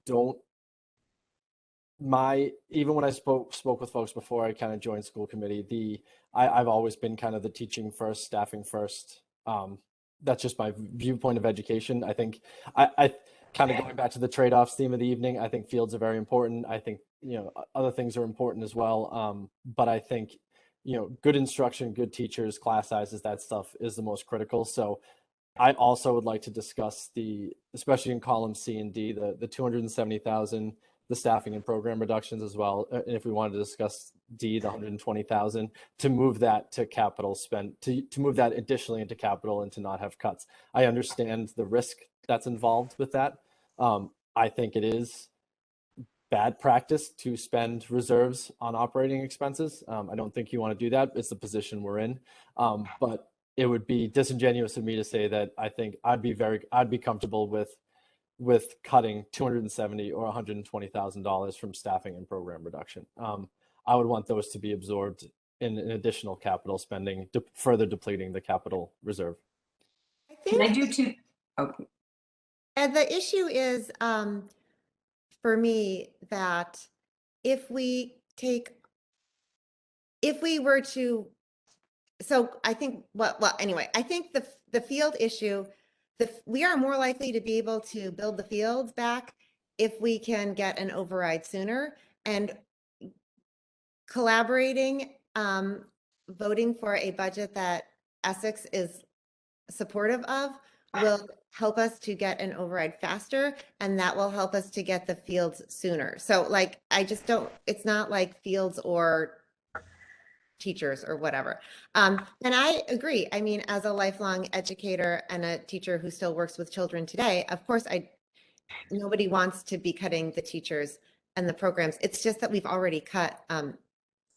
when I spoke with folks before I kind of joined school committee, I've always been kind of the teaching first, staffing first. That's just my viewpoint of education. I think I kind of going back to the trade-offs theme of the evening, I think fields are very important. I think, other things are important as well. But I think, good instruction, good teachers, class sizes, that stuff is the most critical. So I also would like to discuss especially in column C and D, the 270,000, the staffing and program reductions as well. And if we wanted to discuss D, the 120,000, to move that to capital spend, to move that additionally into capital and to not have cuts. I understand the risk that's involved with that. I think it is bad practice to spend reserves on operating expenses. I don't think you want to do that. It's the position we're in. But it would be disingenuous of me to say that I think I'd be comfortable with cutting $270,000 or $120,000 from staffing and program reduction. I would want those to be absorbed in an additional capital spending, further depleting the capital reserve. Can I do two? Okay. And the issue is, for me, that if we were to, so I think anyway, I think the field issue, we are more likely to be able to build the fields back if we can get an override sooner, and collaborating, voting for a budget that Essex is supportive of will help us to get an override faster, and that will help us to get the fields sooner. So it's not like fields or teachers or whatever. And I agree. I mean, as a lifelong educator and a teacher who still works with children today, of course, nobody wants to be cutting the teachers and the programs. It's just that we've already cut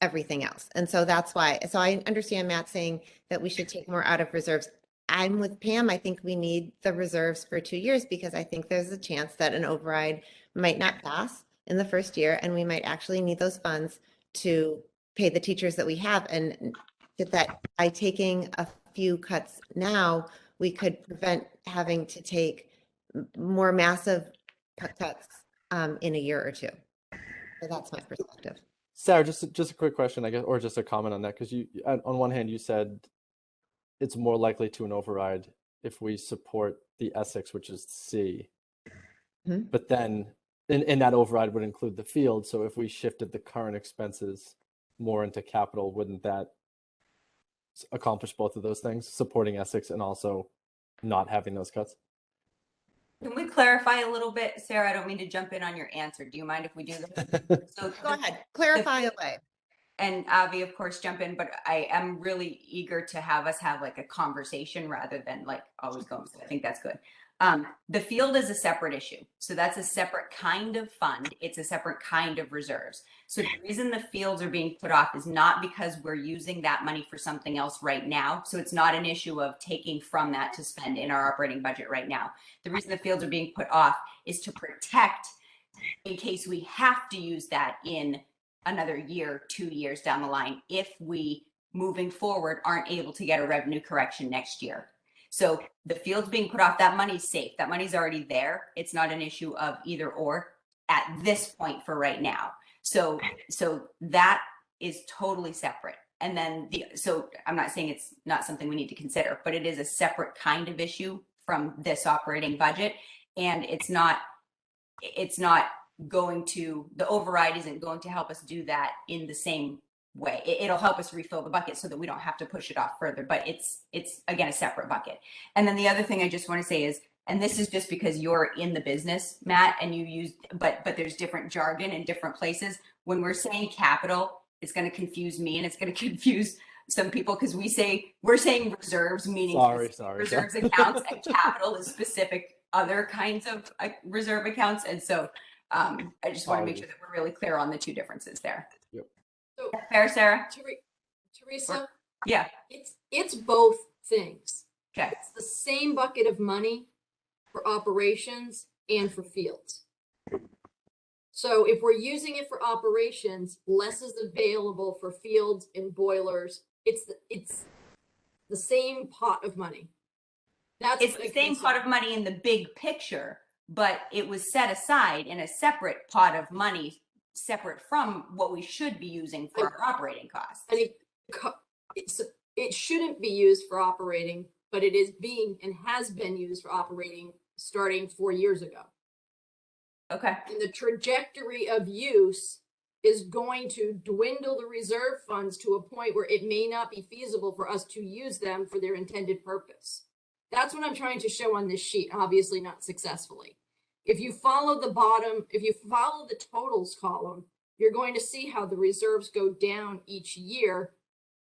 everything else. And so that's why. So I understand Matt saying that we should take more out of reserves. I'm with Pam. I think we need the reserves for 2 years, because I think there's a chance that an override might not pass in the first year, and we might actually need those funds to pay the teachers that we have. And that by taking a few cuts now, we could prevent having to take more massive cuts in a year or two. So that's my perspective. Sarah, just a quick question, I guess, or just a comment on that, because you, on one hand, you said it's more likely to an override if we support the Essex, which is C. Mm-hmm. But then, in that override would include the field. So if we shifted the current expenses more into capital, wouldn't that accomplish both of those things, supporting Essex and also not having those cuts. Can we clarify a little bit, Sarah? I don't mean to jump in on your answer. Do you mind if we do that? So Go ahead, clarify away. And Avi, of course, jump in, but I am really eager to have us have like a conversation rather than like always going. So I think that's good. The field is a separate issue. So that's a separate kind of fund. It's a separate kind of reserves. So the reason the fields are being put off is not because we're using that money for something else right now. So it's not an issue of taking from that to spend in our operating budget right now. The reason the fields are being put off is to protect in case we have to use that in another year, 2 years down the line, if we moving forward aren't able to get a revenue correction next year. So the field's being put off, that money's safe. That money's already there. It's not an issue of either or at this point for right now. So that is totally separate. And then so I'm not saying it's not something we need to consider, but it is a separate kind of issue from this operating budget. And it's not going to, the override isn't going to help us do that in the same way. It'll help us refill the bucket so that we don't have to push it off further, but it's again a separate bucket. And then the other thing I just want to say is, and this is just because you're in the business, Matt, and you use, but there's different jargon in different places. When we're saying capital, it's going to confuse me and it's going to confuse some people because we're saying reserves, meaning reserves accounts, and capital is specific other kinds of reserve accounts. And so I just want to make sure that we're really clear on the two differences there. Yep. So, fair, Sarah? Teresa? Yeah. It's both things. Okay. It's the same bucket of money for operations and for fields. So if we're using it for operations, less is available for fields and boilers. It's the same pot of money. It's the same pot of money in the big picture, but it was set aside in a separate pot of money, separate from what we should be using for our operating costs. And it shouldn't be used for operating, but it is being and has been used for operating starting 4 years ago. Okay. And the trajectory of use is going to dwindle the reserve funds to a point where it may not be feasible for us to use them for their intended purpose. That's what I'm trying to show on this sheet, obviously not successfully. If you follow the bottom, if you follow the totals column, you're going to see how the reserves go down each year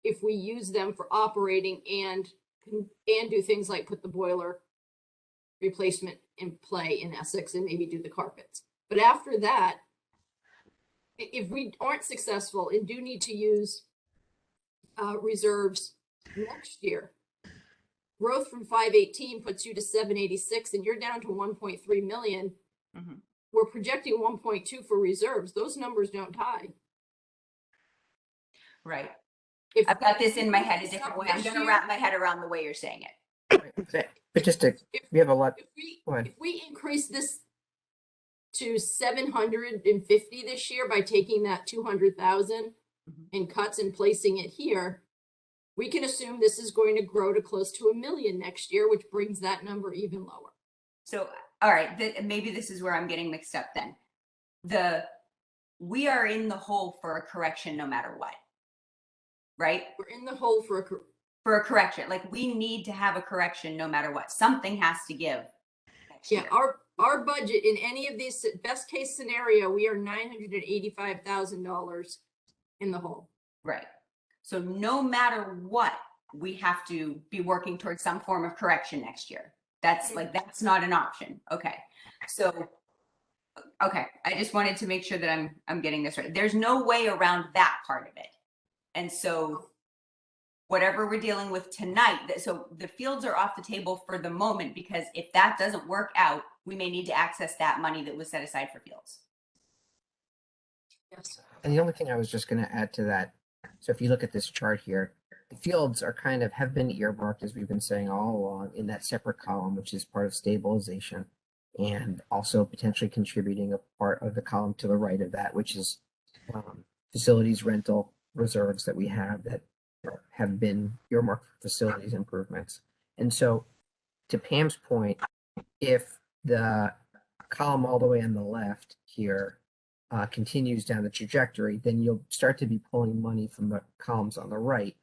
if we use them for operating and do things like put the boiler replacement in play in Essex and maybe do the carpets. But after that, if we aren't successful and do need to use reserves next year, growth from 518 puts you to 786 and you're down to 1.3 million. Mm-hmm. We're projecting 1.2 for reserves. Those numbers don't tie. Right. I've got this in my head a different way. I'm going to wrap my head around the way you're saying it. But just to, we have a lot. If we increase this to 750 this year by taking that 200,000 in cuts and placing it here, we can assume this is going to grow to close to 1 million next year, which brings that number even lower. So, all right, maybe this is where I'm getting mixed up then. We are in the hole for a correction no matter what, right? We're in the hole for a correction. Like we need to have a correction no matter what. Something has to give. Yeah, our budget in any of these best case scenario, we are $985,000 in the hole. Right. So no matter what, we have to be working towards some form of correction next year. That's not an option. Okay. So, okay. I just wanted to make sure that I'm getting this right. There's no way around that part of it. And so whatever we're dealing with tonight, so the fields are off the table for the moment, because if that doesn't work out, we may need to access that money that was set aside for fields. Yes. And the only thing I was just going to add to that, so if you look at this chart here, the fields are have been earmarked, as we've been saying all along, in that separate column, which is part of stabilization, and also potentially contributing a part of the column to the right of that, which is facilities rental reserves that we have that have been earmarked for facilities improvements. And so to Pam's point, if the column all the way on the left here continues down the trajectory, then you'll start to be pulling money from the columns on the right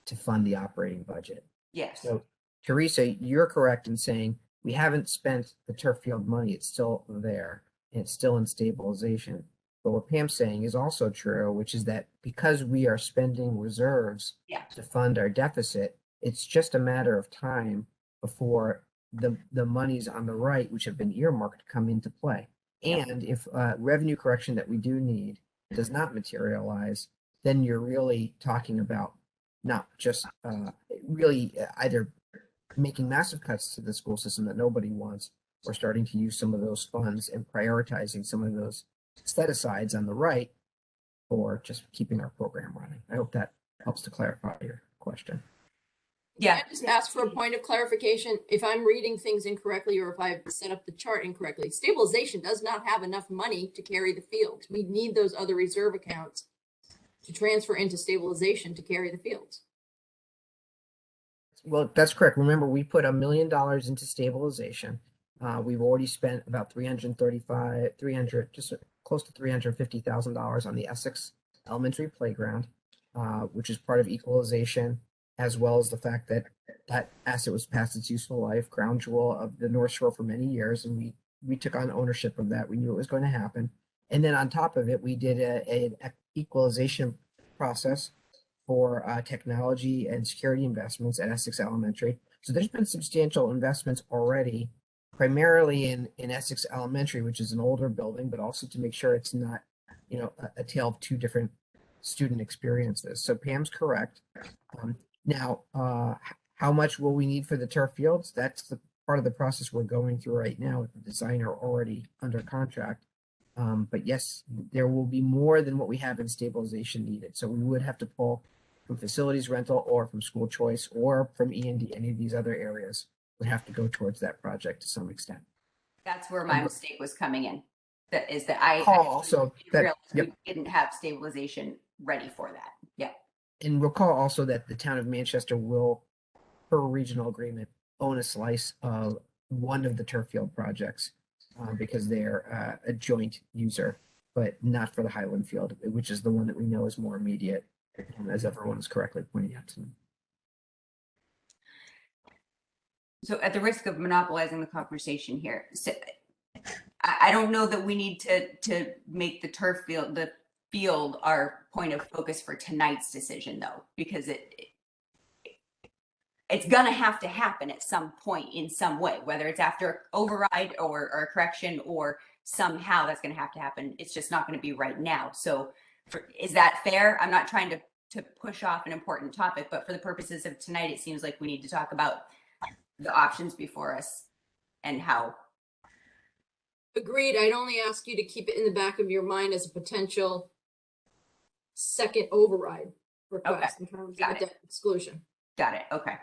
to fund the operating budget. Yes. So Teresa, you're correct in saying we haven't spent the turf field money. It's still there and it's still in stabilization. But what Pam's saying is also true, which is that because we are spending reserves to fund our deficit, it's just a matter of time before the monies on the right, which have been earmarked, come into play. And if revenue correction that we do need does not materialize, then you're really talking about not just either making massive cuts to the school system that nobody wants, or starting to use some of those funds and prioritizing some of those set-asides on the right for just keeping our program running. I hope that helps to clarify your question. Yeah. I just ask for a point of clarification. If I'm reading things incorrectly or if I've set up the chart incorrectly, stabilization does not have enough money to carry the field. We need those other reserve accounts to transfer into stabilization to carry the fields. Well, that's correct. Remember, we put $1 million into stabilization. We've already spent about just close to $350,000 on the Essex Elementary Playground, which is part of equalization, as well as the fact that that asset was past its useful life, crown jewel of the North Shore for many years, and we took on ownership of that. We knew it was going to happen. And then on top of it, we did an equalization process for technology and security investments at Essex Elementary. So there's been substantial investments already, primarily in Essex Elementary, which is an older building, but also to make sure it's not, a tale of two different student experiences. So Pam's correct. Now, how much will we need for the turf fields? That's the part of the process we're going through right now with the designer already under contract. But yes, there will be more than what we have in stabilization needed. So we would have to pull from facilities rental or from school choice or from E&D, any of these other areas would have to go towards that project to some extent. That's where my mistake was coming in. That is that I also that we didn't have stabilization ready for that. Yeah. And recall also that the town of Manchester will, per regional agreement, own a slice of one of the turf field projects because they're a joint user, but not for the Highland Field, which is the one that we know is more immediate, as everyone is correctly pointing out to me. So at the risk of monopolizing the conversation here, I don't know that we need to make the turf field, the field, our point of focus for tonight's decision, though, because it's gonna have to happen at some point in some way, whether it's after override or a correction or somehow that's gonna have to happen. It's just not gonna be right now. So is that fair? I'm not trying to push off an important topic, but for the purposes of tonight, it seems like we need to talk about the options before us and how. Agreed. I'd only ask you to keep it in the back of your mind as a potential second override request in terms of the debt exclusion. Got it. Okay.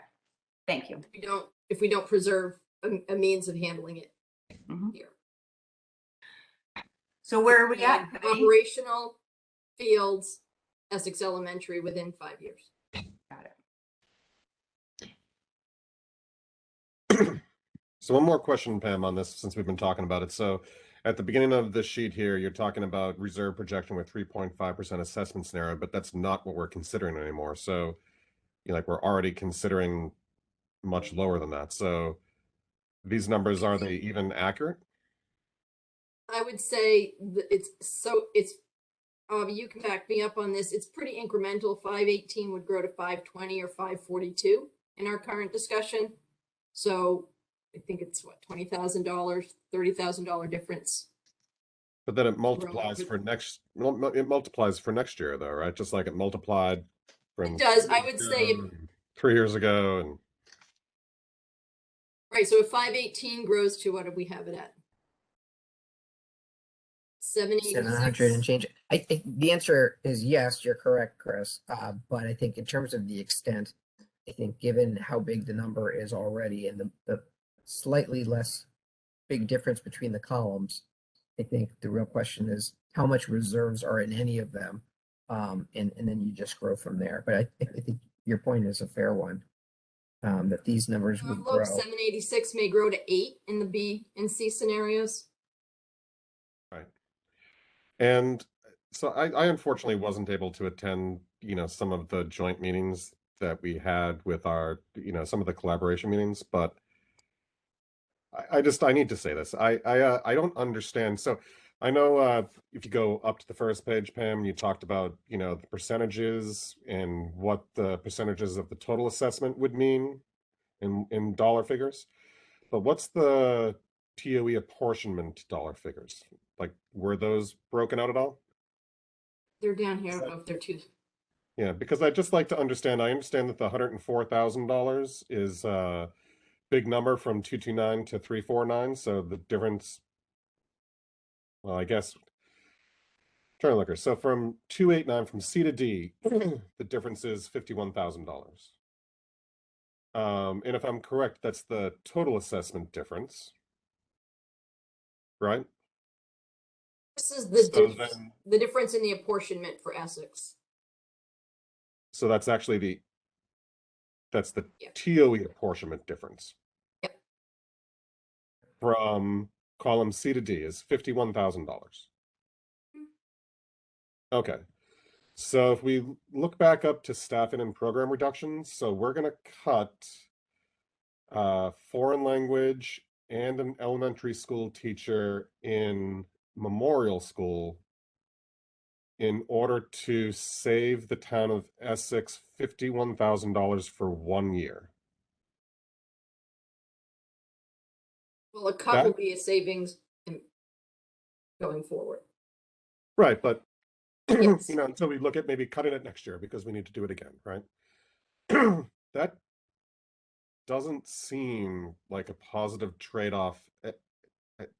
Thank you. If we don't preserve a means of handling it here. So where are we at? Operational fields, Essex Elementary within 5 years. Got it. So one more question, Pam, on this, since we've been talking about it. So at the beginning of the sheet here, you're talking about reserve projection with 3.5% assessment scenario, but that's not what we're considering anymore. So, we're already considering much lower than that. So these numbers, are they even accurate? I would say it's you can back me up on this. It's pretty incremental. 518 would grow to 520 or 542 in our current discussion. So I think it's what, $20,000, $30,000 difference. But then it multiplies for next year though, right? Just like it multiplied from it does. I would say 3 years ago and right. So if 518 grows to, what do we have it at? 700 and change. I think the answer is yes, you're correct, Chris. But I think in terms of the extent, I think given how big the number is already and the slightly less big difference between the columns, I think the real question is how much reserves are in any of them, and then you just grow from there. But I think your point is a fair one, that these numbers would grow. 786 may grow to 8 in the B and C scenarios. right. And so I unfortunately wasn't able to attend, some of the joint meetings that we had with our, some of the collaboration meetings, but I need to say this. I don't understand. So I know if you go up to the first page, Pam, you talked about, the percentages and what the percentages of the total assessment would mean in dollar figures. But what's the TOE apportionment dollar figures? Like, were those broken out at all? They're down here. I don't know if they're too. Yeah, because I'd just like to understand. I understand that the $104,000 is a big number from 229 to 349. So the difference, well, I guess, trying to look here. So from 289 from C to D, the difference is $51,000. And if I'm correct, that's the total assessment difference, right? This is the So the difference in the apportionment for Essex. So that's actually the TOE apportionment difference. Yep. From column C to D is $51,000. Okay. So if we look back up to staffing and program reductions, so we're going to cut foreign language and an elementary school teacher in Memorial School in order to save the town of Essex $51,000 for 1 year. Well, a cut will be a savings going forward. Right, but Yes. until we look at maybe cutting it next year because we need to do it again, right? That doesn't seem like a positive trade-off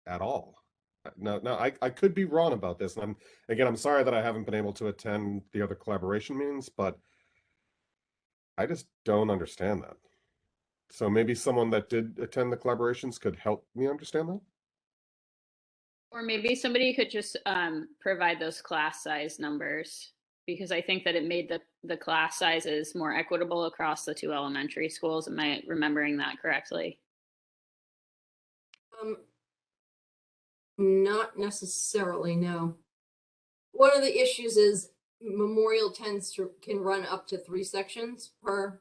at all. No, I could be wrong about this. And I'm sorry that I haven't been able to attend the other collaboration meetings, but I just don't understand that. So maybe someone that did attend the collaborations could help me understand that. Or maybe somebody could just provide those class size numbers, because I think that it made the class sizes more equitable across the two elementary schools. Am I remembering that correctly? Not necessarily, no. One of the issues is Memorial can run up to 3 sections per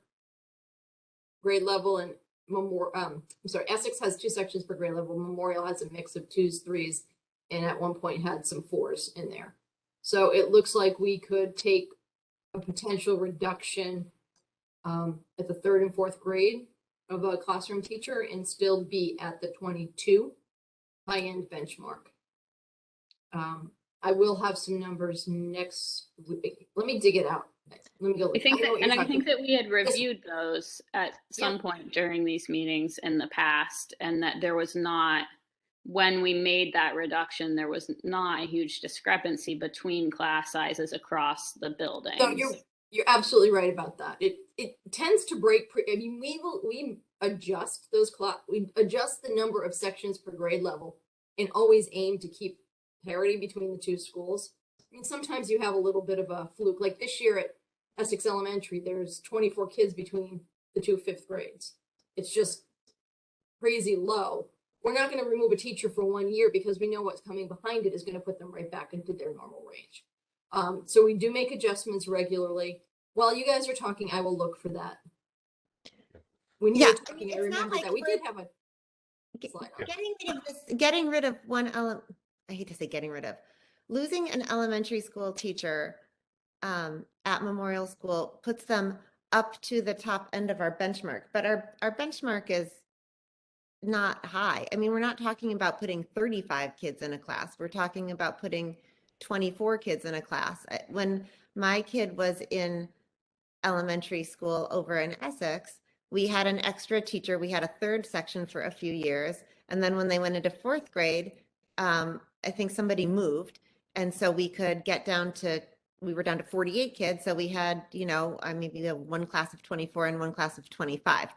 grade level, and Essex has 2 sections per grade level. Memorial has a mix of 2s, 3s, and at one point had some 4s in there. So it looks like we could take a potential reduction at the 3rd and 4th grade of a classroom teacher and still be at the 22 high-end benchmark. I will have some numbers next week. Let me dig it out. Let me go. I think that we had reviewed those at some point during these meetings in the past, and that there was not, when we made that reduction, there was not a huge discrepancy between class sizes across the buildings. No, you're absolutely right about that. It tends to break. We adjust we adjust the number of sections per grade level and always aim to keep parity between the two schools. I mean, sometimes you have a little bit of a fluke. Like this year at Essex Elementary, there's 24 kids between the 2 5th grades. It's just crazy low. We're not going to remove a teacher for 1 year because we know what's coming behind it is going to put them right back into their normal range. So we do make adjustments regularly. While you guys are talking, I will look for that. When you were talking, I remember that we did have a slide on. Getting rid of one element. I hate to say getting rid of. Losing an elementary school teacher at Memorial School puts them up to the top end of our benchmark, but our benchmark is not high. I mean, we're not talking about putting 35 kids in a class. We're talking about putting 24 kids in a class. When my kid was in elementary school over in Essex, we had an extra teacher. We had a 3rd section for a few years. And then when they went into 4th grade, I think somebody moved. And so we could get down to, we were down to 48 kids. So we had, maybe one class of 24 and one class of 25.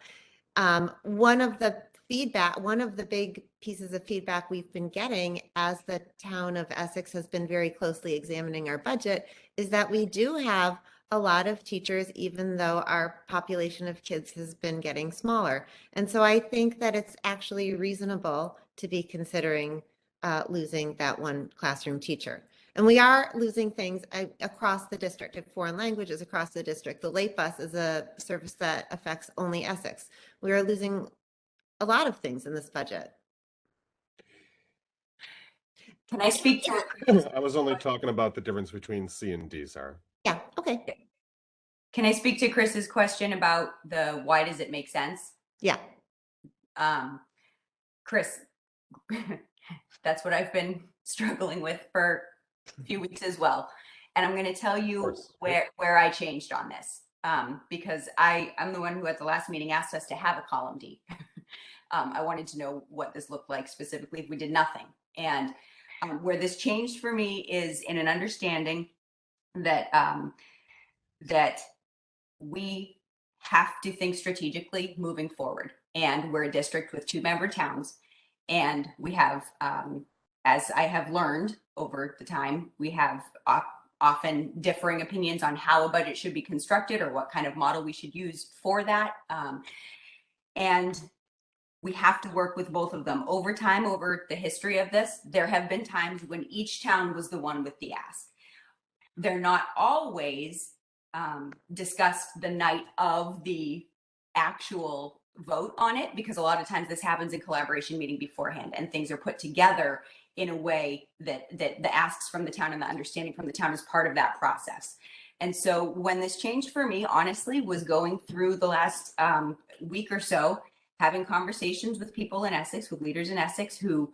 One of the big pieces of feedback we've been getting as the town of Essex has been very closely examining our budget is that we do have a lot of teachers, even though our population of kids has been getting smaller. And so I think that it's actually reasonable to be considering losing that one classroom teacher. And we are losing things across the district, like foreign languages across the district. The late bus is a service that affects only Essex. We are losing a lot of things in this budget. Can I speak to? I was only talking about the difference between C and D, Sarah. Yeah, okay. Can I speak to Chris's question about the why does it make sense? Yeah. Chris, that's what I've been struggling with for a few weeks as well. And I'm going to tell you where I changed on this, because I'm the one who at the last meeting asked us to have a column D. I wanted to know what this looked like specifically if we did nothing. And where this changed for me is in an understanding that that we have to think strategically moving forward. And we're a district with 2-member towns. And we have, as I have learned over the time, we have often differing opinions on how a budget should be constructed or what kind of model we should use for that. And we have to work with both of them. Over time, over the history of this, there have been times when each town was the one with the ask. They're not always discussed the night of the actual vote on it, because a lot of times this happens in collaboration meeting beforehand and things are put together in a way that the asks from the town and the understanding from the town is part of that process. And so when this changed for me, honestly, was going through the last week or so, having conversations with people in Essex, with leaders in Essex who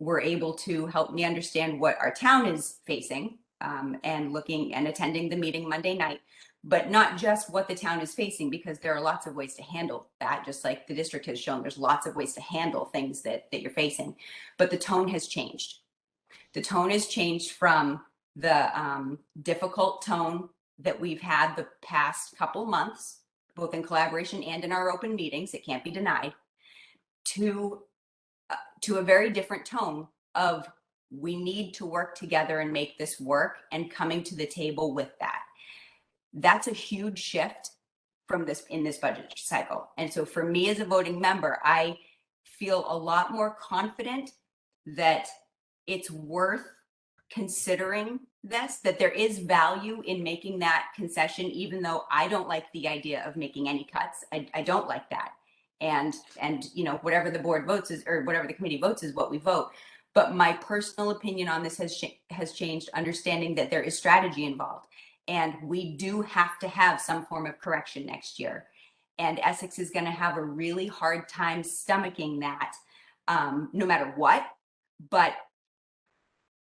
were able to help me understand what our town is facing, and looking and attending the meeting Monday night, but not just what the town is facing, because there are lots of ways to handle that. Just like the district has shown, there's lots of ways to handle things that you're facing, but the tone has changed. The tone has changed from the difficult tone that we've had the past couple months, both in collaboration and in our open meetings, it can't be denied, to a very different tone of we need to work together and make this work, and coming to the table with that. That's a huge shift from this in this budget cycle. And so for me as a voting member, I feel a lot more confident that it's worth considering this, that there is value in making that concession, even though I don't like the idea of making any cuts. I don't like that. And you know, whatever the board votes is, or whatever the committee votes is what we vote. But my personal opinion on this has changed, understanding that there is strategy involved. And we do have to have some form of correction next year. And Essex is going to have a really hard time stomaching that, no matter what. But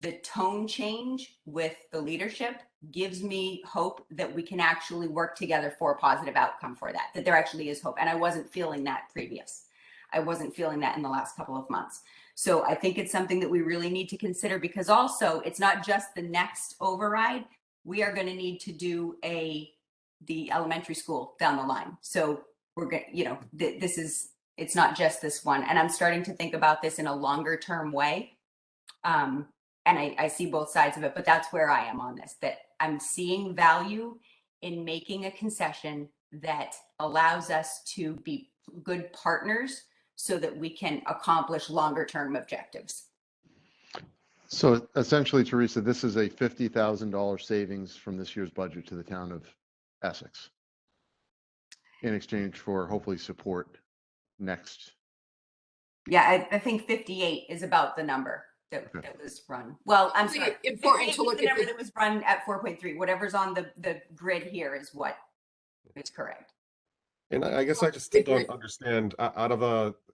the tone change with the leadership gives me hope that we can actually work together for a positive outcome for that there actually is hope. And I wasn't feeling that previous. I wasn't feeling that in the last couple of months. So I think it's something that we really need to consider, because also it's not just the next override. We are going to need to do the elementary school down the line. So we're going to, you know, it's not just this one. And I'm starting to think about this in a longer term way. And I see both sides of it, but that's where I am on this, that I'm seeing value in making a concession that allows us to be good partners so that we can accomplish longer term objectives. So essentially, Teresa, this is a $50,000 savings from this year's budget to the town of Essex in exchange for hopefully support next. Yeah, I think 58 is about the number that was run. Well, I'm sorry. Important to look the at number that was run at 4.3. Whatever's on the grid here is what is correct. And I guess I just still don't understand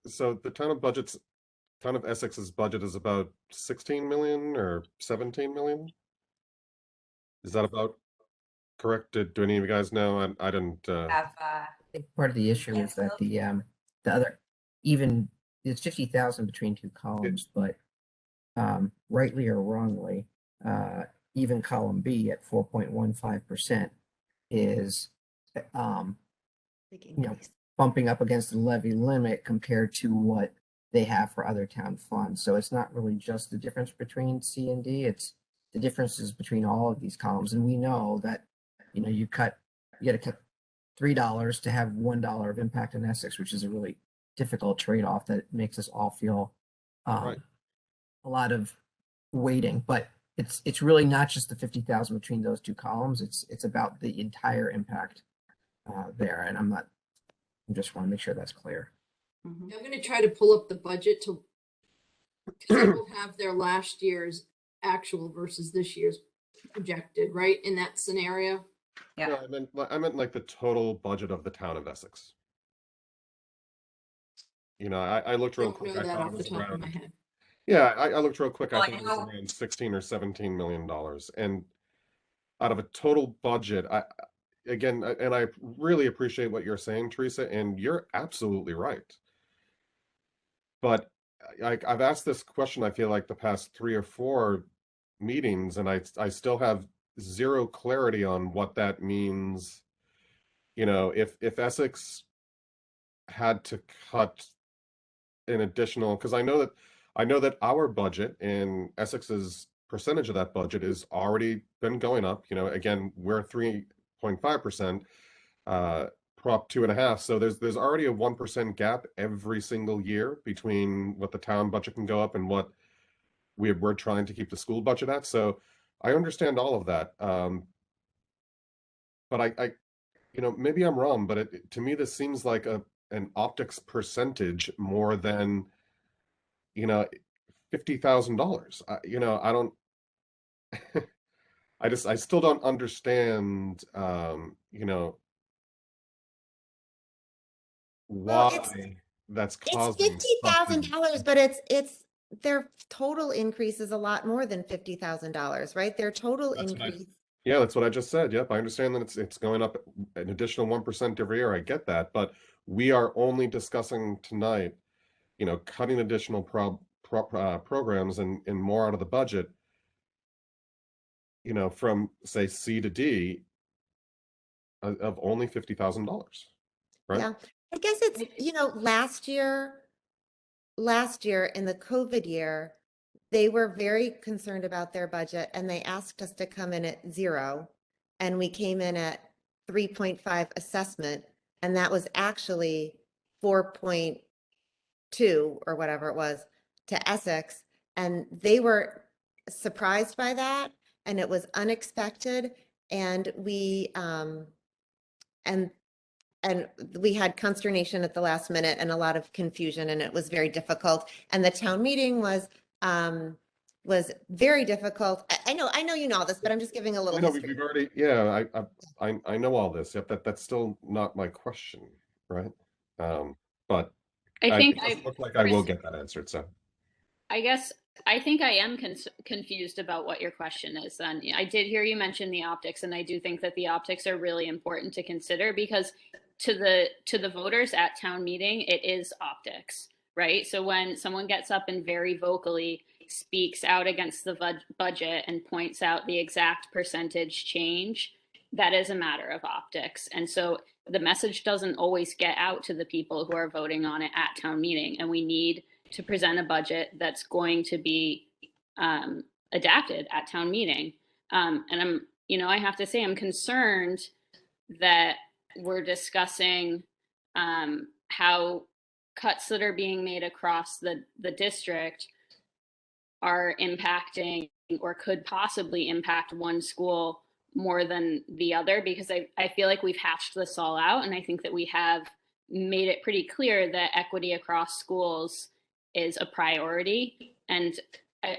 so the town of Essex's budget is about 16 million or 17 million. Is that about correct? Do any of you guys know? I didn't. I think part of the issue is that the other, even it's 50,000 between two columns, but rightly or wrongly, even column B at 4.15% is bumping up against the levy limit compared to what they have for other town funds. So it's not really just the difference between C and D, it's the differences between all of these columns. And we know that, you know, you got to cut $3 to have $1 of impact in Essex, which is a really difficult trade-off that makes us all feel a lot of weighting, but it's really not just the 50,000 between those two columns. It's about the entire impact there, and I just want to make sure that's clear. I'm going to try to pull up the budget because I will have their last year's actual versus this year's projected, right, in that scenario. Yeah. No, I meant like the total budget of the town of Essex. You know, I looked real quick. Know I that thought off it the was top of around. my head. Yeah, I looked real quick. Well, I think it was around 16 or 17 million dollars, and out of a total budget, I really appreciate what you're saying, Teresa, and you're absolutely right. But I've asked this question, I feel like the past 3 or 4 meetings, and I still have zero clarity on what that means. You know, if Essex had to cut an additional, because I know that our budget and Essex's percentage of that budget has already been going up. You know, again, we're 3.5%, Prop 2.5. So there's already a 1% gap every single year between what the town budget can go up and what we're trying to keep the school budget at. So I understand all of that. But I you know, maybe I'm wrong, but to me, this seems like an optics percentage more than, you know, $50,000. You know, I don't, I still don't understand, you know, Well, why that's it's causing such a $50,000, but their total increase is a lot more than $50,000, right? Their total increase. Yeah, that's what I just said. Yep, I understand that it's going up an additional 1% every year. I get that, but we are only discussing tonight, you know, cutting additional programs and more out of the budget, you know, from say C to D of only $50,000, right? Yeah, I guess it's, you know, last year in the COVID year, they were very concerned about their budget and they asked us to come in at 0. And we came in at 3.5 assessment. And that was actually 4.2 or whatever it was to Essex. And they were surprised by that. And it was unexpected. And we had consternation at the last minute and a lot of confusion, and it was very difficult. And the town meeting was very difficult. I know you know all this, but I'm just giving a little I know history. we've already, yeah, I know all this. Yep, that's still not my question, right? But I think it doesn't look like I will get that answered. So I think I am confused about what your question is then. I did hear you mention the optics, and I do think that the optics are really important to consider because to the voters at town meeting, it is optics, right? So when someone gets up and very vocally speaks out against the budget and points out the exact percentage change, that is a matter of optics. And so the message doesn't always get out to the people who are voting on it at town meeting, and we need to present a budget that's going to be adapted at town meeting. And I have to say, I'm concerned that we're discussing how cuts that are being made across the district are impacting or could possibly impact one school more than the other, because I feel like we've hashed this all out. And I think that we have made it pretty clear that equity across schools is a priority. And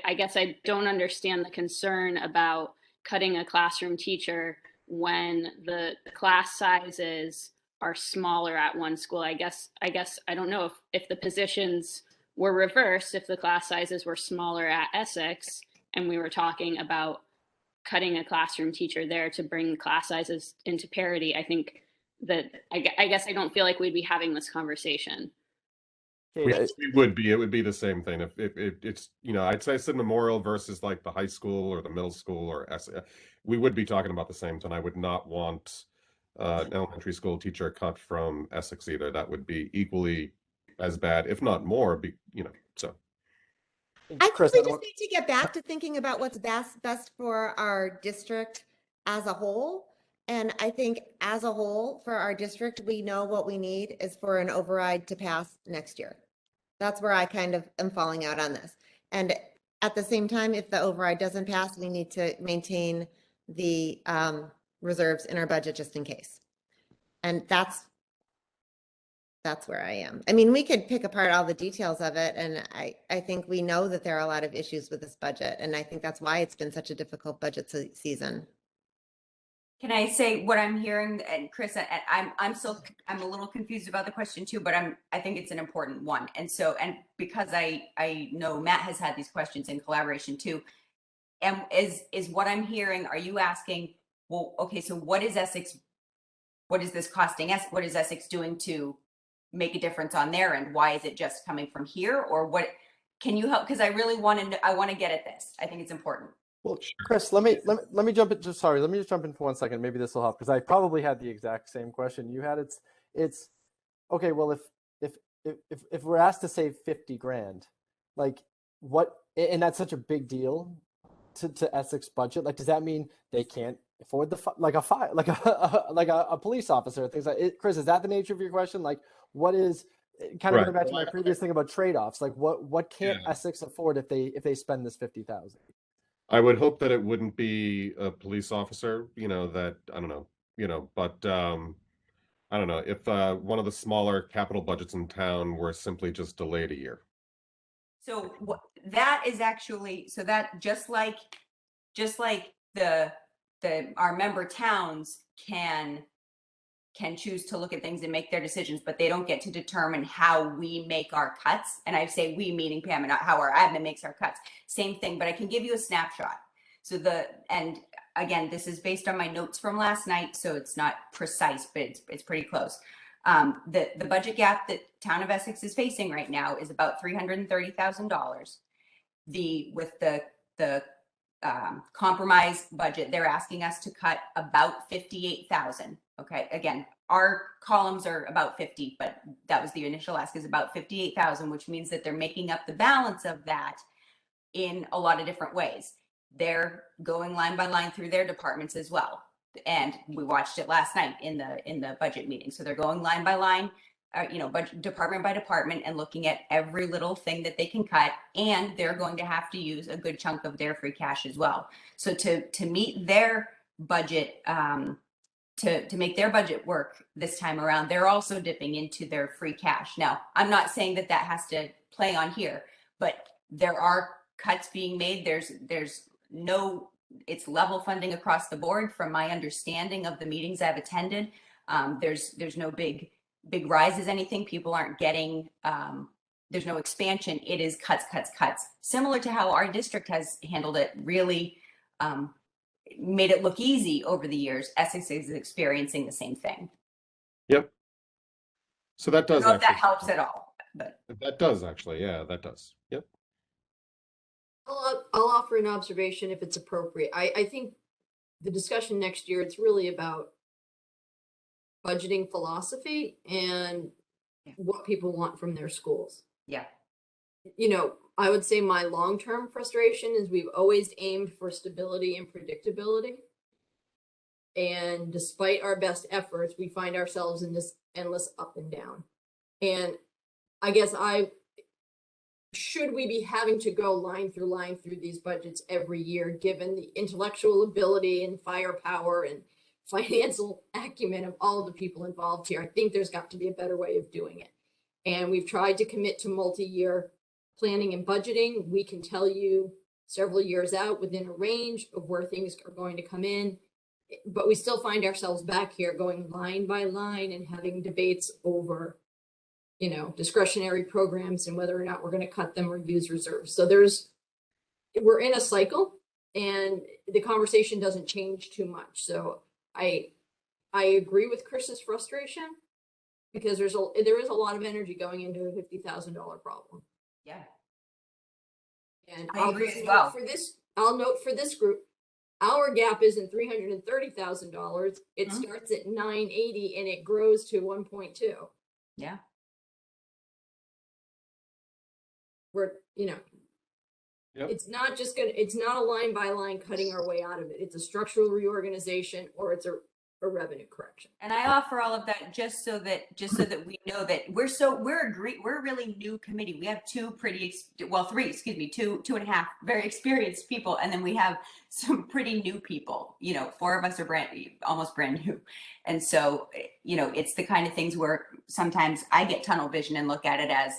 I guess I don't understand the concern about cutting a classroom teacher when the class sizes are smaller at one school. I guess I don't know if the positions were reversed, if the class sizes were smaller at Essex and we were talking about cutting a classroom teacher there to bring class sizes into parity. I think that I guess I don't feel like we'd be having this conversation. it would be the same thing if it's, you know, I'd say Sid Memorial versus like the high school or the middle school or we would be talking about the same thing. I would not want an elementary school teacher cut from Essex either. That would be equally as bad, if not more. You know, so. I think we just need to get back to thinking about what's best for our district as a whole. And I think as a whole for our district, we know what we need is for an override to pass next year. That's where I kind of am falling out on this. And at the same time, if the override doesn't pass, we need to maintain the reserves in our budget just in case. And that's where I am. I mean, we could pick apart all the details of it, and I think we know that there are a lot of issues with this budget, and I think that's why it's been such a difficult budget season. Can I say what I'm hearing? And Chris, I'm a little confused about the question too, but I think it's an important one. And because I know Matt has had these questions in collaboration too. And is what I'm hearing, are you asking, well, okay, so what is this costing us? What is Essex doing to make a difference on their end? Why is it just coming from here? Or what, can you help? Because I really want to get at this. I think it's important. Well, Chris, let me jump in. Sorry, let me just jump in for 1 second. Maybe this will help because I probably had the exact same question you had. It's okay. Well, if we're asked to save 50 grand, like what? And that's such a big deal to Essex budget. Like, does that mean they can't afford like a police officer? Things like it. Chris, is that the nature of your question? Like, what is kind of going back to my previous thing about trade-offs? Like, what can't Essex afford if they spend this 50,000? I would hope that it wouldn't be a police officer, that, I don't know, but I don't know if one of the smaller capital budgets in town were simply just delayed a year. So that is actually, so that just like our member towns can choose to look at things and make their decisions, but they don't get to determine how we make our cuts. And I say we, meaning Pam, and not how our admin makes our cuts. Same thing, but I can give you a snapshot. So and again, this is based on my notes from last night, so it's not precise, but it's pretty close. The budget gap that town of Essex is facing right now is about $330,000. With the compromise budget, they're asking us to cut about 58,000. Okay, again, our columns are about 50, but that was the initial ask, is about 58,000, which means that they're making up the balance of that in a lot of different ways. They're going line by line through their departments as well, and we watched it last night in the budget meeting. So they're going line by line, budget department by department, and looking at every little thing that they can cut, and they're going to have to use a good chunk of their free cash as well. So to meet their budget, to make their budget work this time around, they're also dipping into their free cash. Now, I'm not saying that has to play on here, but there are cuts being made. It's level funding across the board from my understanding of the meetings I've attended. There's no big rises, anything. People aren't getting, there's no expansion. It is cuts, similar to how our district has handled it, really made it look easy over the years. Essex is experiencing the same thing. Yep. So that does I don't know if that helps at all, but that does actually. Yeah, that does. Yep. I'll offer an observation if it's appropriate. I think the discussion next year, it's really about budgeting philosophy and what people want from their schools. Yeah. I would say my long-term frustration is we've always aimed for stability and predictability. And despite our best efforts, we find ourselves in this endless up and down. And I guess should we be having to go line through these budgets every year, given the intellectual ability and firepower and financial acumen of all of the people involved here? I think there's got to be a better way of doing it. And we've tried to commit to multi-year planning and budgeting. We can tell you several years out within a range of where things are going to come in, but we still find ourselves back here going line by line and having debates over discretionary programs and whether or not we're going to cut them or use reserves. So we're in a cycle, and the conversation doesn't change too much. So I agree with Chris's frustration, because there is a lot of energy going into a $50,000 problem. Yeah. And I agree as well. I'll note for this group, our gap isn't $330,000. It starts at $980 and it grows to 1.2. Yeah. We're, it's not just it's not a line by line cutting our way out of it. It's a structural reorganization, or it's a a revenue correction. And I offer all of that just so that we know that we're a really new committee. We have two and a half very experienced people, and then we have some pretty new people. You know, 4 of us are almost brand new, and so you know, it's the kind of things where sometimes I get tunnel vision and look at it as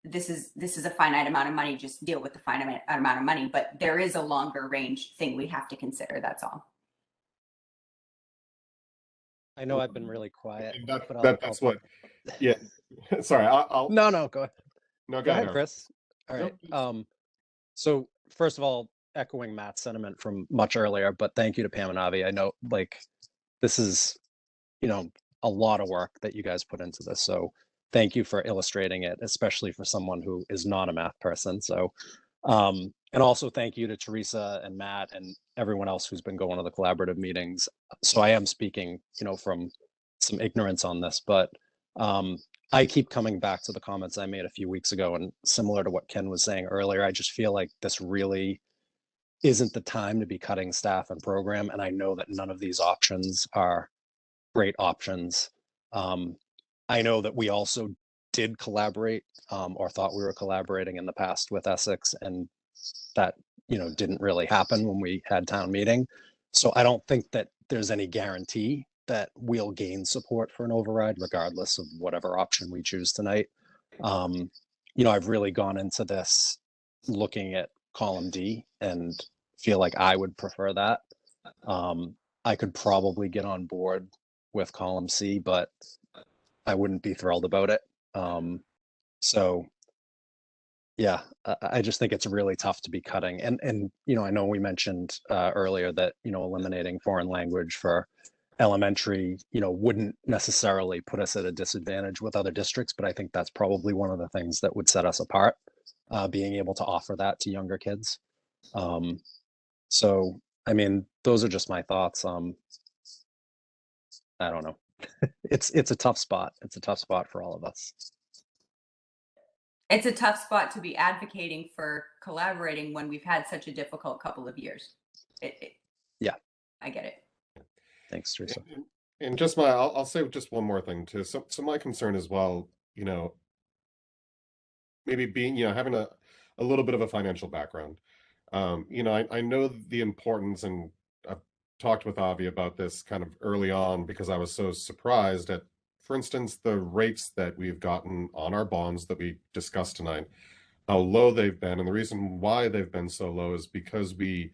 this is a finite amount of money. Just deal with the finite amount of money, but there is a longer range thing we have to consider. That's all. I know I've been really quiet, And but that's what. Yeah. Sorry. I'll. No, go ahead. No, Go ahead, Aaron. Chris. All right. So first of all, echoing Matt's sentiment from much earlier, but thank you to Pam and Avi. I know, like, this is, you know, a lot of work that you guys put into this. So thank you for illustrating it, especially for someone who is not a math person. So, and also thank you to Teresa and Matt and everyone else who's been going to the collaborative meetings. So I am speaking, you know, from some ignorance on this, but I keep coming back to the comments I made a few weeks ago, and similar to what Ken was saying earlier, I just feel like this really isn't the time to be cutting staff and program. And I know that none of these options are great options. I know that we also did collaborate or thought we were collaborating in the past with Essex, and that, you know, didn't really happen when we had town meeting. So I don't think that there's any guarantee that we'll gain support for an override, regardless of whatever option we choose tonight. You know, I've really gone into this looking at column D and feel like I would prefer that. I could probably get on board with column C, but I wouldn't be thrilled about it. So yeah, I just think it's really tough to be cutting. And you know, I know we mentioned earlier that, you know, eliminating foreign language for elementary, you know, wouldn't necessarily put us at a disadvantage with other districts, but I think that's probably one of the things that would set us apart, being able to offer that to younger kids. So, I mean, those are just my thoughts. I don't know. It's a tough spot. It's a tough spot for all of us. It's a tough spot to be advocating for collaborating when we've had such a difficult couple of years. Yeah, I get it. Thanks, Teresa. And just I'll say just one more thing too. So my concern as well, you know, maybe being, you know, having a little bit of a financial background. You know, I know the importance, and I've talked with Avi about this kind of early on because I was so surprised at, for instance, the rates that we've gotten on our bonds that we discussed tonight, how low they've been. And the reason why they've been so low is because we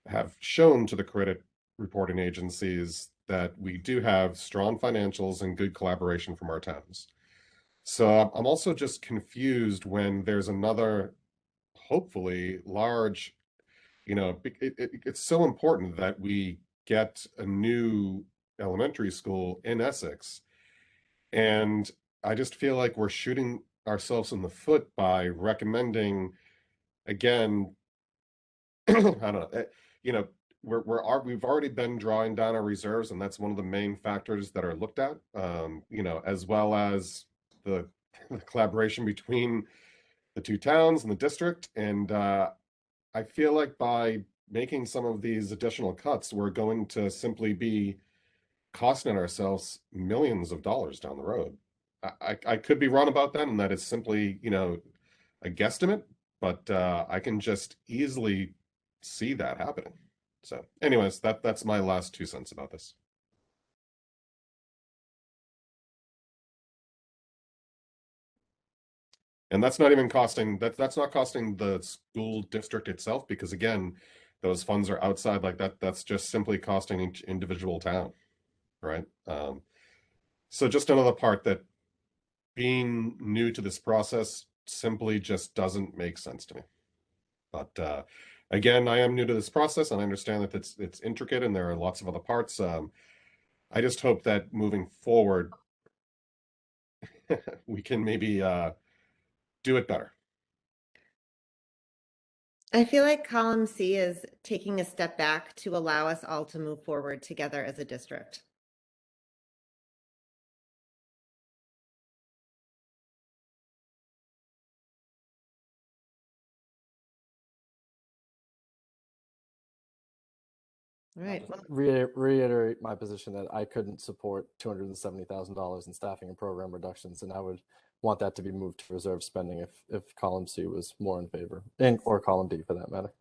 have shown to the credit reporting agencies that we do have strong financials and good collaboration from our towns. So I'm also just confused when there's another, hopefully large, you know, it's so important that we get a new elementary school in Essex. And I just feel like we're shooting ourselves in the foot by recommending, again, I don't know, you know, we've already been drawing down our reserves, and that's one of the main factors that are looked at, you know, as well as the collaboration between the two towns and the district. And I feel like by making some of these additional cuts, we're going to simply be costing ourselves millions of dollars down the road. I could be wrong about that, and that is simply, you know, a guesstimate, but I can just easily see that happening. So anyways, that's my last 2 cents about this. And that's not even costing, that's not costing the school district itself, because again, those funds are outside like that. That's just simply costing each individual town, right? So just another part that being new to this process simply just doesn't make sense to me. But again, I am new to this process, and I understand that it's intricate and there are lots of other parts. I just hope that moving forward, we can maybe do it better. I feel like column C is taking a step back to allow us all to move forward together as a district. All right. Reiterate my position that I couldn't support $270,000 in staffing and program reductions, and I would want that to be moved to reserve spending if column C was more in favor, or column D for that matter.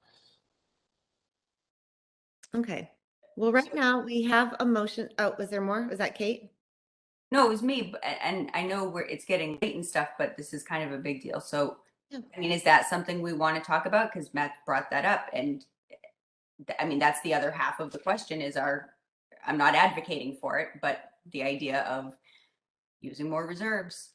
Okay. Well, right now we have a motion. Oh, was there more? Was that Kate? No, it was me, and I know it's getting late and stuff, but this is kind of a big deal. So, Yeah. I mean, is that something we want to talk about? Because Matt brought that up, and I mean, that's the other half of the question is I'm not advocating for it, but the idea of using more reserves,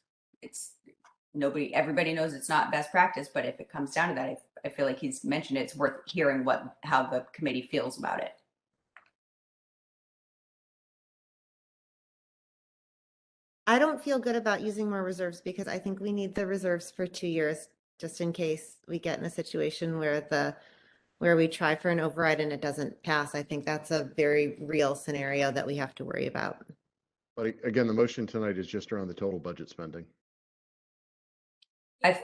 everybody knows it's not best practice, but if it comes down to that, I feel like he's mentioned it's worth hearing how the committee feels about it. I don't feel good about using more reserves because I think we need the reserves for 2 years, just in case we get in a situation where we try for an override and it doesn't pass. I think that's a very real scenario that we have to worry about. But again, the motion tonight is just around the total budget spending.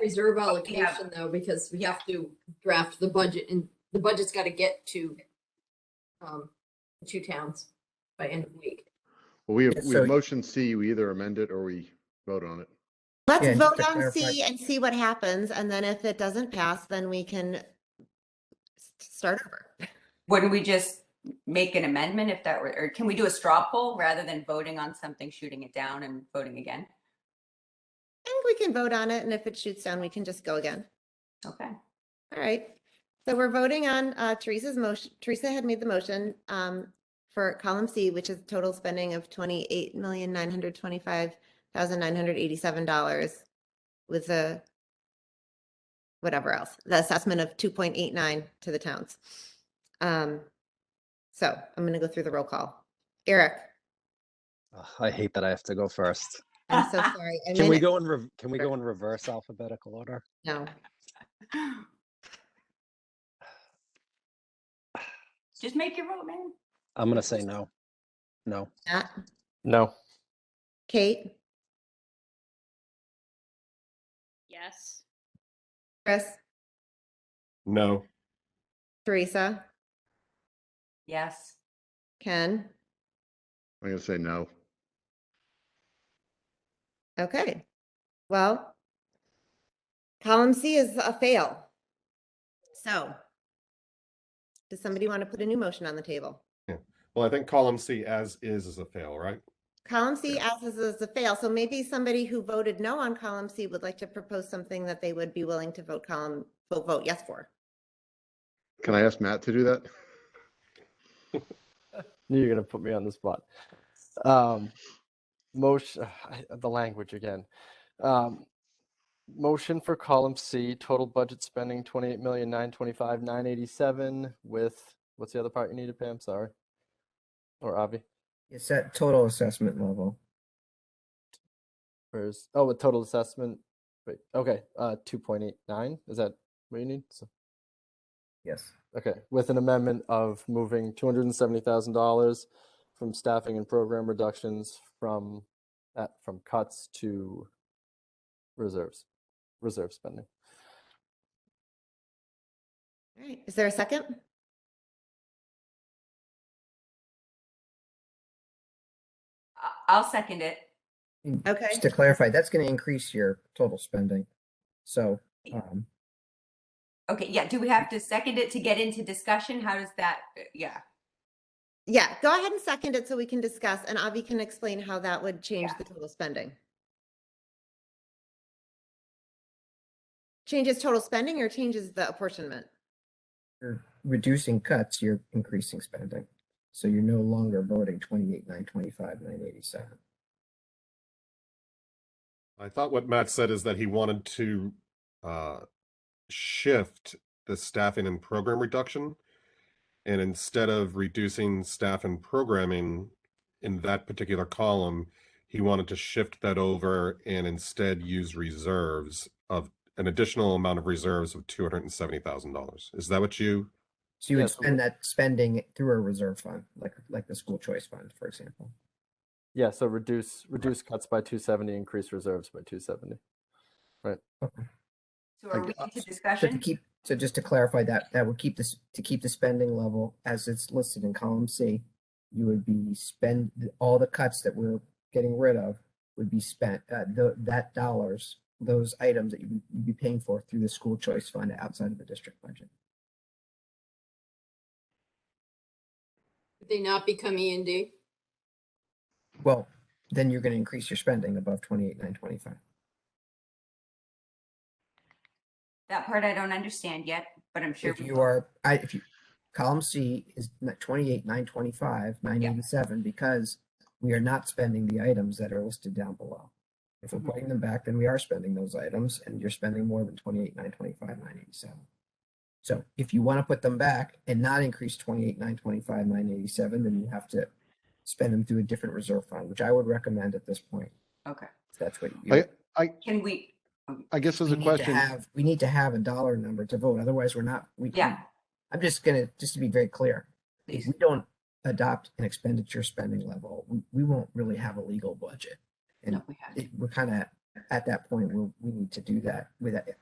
Reserve allocation though, because we have to draft the budget, and the budget's got to get to the 2 towns by end of week. Well, we have So- motion C, we either amend it or we vote on it. Let's Yeah, and just vote to on clarify- C and see what happens. And then if it doesn't pass, then we can start over. Wouldn't we just make an amendment if that were, or can we do a straw poll rather than voting on something, shooting it down and voting again? I think we can vote on it. And if it shoots down, we can just go again. Okay. All right. So we're voting on Teresa's motion. Teresa had made the motion for column C, which is total spending of $28,925,987 with the whatever else, the assessment of 2.89 to the towns. So I'm going to go through the roll call. Eric. I hate that I have to go first. I'm so sorry. Can we go in reverse alphabetical order? No. Just make your vote, man. I'm gonna say no. No. Matt, No. Kate, Yes. Chris, No. Teresa, Yes. Ken. I'm going to say no. Okay. Well, column C is a fail. So does somebody want to put a new motion on the table? Yeah. Well, I think column C as is a fail, right? Column C as is a fail. So maybe somebody who voted no on column C would like to propose something that they would be willing to vote yes for. Can I ask Matt to do that? You're gonna put me on the spot. Motion, the language again. Motion for column C, total budget spending 28,925,987 with, what's the other part you needed, Pam? Sorry. Or Avi? It's at total assessment level. Where's, oh, with total assessment, wait, okay, 2.89, is that what you need? So, Yes. okay, with an amendment of moving $270,000 from staffing and program reductions from cuts to reserve spending. All right. Is there a second? I'll second it. Okay. Just to clarify, that's going to increase your total spending. So, Okay, yeah, do we have to second it to get into discussion? How does that, yeah. Yeah, go ahead and second it so we can discuss, and Avi can explain how that would change the total spending. Changes total spending or changes the apportionment? you're reducing cuts, you're increasing spending. So you're no longer voting 28,925,987. I thought what Matt said is that he wanted to shift the staffing and program reduction, and instead of reducing staff and programming in that particular column, he wanted to shift that over and instead use reserves of an additional amount of reserves of $270,000. Is that what you? So you would spend that spending through a reserve fund, like the school choice fund, for example. Yeah, so reduce cuts by 270, increase reserves by 270. Right. Okay. So are we into So discussion? to keep So just to clarify that, that would keep this, to keep the spending level as it's listed in column C, you would be all the cuts that we're getting rid of would be spent, that dollars, those items that you'd be paying for through the school choice fund outside of the district budget. Would they not become E&D? Well, then you're going to increase your spending above 28,925. That part I don't understand yet, but I'm sure If you are, if you, column C is 28,925, 987, because we are not spending the items that are listed down below. If we're putting them back, then we are spending those items, and you're spending more than 28,925, 987. So if you want to put them back and not increase 28,925, 987, then you have to spend them through a different reserve fund, which I would recommend at this point. Okay. If that's what you. Can we? I guess there's a question. We need to have a dollar number to vote. Otherwise, we're not. Yeah. I'm just to be very clear. If we don't adopt an expenditure spending level, we won't really have a legal budget. And we're kind of at that point where we need to do that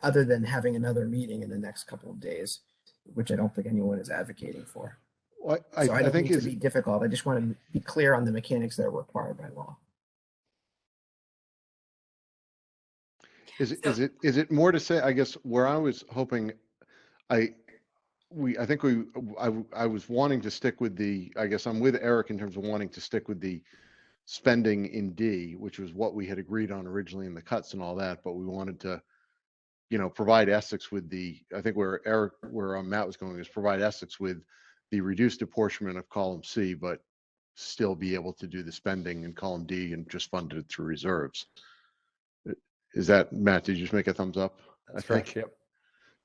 other than having another meeting in the next couple of days, which I don't think anyone is advocating for. Well, I don't think need to be difficult. I just want to be clear on the mechanics that are required by law. Is it more to say, I guess, where I was hoping, I was wanting to stick with I guess I'm with Eric in terms of wanting to stick with the spending in D, which was what we had agreed on originally in the cuts and all that, but we wanted to, provide Essex with I think where Matt was going is provide Essex with the reduced apportionment of column C, but still be able to do the spending in column D and just fund it through reserves. Is that, Matt, did you just make a thumbs up? That's correct, yep.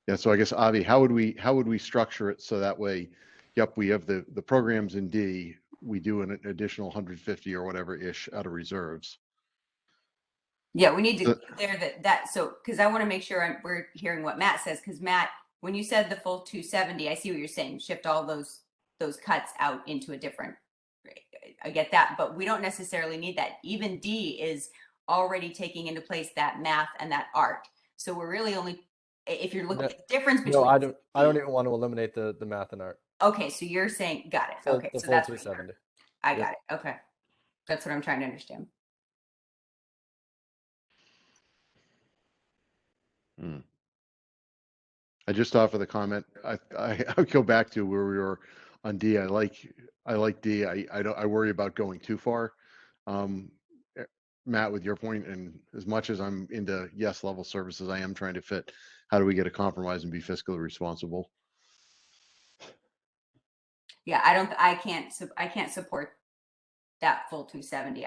Yeah, so I guess, Avi, how would we structure it so that way, yep, we have the programs in D, we do an additional 150 or whatever ish out of reserves. Yeah, we need to clear so because I want to make sure we're hearing what Matt says, because Matt, when you said the full 270, I see what you're saying, shift all those cuts out into a different, I get that, but we don't necessarily need that. Even D is already taking into place that math and that art. So we're really only, if you're looking at the difference between. No, I don't even want to eliminate the math and art. Okay, so you're saying, got it. So Okay, the so full that's 270. I got it. Okay, that's what I'm trying to understand. I just offer the comment. I would go back to where we were on D. I like D. I worry about going too far. Matt, with your point, and as much as I'm into yes level services, I am trying to fit. How do we get a compromise and be fiscally responsible? Yeah, I can't support that full 270.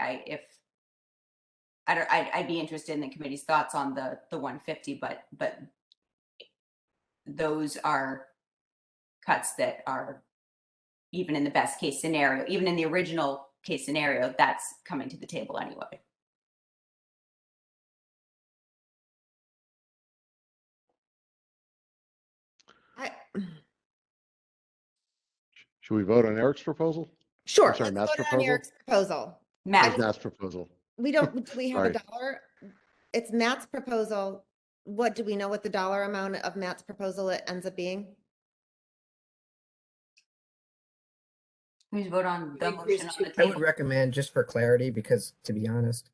I'd be interested in the committee's thoughts on the 150, but those are cuts that are, even in the best case scenario, even in the original case scenario, that's coming to the table anyway. Should we vote on Eric's proposal? Sure. I'm sorry, Let's Matt's vote on proposal. Eric's proposal. Matt's proposal. We don't. Do we have a Sorry. dollar? It's Matt's proposal. What do we know? What the dollar amount of Matt's proposal it ends up being? Please vote on the motion on the I would table. recommend, just for clarity, because to be honest,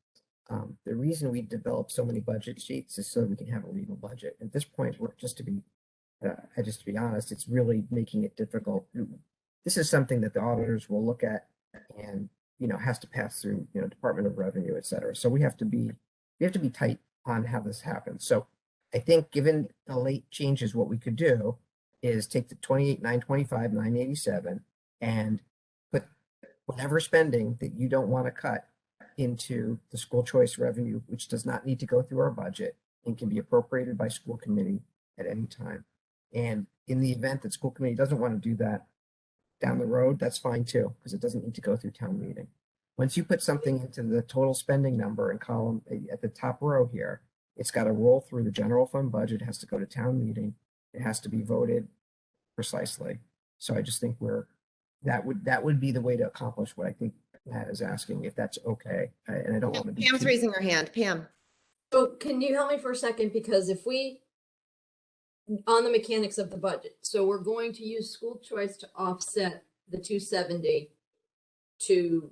the reason we develop so many budget sheets is so we can have a legal budget. At this point, just to be honest, it's really making it difficult. This is something that the auditors will look at and, has to pass through, Department of Revenue, et cetera. So we have to be tight on how this happens. So I think given the late changes, what we could do is take the 28,925, 987 and put whatever spending that you don't want to cut into the school choice revenue, which does not need to go through our budget and can be appropriated by school committee at any time. And in the event that school committee doesn't want to do that down the road, that's fine too, because it doesn't need to go through town meeting. Once you put something into the total spending number in column at the top row here, it's got to roll through the general fund budget, it has to go to town meeting, it has to be voted precisely. So I just think that would be the way to accomplish what I think Matt is asking, if that's okay. And I don't want to be Pam's raising her hand. Pam. So can you help me for a second? Because if we on the mechanics of the budget. So we're going to use school choice to offset the 270 to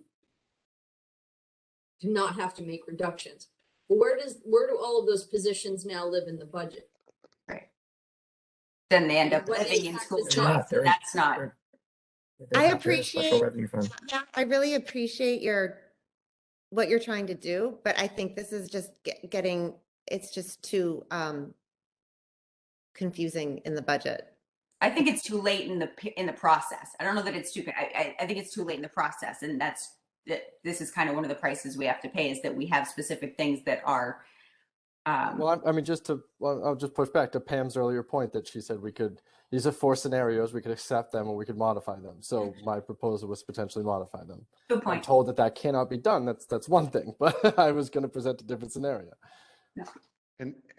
not have to make reductions. Where do all of those positions now live in the budget? Right. Then they end up What living in impact school does choice. that- They're- That's not. they're I not there, special appreciate, revenue fund. I really appreciate what you're trying to do, but I think this is just getting, it's just too confusing in the budget. I think it's too late in the process. I don't know that it's too. I think it's too late in the process, and this is kind of one of the prices we have to pay, is that we have specific things that are. Well, I mean, I'll just push back to Pam's earlier point that she said these are 4 scenarios, we could accept them or we could modify them. So my proposal was potentially modify them. Good point. I'm told that cannot be done. That's one thing, but I was going to present a different scenario. No.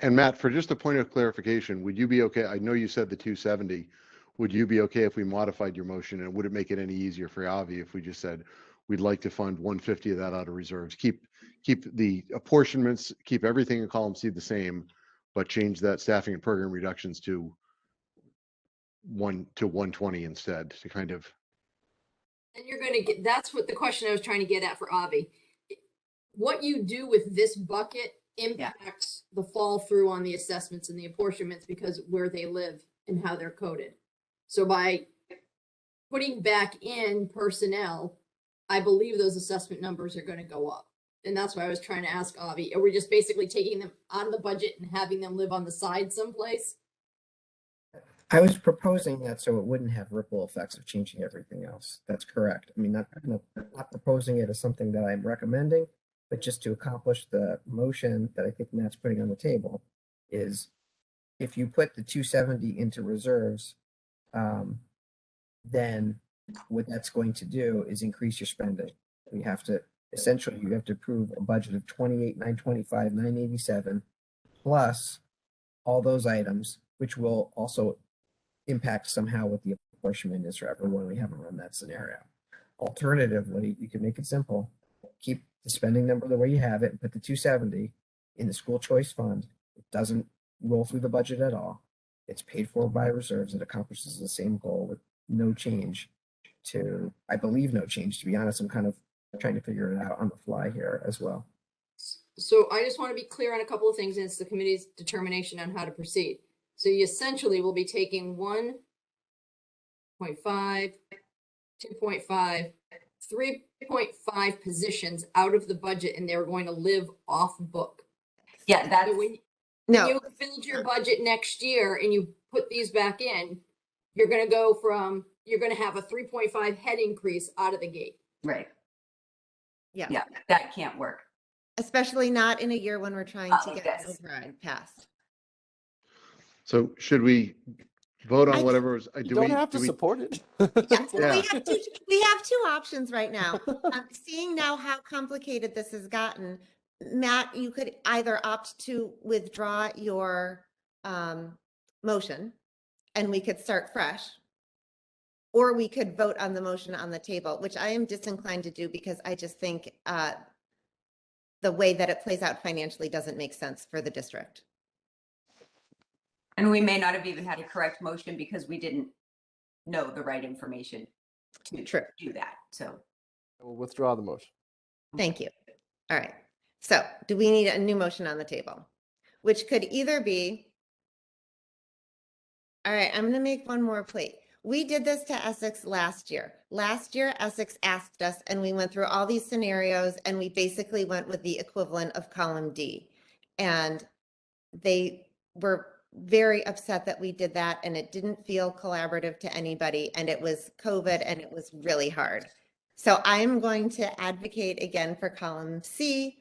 And Matt, for just a point of clarification, would you be okay? I know you said the 270. Would you be okay if we modified your motion, and would it make it any easier for Avi if we just said we'd like to fund 150 of that out of reserves, keep the apportionments, keep everything in column C the same, but change that staffing and program reductions to 120 instead, to kind of. And you're going to get, that's what the question I was trying to get at for Avi. What you do with this bucket impacts the fall through on the assessments and the apportionments because where they live and how they're coded. So by putting back in personnel, I believe those assessment numbers are going to go up. And that's why I was trying to ask Avi, are we just basically taking them out of the budget and having them live on the side someplace? I was proposing that so it wouldn't have ripple effects of changing everything else. That's correct. I mean, not proposing it as something that I'm recommending, but just to accomplish the motion that I think Matt's putting on the table is if you put the 270 into reserves, then what that's going to do is increase your spending. You have to approve a budget of 28,925, 987 plus all those items, which will also impact somehow what the apportionment is for everyone. We haven't run that scenario. Alternatively, you can make it simple. Keep the spending number the way you have it and put the 270 in the school choice fund. It doesn't roll through the budget at all. It's paid for by reserves. It accomplishes the same goal with no change I believe no change, to be honest. I'm kind of trying to figure it out on the fly here as well. So I just want to be clear on a couple of things, and it's the committee's determination on how to proceed. So you essentially will be taking 1.5, 2.5, 3.5 positions out of the budget, and they're going to live off book. Yeah, that's. So when you build your budget next year and you put these back in, you're going to have a 3.5 head increase out of the gate. Right. Yeah. Yeah, that can't work. Especially not in a year when we're trying to get an override passed. So should we vote on whatever? You don't have to support it. Yeah. We have 2 options right now. Seeing now how complicated this has gotten, Matt, you could either opt to withdraw your motion and we could start fresh, or we could vote on the motion on the table, which I am disinclined to do because I just think the way that it plays out financially doesn't make sense for the district. And we may not have even had a correct motion because we didn't know the right information to do that. So We'll withdraw the motion. Thank you. All right. So do we need a new motion on the table? Which could either be, all right, I'm going to make one more plate. We did this to Essex last year. Last year, Essex asked us, and we went through all these scenarios, and we basically went with the equivalent of column D. And they were very upset that we did that, and it didn't feel collaborative to anybody, and it was COVID, and it was really hard. So I'm going to advocate again for column C.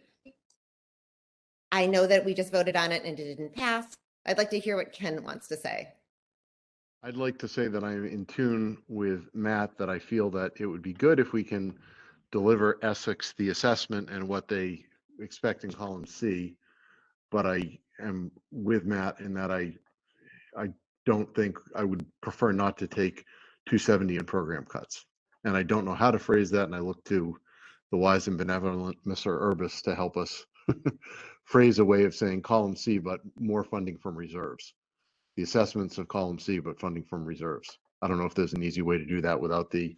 I know that we just voted on it and it didn't pass. I'd like to hear what Ken wants to say. I'd like to say that I'm in tune with Matt, that I feel that it would be good if we can deliver Essex the assessment and what they expect in column C. But I am with Matt in that I don't think, I would prefer not to take 270 in program cuts. And I don't know how to phrase that. And I look to the wise and benevolent Mr. Urbis to help us phrase a way of saying column C, but more funding from reserves. the assessments of column C, but funding from reserves. I don't know if there's an easy way to do that without the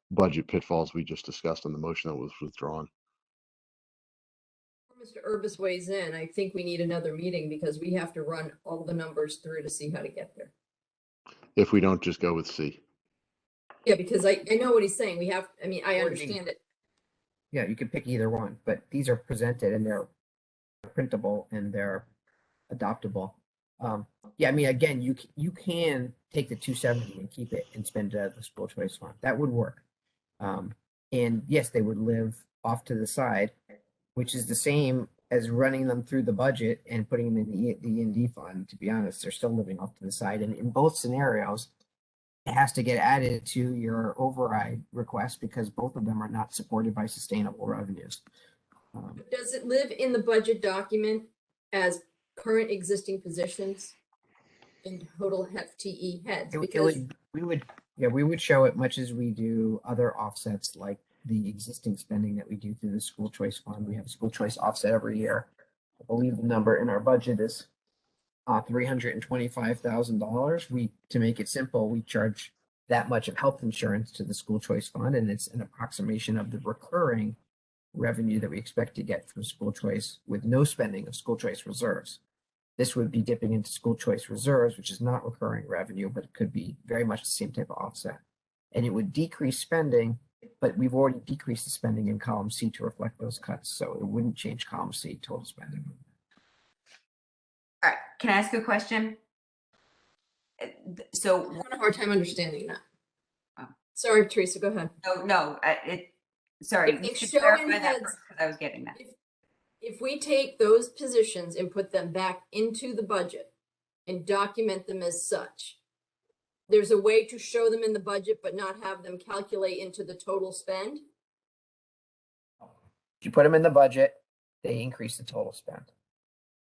budget pitfalls we just discussed in the motion that was withdrawn. Mr. Urbis weighs in. I think we need another meeting because we have to run all the numbers through to see how to get there. If we don't just go with C. Yeah, because I know what he's saying. We have, I mean, I Or understand it. Yeah, you could pick either one, but these are presented and they're printable and they're adoptable. Yeah, I mean, again, you can take the 270 and keep it and spend it at the school choice fund. That would work. And yes, they would live off to the side, which is the same as running them through the budget and putting them in the E&D fund. To be honest, they're still living off to the side. And in both scenarios, it has to get added to your override request because both of them are not supported by sustainable revenues. Does it live in the budget document as current existing positions and total FTE heads? Because we would show it much as we do other offsets like the existing spending that we do through the school choice fund. We have a school choice offset every year. I believe the number in our budget is $325,000. To make it simple, we charge that much of health insurance to the school choice fund, and it's an approximation of the recurring revenue that we expect to get from school choice with no spending of school choice reserves. This would be dipping into school choice reserves, which is not recurring revenue, but it could be very much the same type of offset. And it would decrease spending, but we've already decreased the spending in column C to reflect those cuts. So it wouldn't change column C total spending. All right, can I ask you a question? So I'm having a hard time understanding that. Oh. Sorry, Teresa, go ahead. No, sorry, If you should showing clarify that heads- because I was getting that. If we take those positions and put them back into the budget and document them as such, there's a way to show them in the budget, but not have them calculate into the total spend? If you put them in the budget, they increase the total spend.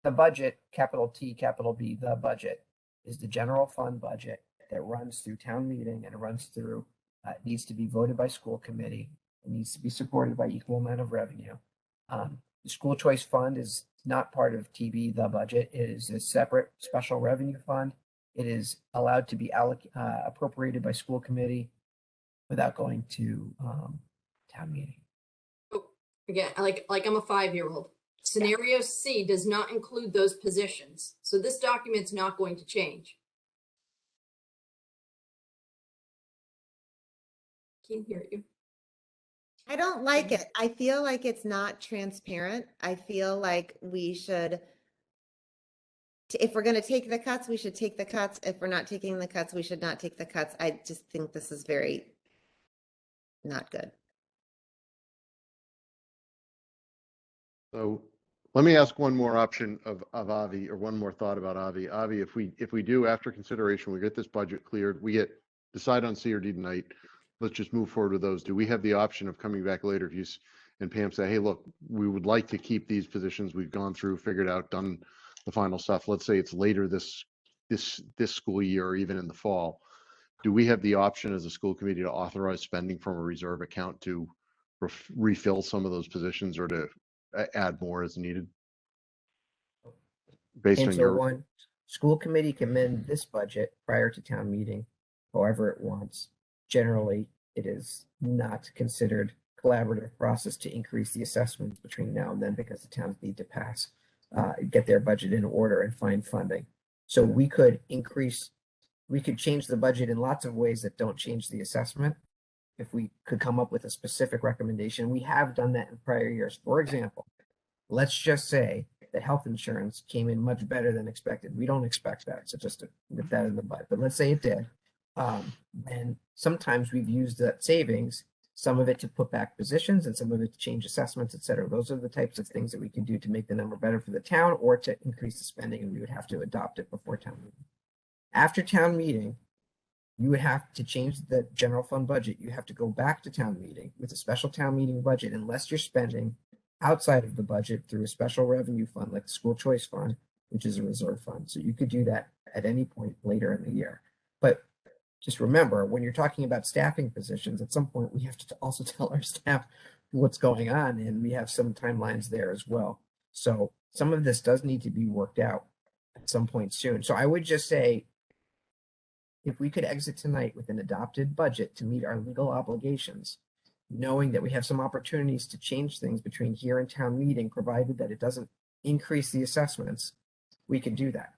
The budget, capital T, capital B, the budget is the general fund budget that runs through town meeting and it runs through, it needs to be voted by school committee. It needs to be supported by equal amount of revenue. The school choice fund is not part of TB, the budget. It is a separate special revenue fund. It is allowed to be appropriated by school committee without going to town meeting. Oh, again, like I'm a 5-year-old. Scenario C does not include those positions. So this document's not going to change. Can't hear you. I don't like it. I feel like it's not transparent. I feel like we should, if we're going to take the cuts, we should take the cuts. If we're not taking the cuts, we should not take the cuts. I just think this is very not good. So let me ask one more option of Avi, or one more thought about Avi. Avi, if we do, after consideration, we get this budget cleared, we decide on C or D tonight, let's just move forward with those. Do we have the option of coming back later if you and Pam say, hey, look, we would like to keep these positions we've gone through, figured out, done the final stuff. Let's say it's later this school year or even in the fall. Do we have the option as a school committee to authorize spending from a reserve account to refill some of those positions or to add more as needed? Based on Answer your one, school committee can amend this budget prior to town meeting, however it wants. Generally, it is not considered collaborative process to increase the assessments between now and then because the towns need to pass, get their budget in order and find funding. So we could change the budget in lots of ways that don't change the assessment. If we could come up with a specific recommendation, we have done that in prior years. For example, let's just say that health insurance came in much better than expected. We don't expect that, so just to nip that in the bud, but let's say it did. And sometimes we've used that savings, some of it to put back positions and some of it to change assessments, et cetera. Those are the types of things that we can do to make the number better for the town or to increase the spending, and we would have to adopt it before town meeting. After town meeting, you would have to change the general fund budget. You have to go back to town meeting with a special town meeting budget unless you're spending outside of the budget through a special revenue fund like the school choice fund, which is a reserve fund. So you could do that at any point later in the year. But just remember, when you're talking about staffing positions, at some point we have to also tell our staff what's going on, and we have some timelines there as well. So some of this does need to be worked out at some point soon. So I would just say, If we could exit tonight with an adopted budget to meet our legal obligations, knowing that we have some opportunities to change things between here and town meeting, provided that it doesn't increase the assessments, we could do that.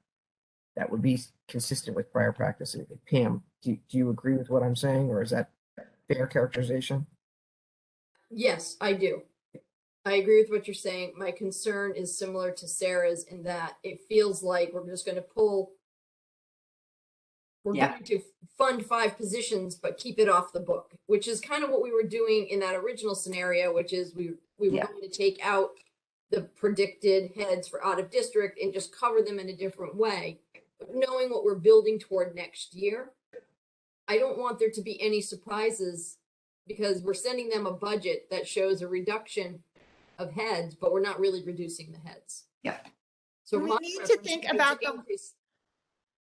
That would be consistent with prior practice. Pam, do you agree with what I'm saying, or is that fair characterization? Yes, I do. I agree with what you're saying. My concern is similar to Sarah's in that it feels like we're just going to we're going to fund 5 positions, but keep it off the book, which is kind of what we were doing in that original scenario, which is we were going to take out the predicted heads for out of district and just cover them in a different way. But knowing what we're building toward next year, I don't want there to be any surprises because we're sending them a budget that shows a reduction of heads, but we're not really reducing the heads. Yeah. So We my need to preference think would be about to the. increase.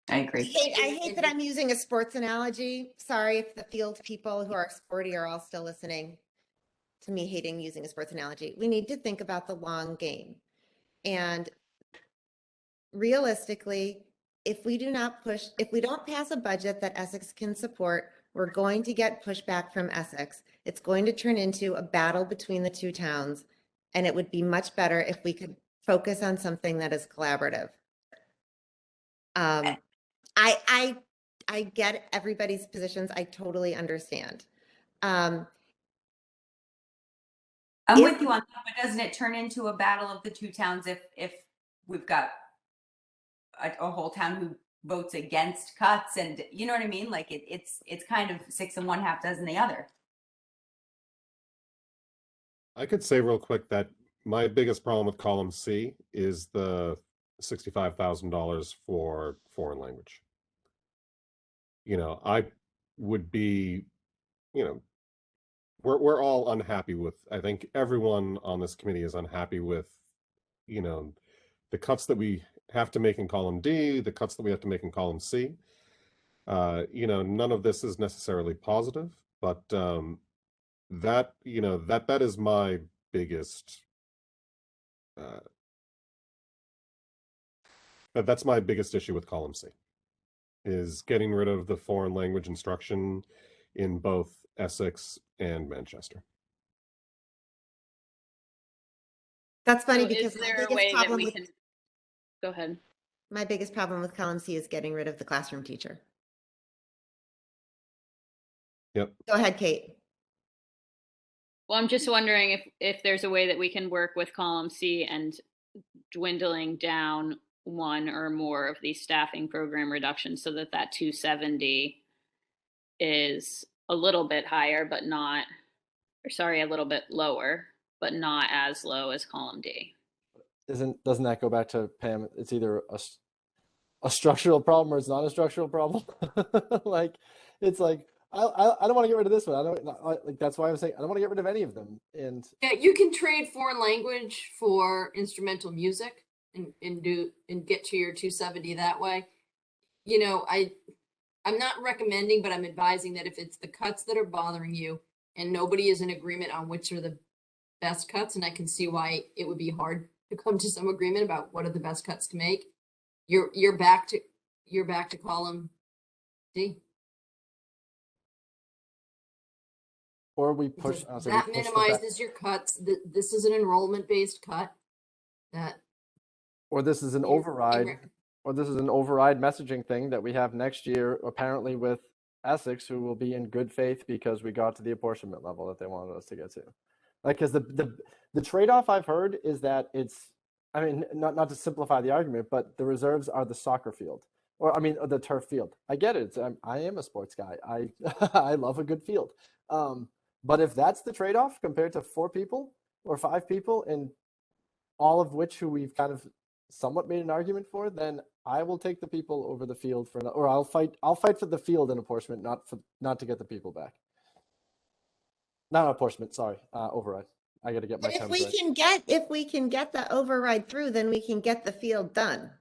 I agree. I hate that I'm using a sports analogy. Sorry if the field people who are sporty are all still listening to me hating using a sports analogy. We need to think about the long game. And realistically, if we don't pass a budget that Essex can support, we're going to get pushback from Essex. It's going to turn into a battle between the two towns. And it would be much better if we could focus on something that is collaborative. I get everybody's positions. I totally understand. I'm with you on that, but doesn't it turn into a battle of the two towns if we've got a whole town who votes against cuts, and you know what I mean? Like it's kind of 6 and 1/2 dozen the other. I could say real quick that my biggest problem with column C is the $65,000 for foreign language. I would be, we're all unhappy with, I think everyone on this committee is unhappy with, the cuts that we have to make in column D, the cuts that we have to make in column C. None of this is necessarily positive, but that is my biggest that's my biggest issue with column C, is getting rid of the foreign language instruction in both Essex and Manchester. That's funny So because is there a way that we can go ahead? My biggest problem with column C is getting rid of the classroom teacher. Yep. Go ahead, Kate. Well, I'm just wondering if there's a way that we can work with column C and dwindling down one or more of these staffing program reductions so that 270 is a little bit higher, but not, or sorry, a little bit lower, but not as low as column D. Doesn't that go back to Pam? It's either a structural problem or it's not a structural problem. It's like I don't want to get rid of this one. That's why I'm saying I don't want to get rid of any of them. And Yeah, you can trade foreign language for instrumental music and get to your 270 that way. I'm not recommending, but I'm advising that if it's the cuts that are bothering you and nobody is in agreement on which are the best cuts, and I can see why it would be hard to come to some agreement about what are the best cuts to make, you're back to column D. Or we push That minimizes your cuts. This is an enrollment based cut. Or this is an override. Or this is an override messaging thing that we have next year, apparently with Essex, who will be in good faith because we got to the apportionment level that they wanted us to get to. Because the trade-off I've heard is that it's, not to simplify the argument, but the reserves are the soccer field, the turf field. I get it. I am a sports guy. I love a good field. But if that's the trade-off compared to 4 people or 5 people, and all of which who we've kind of somewhat made an argument for, then I will take the people over the field or I'll fight for the field in apportionment, not to get the people back. Not apportionment, sorry, override. I got to get my terms right. If we can get the override through, then we can get the field done.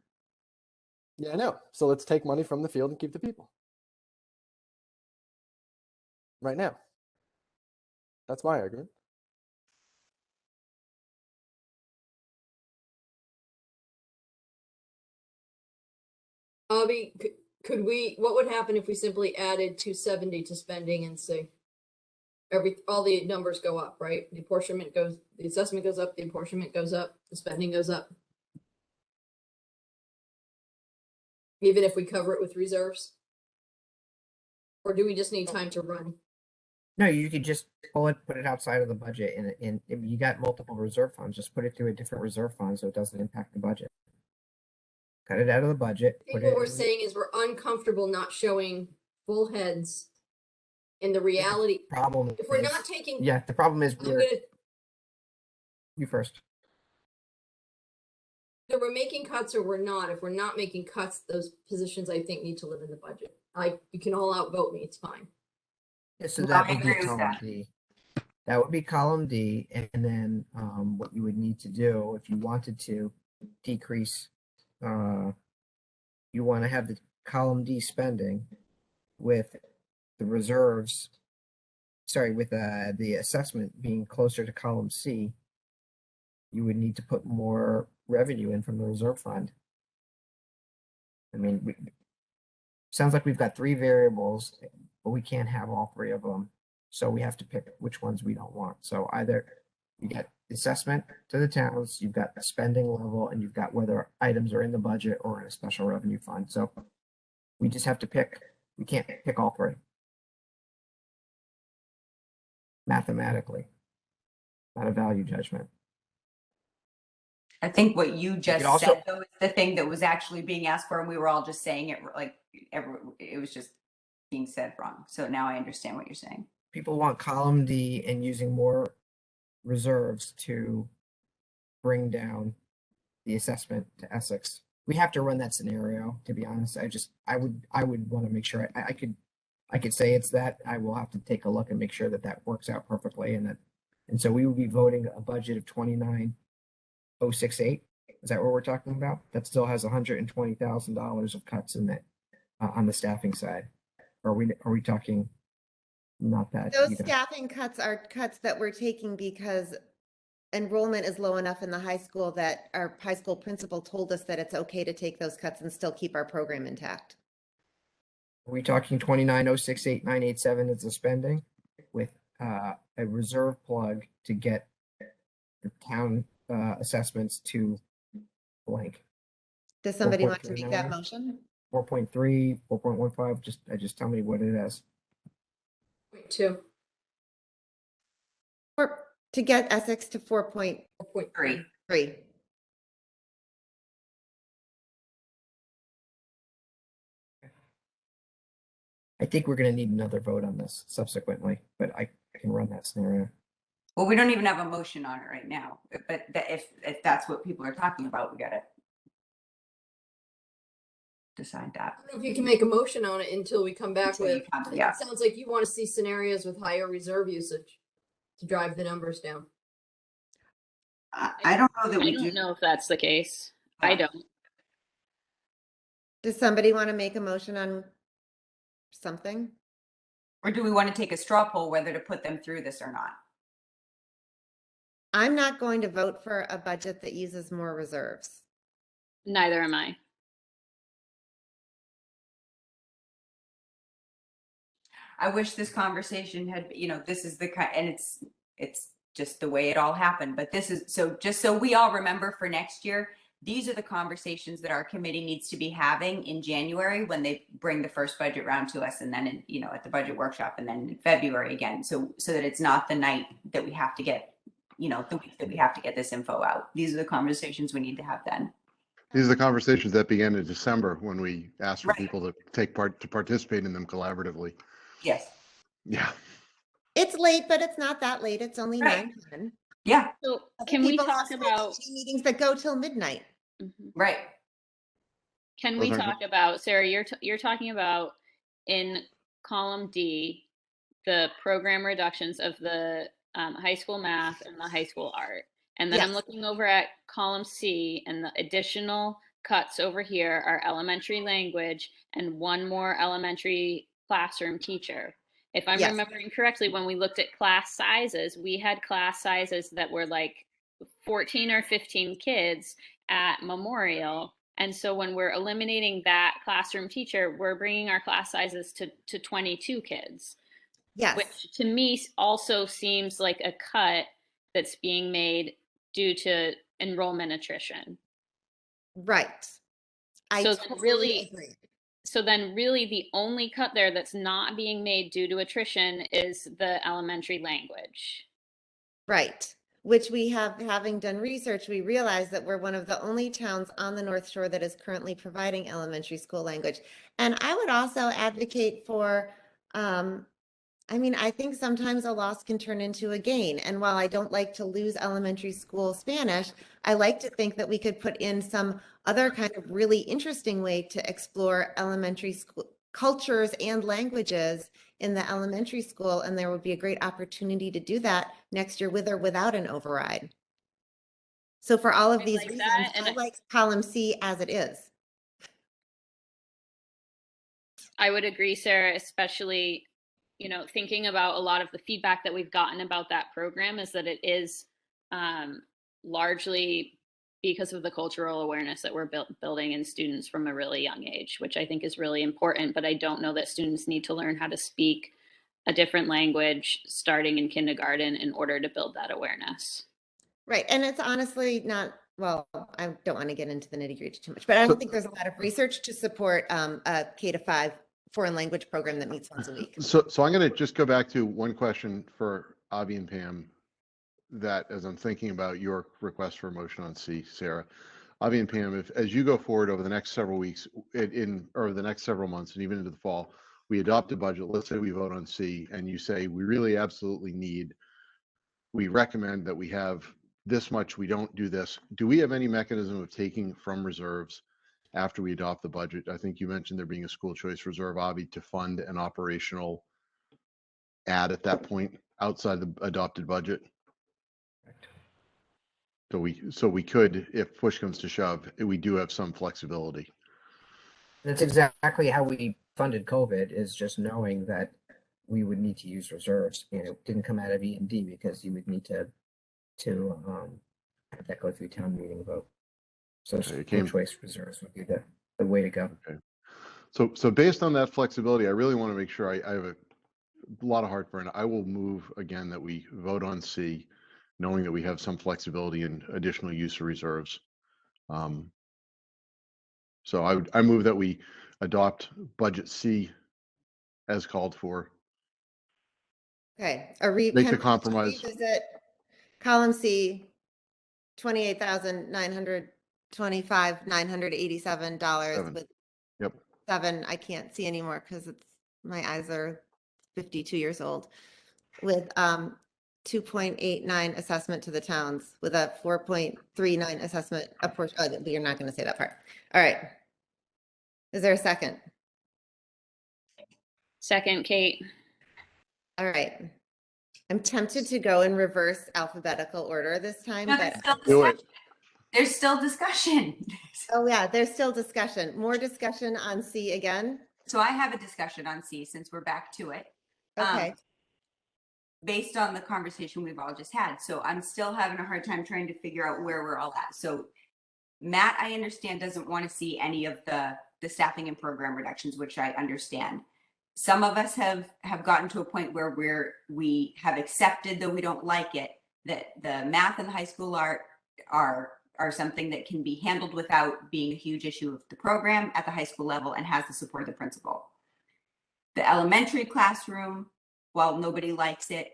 Yeah, I know. So let's take money from the field and keep the people. Right now. That's my argument. Bobby, what would happen if we simply added 270 to spending and say, all the numbers go up, right? The assessment goes up, the apportionment goes up, the spending goes up. Even if we cover it with reserves? Or do we just need time to run? No, you could just put it outside of the budget, and if you got multiple reserve funds, just put it through a different reserve fund so it doesn't impact the budget. Cut it out of the budget. I think what we're saying is we're uncomfortable not showing full heads in the reality. Problem If we're is- not taking. Yeah, the problem is I'm gonna- you first. So we're making cuts or we're not. If we're not making cuts, those positions I think need to live in the budget. You can all outvote me, it's fine. Yeah, so No, that I would be agree with column that. D. That would be column D, and then what you would need to do if you wanted to decrease, you want to have the column D spending with the reserves. Sorry, with the assessment being closer to column C, you would need to put more revenue in from the reserve fund. I mean, sounds like we've got three variables, but we can't have all three of them. So we have to pick which ones we don't want. So either you get assessment to the towns, you've got a spending level, and you've got whether items are in the budget or in a special revenue fund. So we just have to pick. We can't pick all three. Mathematically, not a value judgment. I think what you just also- said though is the thing that was actually being asked for, and we were all just saying it like it was just being said wrong. So now I understand what you're saying. People want column D and using more reserves to bring down the assessment to Essex. We have to run that scenario, to be honest. I would want to make sure I could say it's that. I will have to take a look and make sure that that works out perfectly, and so we would be voting a budget of 29,068. Is that what we're talking about? That still has $120,000 of cuts in it on the staffing side. Are we talking not that? Those either? staffing cuts are cuts that we're taking because enrollment is low enough in the high school that our high school principal told us that it's okay to take those cuts and still keep our program intact. Are we talking 29,068,987 as the spending with a reserve plug to get the town assessments to blank? Does somebody want to make that 4.39, motion? 4.3, 4.15, just tell me what it is. 2. Or to get Essex to 4.3. I think we're going to need another vote on this subsequently, but I can run that scenario. Well, we don't even have a motion on it right now, but if that's what people are talking about, we gotta decide that. I don't know if you can make a motion on it until we come back Until you with. come- yeah. It sounds like you want to see scenarios with higher reserve usage to drive the numbers down. I don't know that I we don't do. know if that's the case. I don't. Does somebody want to make a motion on something? Or do we want to take a straw poll whether to put them through this or not? I'm not going to vote for a budget that uses more reserves. Neither am I. I wish this conversation had, this is the kind, and it's just the way it all happened. But this is so just so we all remember for next year, these are the conversations that our committee needs to be having in January when they bring the first budget round to us, and then at the budget workshop, and then in February again. So that it's not the night that we have to get, the week that we have to get this info out. These are the conversations we need to have then. These are the conversations that began in December when we asked for Right. people to participate in them collaboratively. Yes. Yeah. It's late, but it's not that late. It's only Right. 9:10. Yeah. So Other can we people talk have school about, committee meetings that go till midnight? Right. can we Those aren't- talk about, Sarah, you're talking about in column D, the program reductions of the high school math and the high school art. And then I'm Yes. looking over at column C, and the additional cuts over here are elementary language and one more elementary classroom teacher. If I'm Yes. remembering correctly, when we looked at class sizes, we had class sizes that were like 14 or 15 kids at Memorial, And so when we're eliminating that classroom teacher, we're bringing our class sizes to 22 kids. Yes. Which to me also seems like a cut that's being made due to enrollment attrition. Right. I So totally really, agree. so then really the only cut there that's not being made due to attrition is the elementary language. Right. Which we have, having done research, we realize that we're one of the only towns on the North Shore that is currently providing elementary school language. And I would also advocate for, I mean, I think sometimes a loss can turn into a gain. And while I don't like to lose elementary school Spanish, I like to think that we could put in some other kind of really interesting way to explore elementary school cultures and languages in the elementary school. And there would be a great opportunity to do that next year with or without an override. So for all of these like reasons, that, and I like column C as it is. I would agree, Sarah, especially, you know, thinking about a lot of the feedback that we've gotten about that program is that it is largely because of the cultural awareness that we're building in students from a really young age, which I think is really important. But I don't know that students need to learn how to speak a different language starting in kindergarten in order to build that awareness. Right. And it's honestly not, well, I don't want to get into the nitty gritty too much, but I don't think there's a lot of research to support a K-5 foreign language program that meets once a week. So I'm going to just go back to one question for Avi and Pam, that as I'm thinking about your request for a motion on C, Sarah. Avi and Pam, if as you go forward over the next several weeks, or the next several months and even into the fall, we adopt a budget, let's say we vote on C, and you say we really absolutely need, we recommend that we have this much, we don't do this. Do we have any mechanism of taking from reserves after we adopt the budget? I think you mentioned there being a school choice reserve, Avi, to fund an operational add at that point outside the adopted budget. So we could, if push comes to shove, we do have some flexibility. That's exactly how we funded COVID, is just knowing that we would need to use reserves. You know, it didn't come out of E&D because you would need to have that go through town meeting vote. So school choice reserves would be the way to go. Okay. So based on that flexibility, I really want to make sure I have a lot of heartburn. I will move again that we vote on C, knowing that we have some flexibility and additional use of reserves. So I move that we adopt budget C as called for. Okay. Make the compromise. Revisit column C, $28,925,987 with Yep. 7. I can't see anymore because my eyes are 52 years old. With 2.89 assessment to the towns with a 4.39 assessment approach. Oh, you're not going to say that part. All right. Is there a second? Second, Kate. All right. I'm tempted to go in reverse alphabetical order this time, No, but there's still discussion. Oh yeah, there's still discussion. More discussion on C again. So I have a discussion on C since we're back to it. Okay. Based on the conversation we've all just had. So I'm still having a hard time trying to figure out where we're all at. So Matt, I understand, doesn't want to see any of the staffing and program reductions, which I understand. Some of us have gotten to a point where we have accepted, though we don't like it, that the math in the high school are something that can be handled without being a huge issue of the program at the high school level and has the support of the principal. The elementary classroom, while nobody likes it,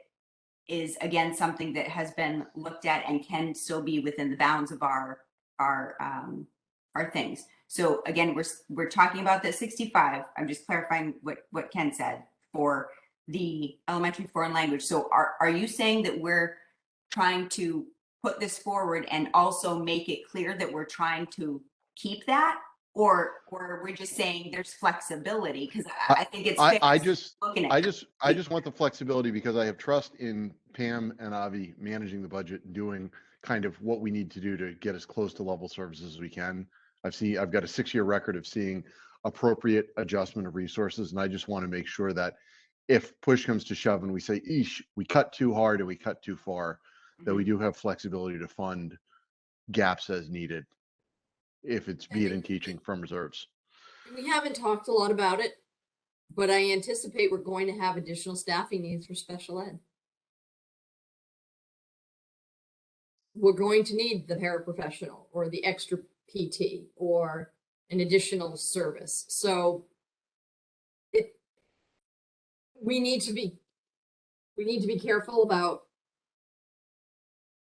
is again something that has been looked at and can still be within the bounds of our things. So again, we're talking about the 65. I'm just clarifying what Ken said for the elementary foreign language. So are you saying that we're trying to put this forward and also make it clear that we're trying to keep that, or we're just saying there's flexibility? Because I think it's fair I just want the flexibility because I have trust in Pam and Avi managing the budget and doing kind of what we need to do to get as close to level services as we can. I've got a 6-year record of seeing appropriate adjustment of resources, and I just want to make sure that if push comes to shove and we say, eesh, we cut too hard and we cut too far, that we do have flexibility to fund gaps as needed. if it's be it in teaching from reserves. We haven't talked a lot about it, but I anticipate we're going to have additional staffing needs for special ed. We're going to need the paraprofessional or the extra PT or an additional service. So we need to be careful about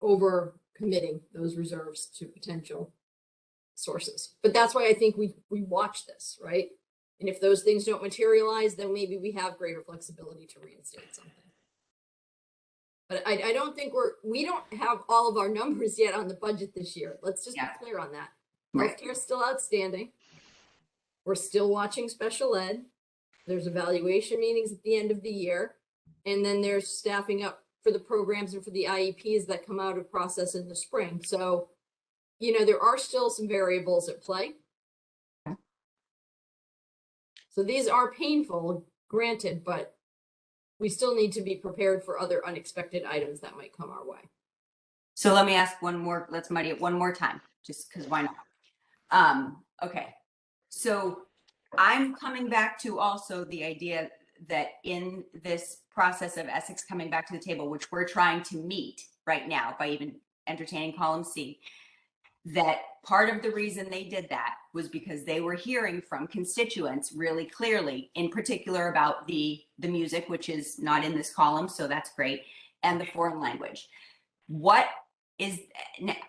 over committing those reserves to potential sources. But that's why I think we watch this, right? And if those things don't materialize, then maybe we have greater flexibility to reinstate something. But I don't think we don't have all of our numbers yet on the budget this year. Let's just be clear on that. Healthcare is still outstanding. We're still watching special ed. There's evaluation meetings at the end of the year. And then there's staffing up for the programs and for the IEPs that come out of process in the spring. So, there are still some variables at play. So these are painful, granted, but we still need to be prepared for other unexpected items that might come our way. So let me ask one more, let's muddy it one more time, just because why not? Okay, so I'm coming back to also the idea that in this process of Essex coming back to the table, which we're trying to meet right now by even entertaining column C, that part of the reason they did that was because they were hearing from constituents really clearly, in particular about the music, which is not in this column, so that's great, and the foreign language.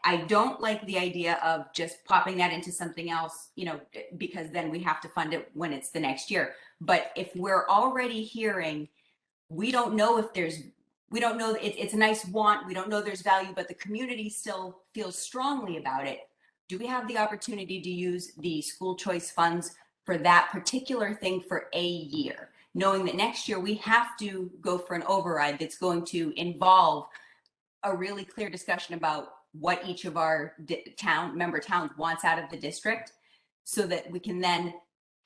I don't like the idea of just popping that into something else, because then we have to fund it when it's the next year. But if we're already hearing, we don't know, it's a nice want, we don't know there's value, but the community still feels strongly about it. Do we have the opportunity to use the school choice funds for that particular thing for a year, knowing that next year we have to go for an override that's going to involve a really clear discussion about what each of our member towns wants out of the district, so that we can then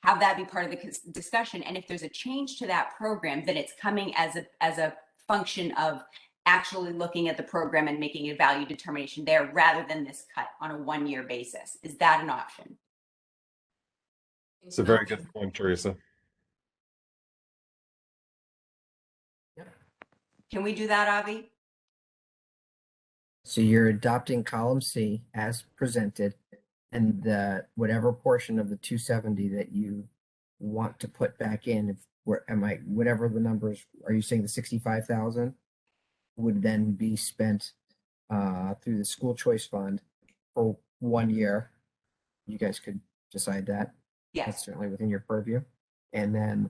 have that be part of the discussion. And if there's a change to that program, then it's coming as a function of actually looking at the program and making a value determination there, rather than this cut on a one-year basis. Is that an option? It's a very good point, Teresa. Can we do that, Avi? So you're adopting column C as presented, and whatever portion of the 270 that you want to put back in, whatever the numbers, are you saying the 65,000 would then be spent through the school choice fund for 1 year? You guys could decide that. Yes. That's certainly within your purview. And then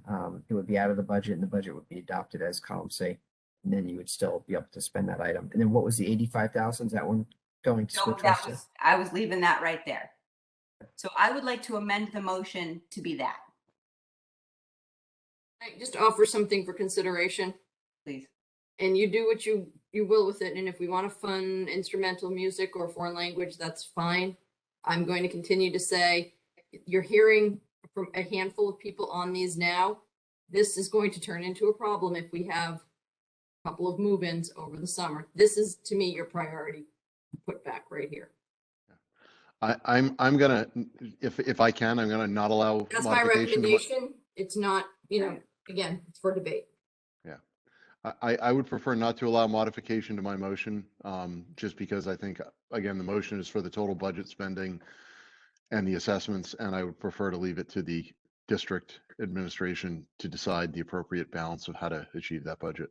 it would be out of the budget, and the budget would be adopted as column C. And then you would still be able to spend that item. And then what was the 85,000? Is that one going to school choice? I was leaving that right there. So I would like to amend the motion to be that. I just offer something for consideration. Please. And you do what you will with it. And if we want to fund instrumental music or foreign language, that's fine. I'm going to continue to say, you're hearing from a handful of people on these now. This is going to turn into a problem if we have a couple of move-ins over the summer. This is, to me, your priority. Put back right here. I'm gonna, if I can, I'm gonna not allow That's my modification. recommendation. It's not, again, it's for debate. Yeah, I would prefer not to allow modification to my motion, just because I think, again, the motion is for the total budget spending and the assessments, and I would prefer to leave it to the district administration to decide the appropriate balance of how to achieve that budget.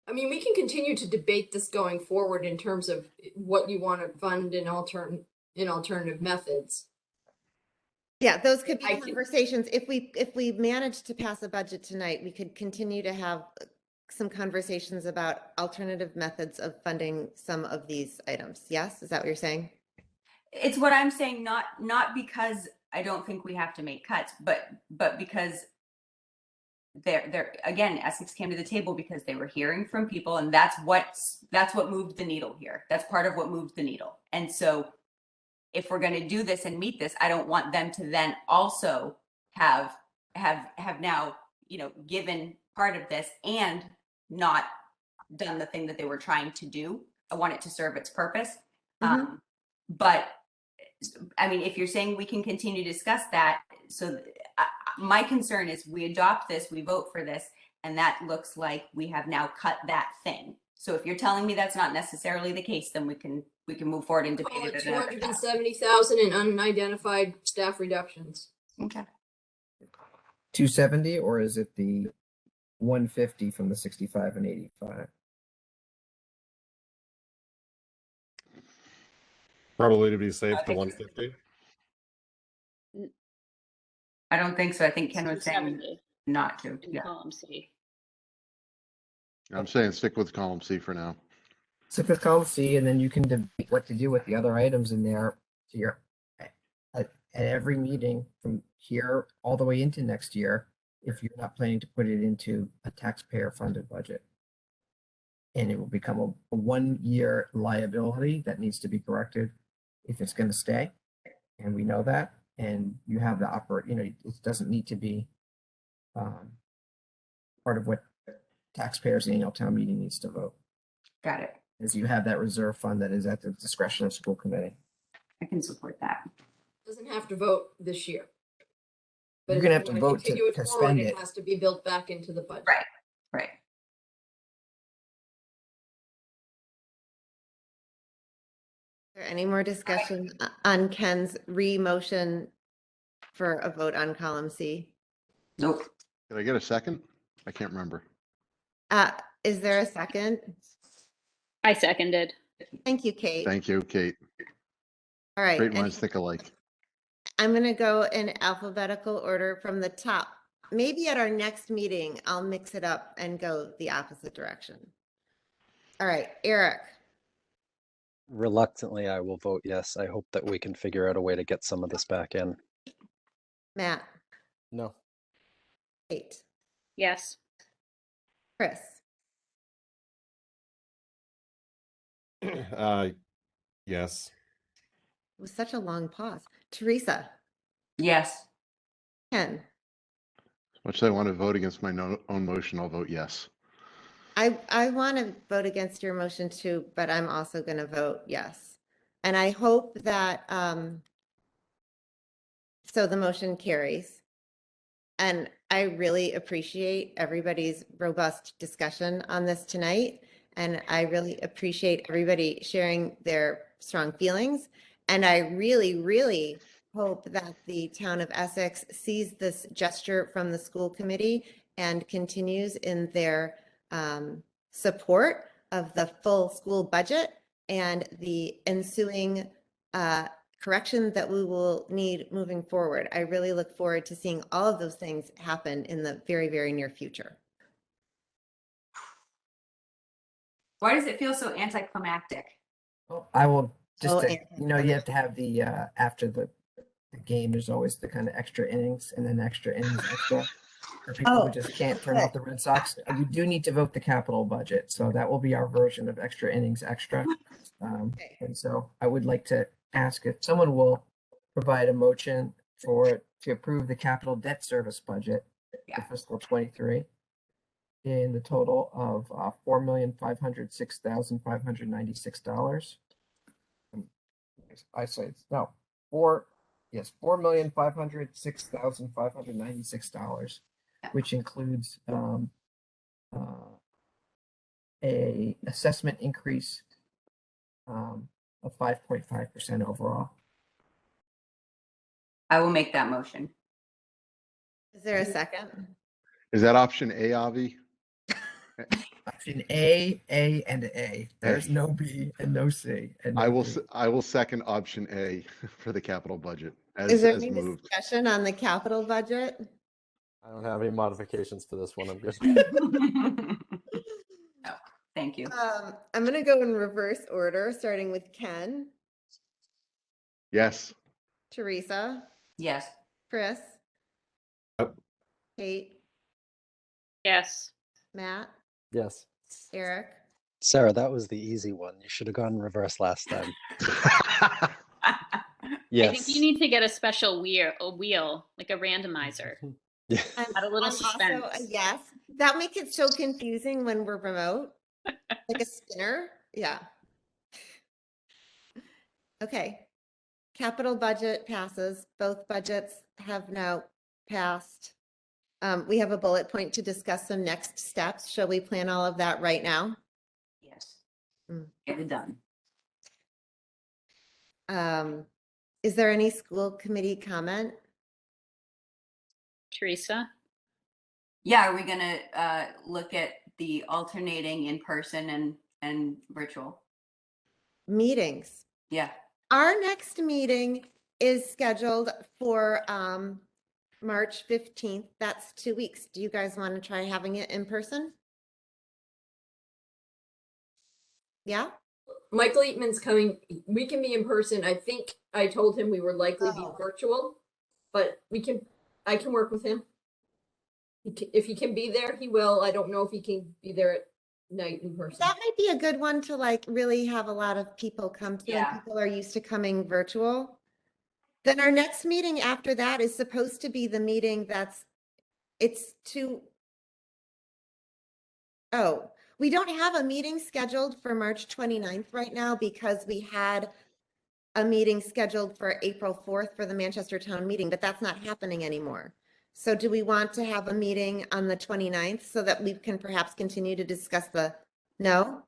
I mean, we can continue to debate this going forward in terms of what you want to fund in alternative methods. Yeah, those could be conversations. If we manage to pass a budget tonight, we could continue to have some conversations about alternative methods of funding some of these items. Yes, is that what you're saying? It's what I'm saying, not because I don't think we have to make cuts, but because they're again, Essex came to the table because they were hearing from people, and that's what moved the needle here. That's part of what moved the needle. And so if we're going to do this and meet this, I don't want them to then also have now, given part of this and not done the thing that they were trying to do. I want it to serve its purpose. But I mean, if you're saying we can continue to discuss that, so my concern is we adopt this, we vote for this, and that looks like we have now cut that thing. So if you're telling me that's not necessarily the case, then we can move forward and debate it. 270,000 in unidentified staff reductions. Okay. 270, or is it the 150 from the 65 and 85? Probably to be safe, the 150. I don't think so. I think Ken was saying 270 not to. in Yeah. column C. I'm saying stick with column C for now. Stick with column C, and then you can debate what to do with the other items in there. So you're at every meeting from here all the way into next year, if you're not planning to put it into a taxpayer-funded budget. And it will become a one-year liability that needs to be corrected if it's going to stay. And we know that. And you have the it doesn't need to be part of what taxpayers' annual town meeting needs to vote. Got it. As you have that reserve fund that is at the discretion of school committee. I can support that. Doesn't have to vote this year. You're if gonna you have to wanna vote to continue it forward, spend it. It has to be built back into the budget. Right. Right. Is there any more discussion on Ken's re-motion for a vote on column C? Nope. Did I get a second? I can't remember. Is there a second? I seconded. Thank you, Kate. Thank you, Kate. All right. Great and minds think alike. I'm going to go in alphabetical order from the top. Maybe at our next meeting, I'll mix it up and go the opposite direction. All right, Eric. Reluctantly, I will vote yes. I hope that we can figure out a way to get some of this back in. Matt. No. Kate. Yes. Chris. Yes. It was such a long pause. Teresa. Yes. Ken. Much as I want to vote against my own motion, I'll vote yes. I want to vote against your motion too, but I'm also going to vote yes. And I hope that, so the motion carries. And I really appreciate everybody's robust discussion on this tonight. And I really appreciate everybody sharing their strong feelings. And I really, really hope that the town of Essex sees this gesture from the school committee and continues in their support of the full school budget and the ensuing correction that we will need moving forward. I really look forward to seeing all of those things happen in the very, very near future. Why does it feel so anticlimactic? I will just, Oh, you have to have the, after the game, there's always the kind of extra innings and then extra innings extra. For people who just can't turn off the Red Sox. We do need to vote the capital budget. So that will be our version of extra innings extra. And so I would like to ask if someone will provide a motion to approve the capital debt service budget for fiscal 23 in the total of $4,506,596. I say no, $4,506,596, which includes a assessment increase of 5.5% overall. I will make that motion. Is there a second? Is that option A, Avi? Option A, and A. There's no B and no C. And I no will. D. I will second option A for the capital budget Is there as any moved. discussion on the capital budget? I don't have any modifications for this one. I'm good. No, thank you. I'm going to go in reverse order, starting with Ken, Yes. Teresa, Yes. Chris, Yep. Kate, Yes. Matt, Yes. Eric. Sarah, that was the easy one. You should have gone reverse last time. I Yes. think you need to get a special wheel, like a randomizer. Add a little I'm suspense. also a yes. That makes it so confusing when we're remote, like a spinner. Yeah. Okay. Capital budget passes. Both budgets have now passed. We have a bullet point to discuss some next steps. Shall we plan all of that right now? Yes. Mm. Get it done. Is there any school committee comment? Teresa? Yeah, are we gonna look at the alternating in person and virtual? Meetings. Yeah. Our next meeting is scheduled for March 15th. That's 2 weeks. Do you guys want to try having it in person? Yeah? Michael Eatman's coming. We can be in person. I think I told him we were likely to be virtual, but I can work with him. If he can be there, he will. I don't know if he can be there at night in person. That might be a good one to like really have a lot of people come to, and people are used to coming virtual. Then our next meeting after that is supposed to be the meeting we don't have a meeting scheduled for March 29th right now because we had a meeting scheduled for April 4th for the Manchester Town meeting, but that's not happening anymore. So do we want to have a meeting on the 29th so that we can perhaps continue to discuss no?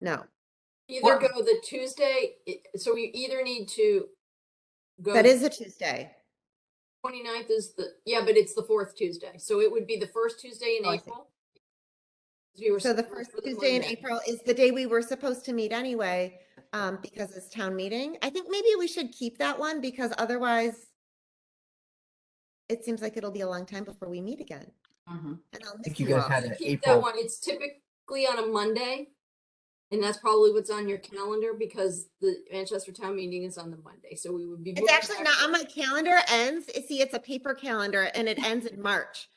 Either go the Tuesday, so we either need to go. That is a Tuesday. 29th is but it's the 4th Tuesday. So it would be the first Tuesday in April. So the first Tuesday in April is the day we were supposed to meet anyway, because it's town meeting. I think maybe we should keep that one because otherwise it seems like it'll be a long time before we meet again. And I'll miss you all. Keep that one. It's typically on a Monday, and that's probably what's on your calendar because the Manchester Town meeting is on the Monday. So we would be. It's actually not on my calendar. It's a paper calendar and it ends in March.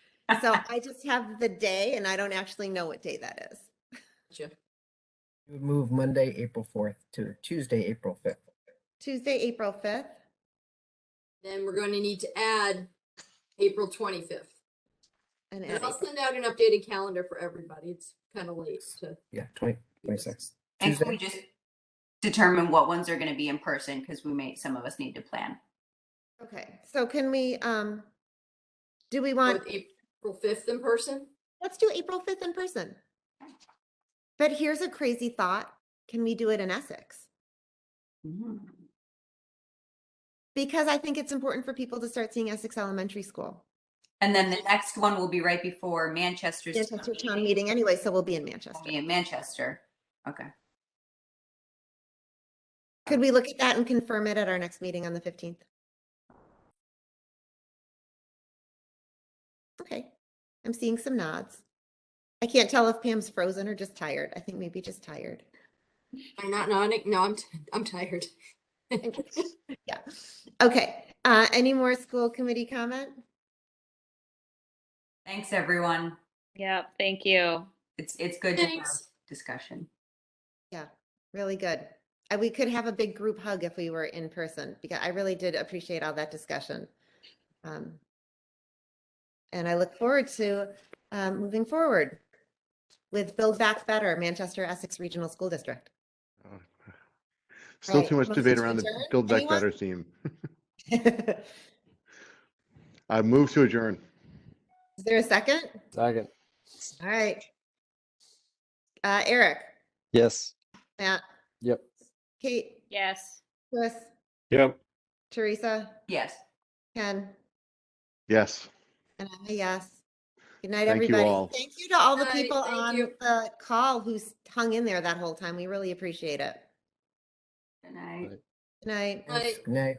So I just have the day and I don't actually know what day that is. You would move Monday, April 4th to Tuesday, April 5th. Tuesday, April 5th. Then we're going to need to add April 25th. And I'll send out an updated calendar for everybody. It's kind of late to. Yeah, 26th. And can we just determine what ones are going to be in person because some of us need to plan. Okay, so can we, do we want April 5th in person? Let's do April 5th in person. But here's a crazy thought. Can we do it in Essex? Because I think it's important for people to start seeing Essex Elementary School. And then the next one will be right before Manchester's town meeting anyway, so we'll be in Manchester. We'll be in Manchester. Okay. Could we look at that and confirm it at our next meeting on the 15th? Okay, I'm seeing some nods. I can't tell if Pam's frozen or just tired. I think maybe just tired. I'm not nodding. No, I'm tired. Yeah. Okay. Any more school committee comment? Thanks, everyone. Yeah, thank you. It's good to have discussion. Yeah, really good. We could have a big group hug if we were in person because I really did appreciate all that discussion. And I look forward to moving forward with Build Back Better, Manchester Essex Regional School District. Still too much debate around the Build Back Better theme. I move to adjourn. Is there a second? Second. All right. Eric. Yes. Matt. Yep. Kate. Yes. Chris. Yep. Teresa. Yes. Ken. Yes. And I'm a yes. Good night, Thank you everybody. all. Thank you to all the Good night. people Thank on you. the call who's hung in there that whole time. We really appreciate it. Good night. Good night. Night. Good night.